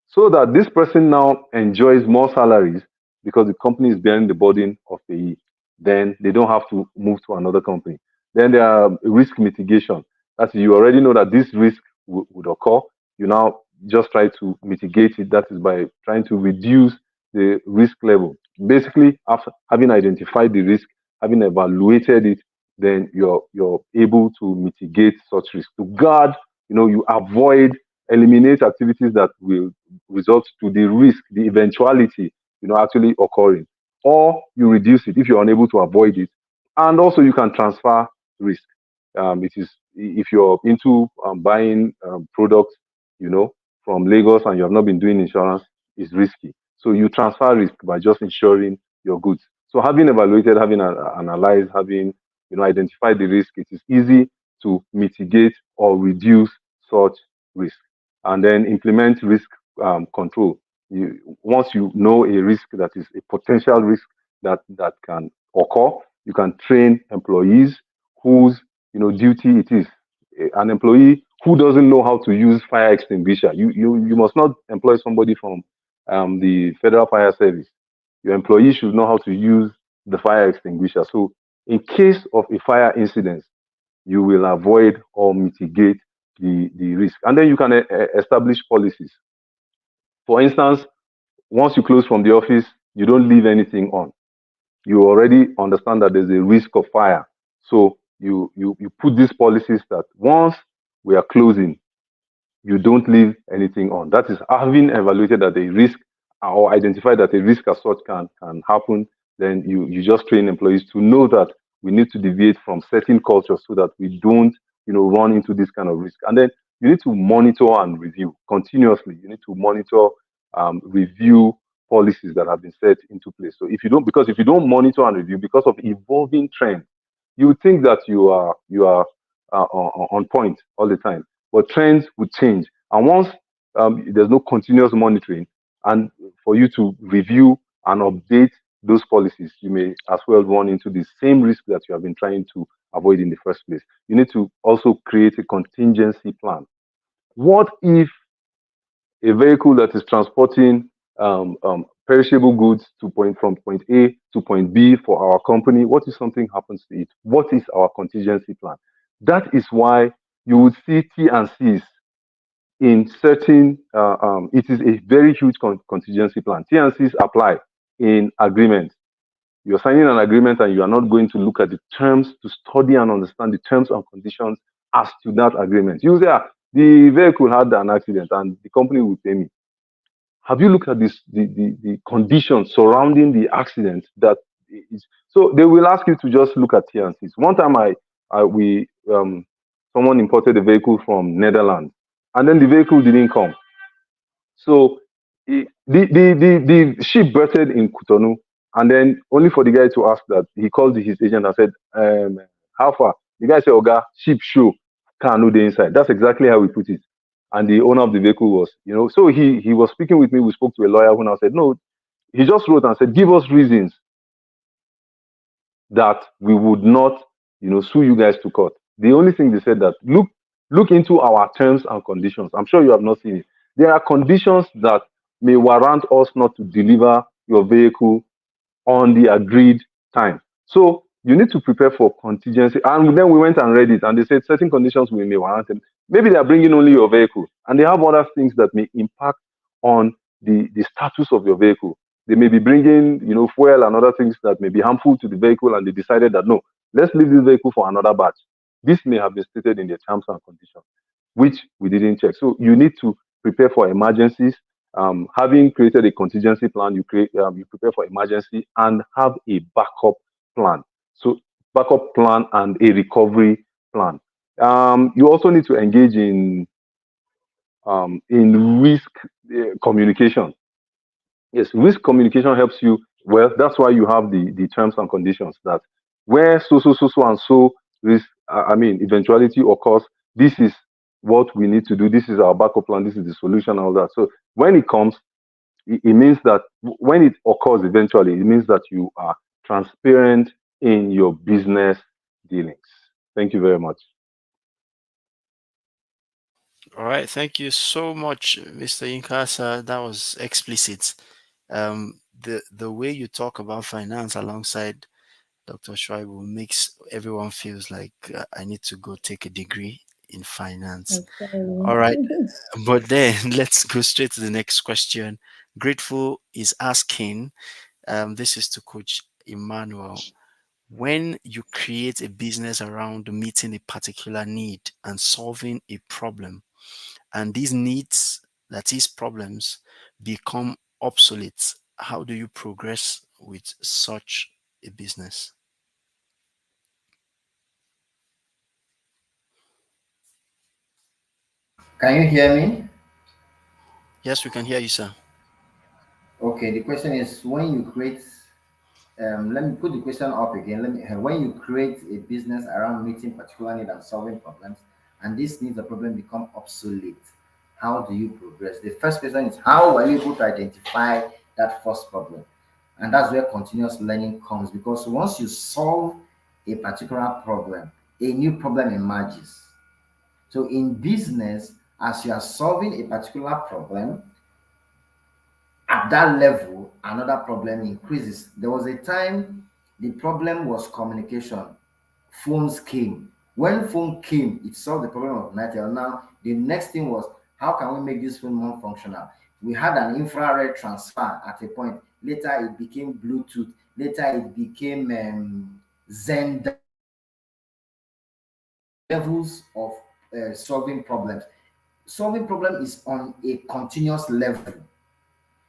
so that this person now enjoys more salaries because the company is bearing the burden of the E. Then they don't have to move to another company. Then there are risk mitigation. That's you already know that this risk would occur. You now just try to mitigate it. That is by trying to reduce the risk level. Basically, after having identified the risk, having evaluated it, then you're able to mitigate such risk. To guard, you avoid, eliminate activities that will result to the risk, the eventuality, actually occurring, or you reduce it if you're unable to avoid it, and also you can transfer risk. It is if you're into buying products, you know, from Lagos and you have not been doing insurance, is risky. So you transfer risk by just insuring your goods. So having evaluated, having analyzed, having identified the risk, it is easy to mitigate or reduce such risk, and then implement risk control. Once you know a risk that is a potential risk that can occur, you can train employees whose duty it is. An employee who doesn't know how to use fire extinguisher, you must not employ somebody from the Federal Fire Service. Your employees should know how to use the fire extinguisher. So in case of a fire incident, you will avoid or mitigate the risk. And then you can establish policies. For instance, once you close from the office, you don't leave anything on. You already understand that there's a risk of fire. So you put these policies that once we are closing, you don't leave anything on. That is having evaluated that a risk or identified that a risk as such can happen, then you just train employees to know that we need to deviate from certain cultures so that we don't, run into this kind of risk. And then you need to monitor and review continuously. You need to monitor, review policies that have been set into place. So if you don't monitor and review because of evolving trends, you would think that you are on point all the time, but trends would change. And once there's no continuous monitoring, and for you to review and update those policies, you may as well run into the same risk that you have been trying to avoid in the first place. You need to also create a contingency plan. What if a vehicle that is transporting perishable goods from point A to point B for our company, what if something happens to it? What is our contingency plan? That is why you would see T and C's in certain. It is a very huge contingency plan. T and C's apply in agreements. You're signing an agreement and you are not going to look at the terms to study and understand the terms and conditions as to that agreement. You say, the vehicle had an accident and the company will pay me. Have you looked at the conditions surrounding the accident that is, so they will ask you to just look at T&Cs. One time we someone imported a vehicle from Netherlands and then the vehicle didn't come. So the ship berthed in Cotonou, and then only for the guy to ask that he called his agent and said, "How far?" The guy said, "Oga, ship show, car no dey inside." That's exactly how we put it. And the owner of the vehicle was, so he was speaking with me. We spoke to a lawyer who now said, "No," he just wrote and said, "Give us reasons that we would not, sue you guys to court." The only thing they said that look into our terms and conditions. I'm sure you have not seen it. There are conditions that may warrant us not to deliver your vehicle on the agreed time. So you need to prepare for contingency. And then we went and read it, and they said certain conditions we may warrant them. Maybe they are bringing only your vehicle, and they have other things that may impact on the status of your vehicle. They may be bringing, fuel and other things that may be harmful to the vehicle, and they decided that no, let's leave this vehicle for another batch. This may have been stated in the terms and conditions, which we didn't check. So you need to prepare for emergencies. Having created a contingency plan, you prepare for emergency and have a backup plan. So backup plan and a recovery plan. You also need to engage in risk communication. Yes, risk communication helps you. Well, that's why you have the terms and conditions that where so and so risk, eventuality occurs, this is what we need to do. This is our backup plan. This is the solution, all that. So when it comes, it means that when it occurs eventually, it means that you are transparent in your business dealings. Thank you very much. All right, thank you so much, Mr. Inkasa. That was explicit. The way you talk about finance alongside Dr. Schreiber makes everyone feels like I need to go take a degree in finance. I'm sorry. All right, but then let's go straight to the next question. Grateful is asking, this is to Coach Emmanuel. When you create a business around meeting a particular need and solving a problem, and these needs, that is problems, become obsolete, how do you progress with such a business? Can you hear me? Yes, we can hear you, sir. Okay, the question is when you create, let me put the question up again. When you create a business around meeting particular need and solving problems, and these needs or problem become obsolete, how do you progress? The first question is how were you able to identify that first problem? And that's where continuous learning comes because once you solve a particular problem, a new problem emerges. So in business, as you are solving a particular problem, At that level, another problem increases. There was a time the problem was communication. Phones came. When phone came, it solved the problem of Nitel. Now, the next thing was, how can we make this phone more functional? We had an infrared transfer at a point. Later, it became Bluetooth. Later, it became Zen levels of solving problems. Solving problem is on a continuous level.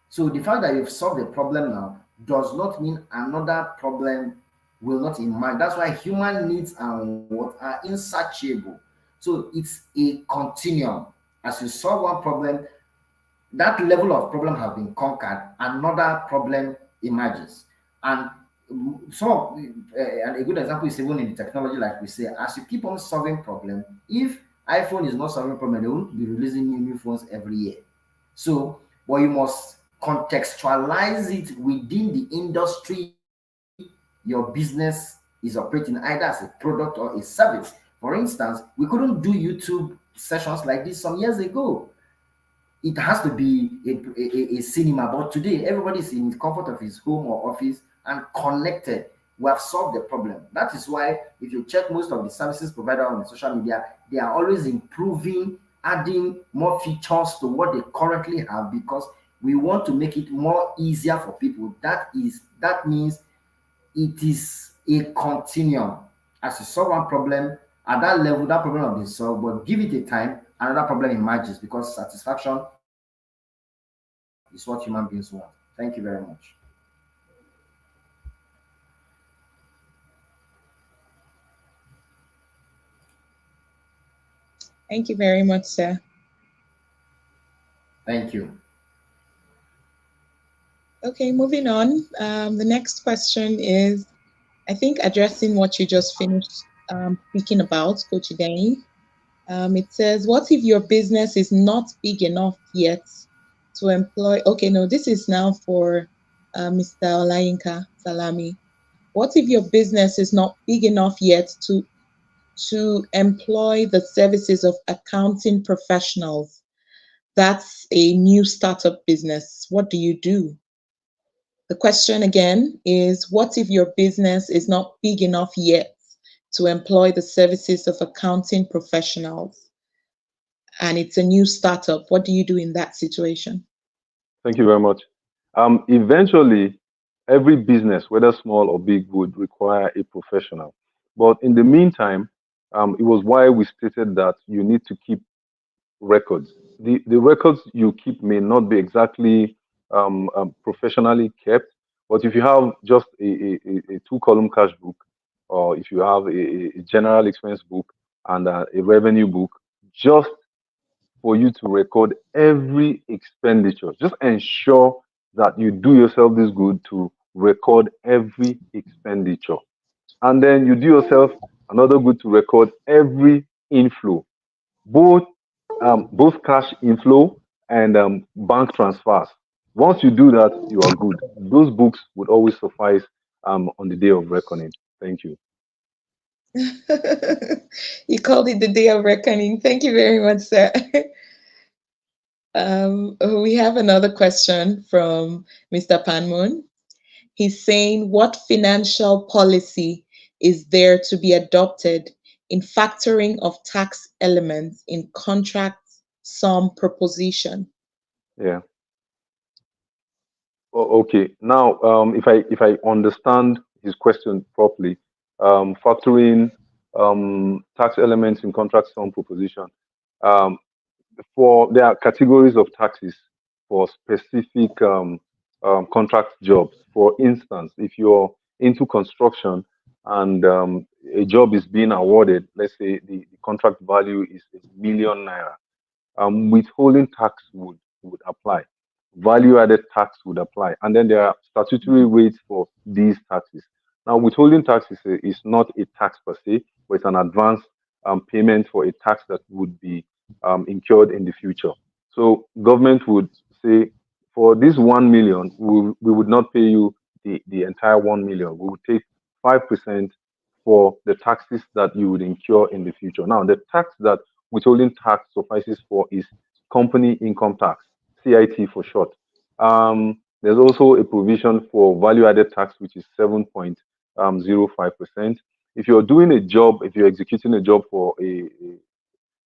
So the fact that you've solved a problem now does not mean another problem will not emerge. That's why human needs and what are insatiable. So it's a continuum. As you solve one problem, that level of problem has been conquered, another problem emerges. And and a good example is even in technology, like we say, as you keep on solving problem, if iPhone is not solving problem, they won't be releasing new phones every year. So, but you must contextualize it within the industry your business is operating, either as a product or a service. For instance, we couldn't do YouTube sessions like this some years ago. It has to be a cinema, but today everybody is in the comfort of his home or office and connected. We have solved the problem. That is why if you check most of the services provided on the social media, they are always improving, adding more features to what they currently have, because we want to make it more easier for people. That means it is a continuum. As you solve one problem, at that level, that problem will be solved, but give it a time, another problem emerges, because satisfaction is what human beings want. Thank you very much. Thank you very much, sir. Thank you. Okay, moving on. The next question is, I think, addressing what you just finished speaking about, Coach Danny. It says, what if your business is not big enough yet to employ? Okay, no, this is now for Mr. Olayinka Salami. What if your business is not big enough yet to employ the services of accounting professionals? That's a new startup business. What do you do? The question again is, what if your business is not big enough yet to employ the services of accounting professionals and it's a new startup? What do you do in that situation? Thank you very much. Eventually, every business, whether small or big, would require a professional. But in the meantime, it was why we stated that you need to keep records. The records you keep may not be exactly professionally kept, but if you have just a two-column cash book, or if you have a general expense book and a revenue book, just for you to record every expenditure. Just ensure that you do yourself this good to record every expenditure. And then you do yourself another good to record every inflow, both both cash inflow and bank transfers. Once you do that, you are good. Those books would always suffice on the day of reckoning. Thank you. You called it the day of reckoning. Thank you very much, sir. We have another question from Mr. Panmoon. He's saying, what financial policy is there to be adopted in factoring of tax elements in contract sum proposition? Yeah. Okay. Now, if I understand his question properly, factoring tax elements in contract sum proposition. Um, for there are categories of taxes for specific contract jobs. For instance, if you're into construction and a job is being awarded, let's say the contract value is 1 million naira, withholding tax would apply, value added tax would apply, and then there are statutory rates for these taxes. Now, withholding tax is not a tax per se, but it's an advance payment for a tax that would be incurred in the future. So, government would say, for this 1 million, we would not pay you the entire 1 million. We would take 5% for the taxes that you would incur in the future. Now, the tax that withholding tax suffices for is company income tax, CIT for short. There's also a provision for value-added tax, which is 7.05%. If you're doing a job, if you're executing a job for a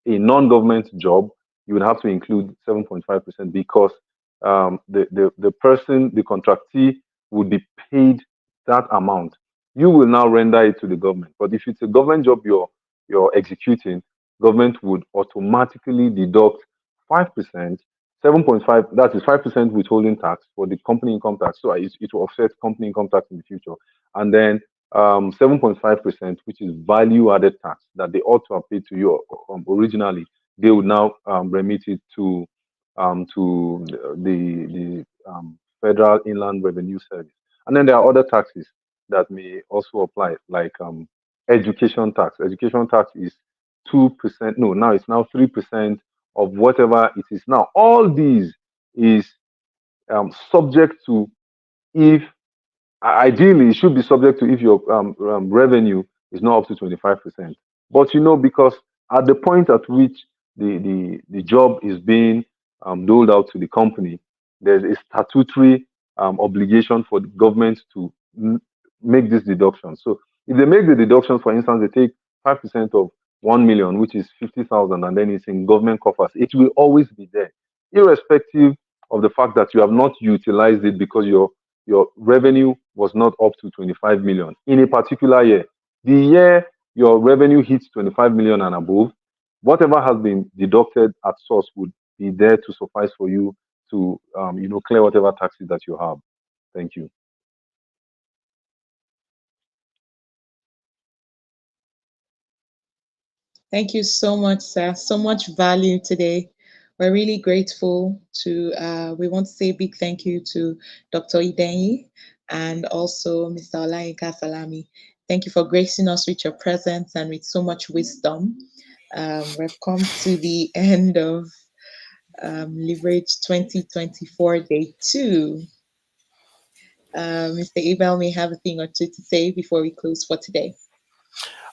non-government job, you would have to include 7.5% because the person, the contractee, would be paid that amount. You will now render it to the government. But if it's a government job you're executing, government would automatically deduct 5%, 7.5, that is 5% withholding tax for the company income tax. So it will offset company income tax in the future. And then 7.5%, which is value added tax that they ought to have paid to you originally, they would now remit it to the Federal Inland Revenue Service. And then there are other taxes that may also apply, like education tax. Education tax is 2%. No, now it's now 3% of whatever it is. Now, all these is subject to if ideally it should be subject to if your revenue is not up to 25%. But because at the point at which the job is being doled out to the company, there's a statutory obligation for the government to make this deduction. So if they make the deduction, for instance, they take 5% of 1 million, which is 50,000, and then it's in government coffers, it will always be there, irrespective of the fact that you have not utilized it because your revenue was not up to 25 million in a particular year. The year your revenue hits 25 million and above, whatever has been deducted at source would be there to suffice for you to clear whatever taxes that you have. Thank you. Thank you so much, sir. So much value today. We're really grateful to, we want to say a big thank you to Dr. Idenyi and also Mr. Olayinka Salami. Thank you for gracing us with your presence and with so much wisdom. We've come to the end of Leverage 2024 Day 2. Mr. Abel may have a thing or two to say before we close for today.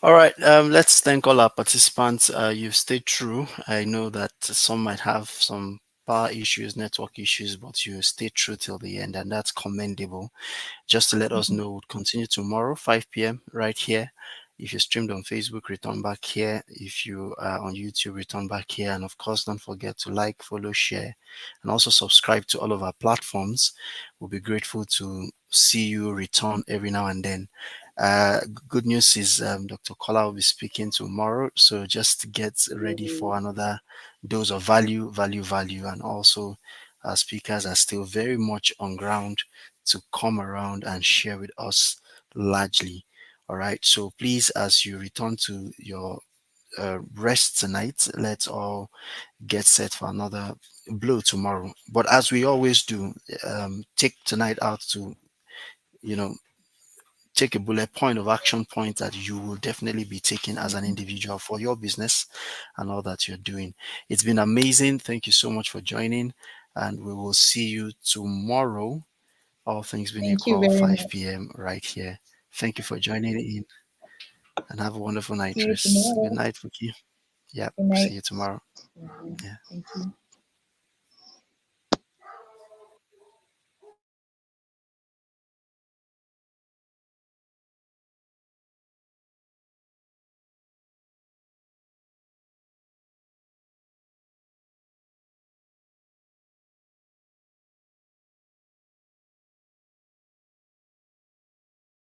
All right, let's thank all our participants. You've stayed true. I know that some might have some power issues, network issues, but you stayed true till the end, and that's commendable. Just to let us know, we'll continue tomorrow, 5 p.m. right here. If you streamed on Facebook, return back here. If you are on YouTube, return back here. And of course, don't forget to like, follow, share, and also subscribe to all of our platforms. We'll be grateful to see you return every now and then. Good news is Dr. Kola will be speaking tomorrow. So just get ready for another dose of value, value, value. And also, our speakers are still very much on ground to come around and share with us largely. All right. So please, as you return to your rest tonight, let's all get set for another blow tomorrow. But as we always do, take tonight out to, you know, take a bullet point of action point that you will definitely be taking as an individual for your business and all that you're doing. It's been amazing. Thank you so much for joining, and we will see you tomorrow, all things being Thank you equal, very 5 much. p.m. right here. Thank you for joining in, and have a wonderful night, See you Tris. Good tomorrow. night, Fuki. Yep. Good See night. you tomorrow. Mhm. Yeah. Thank you.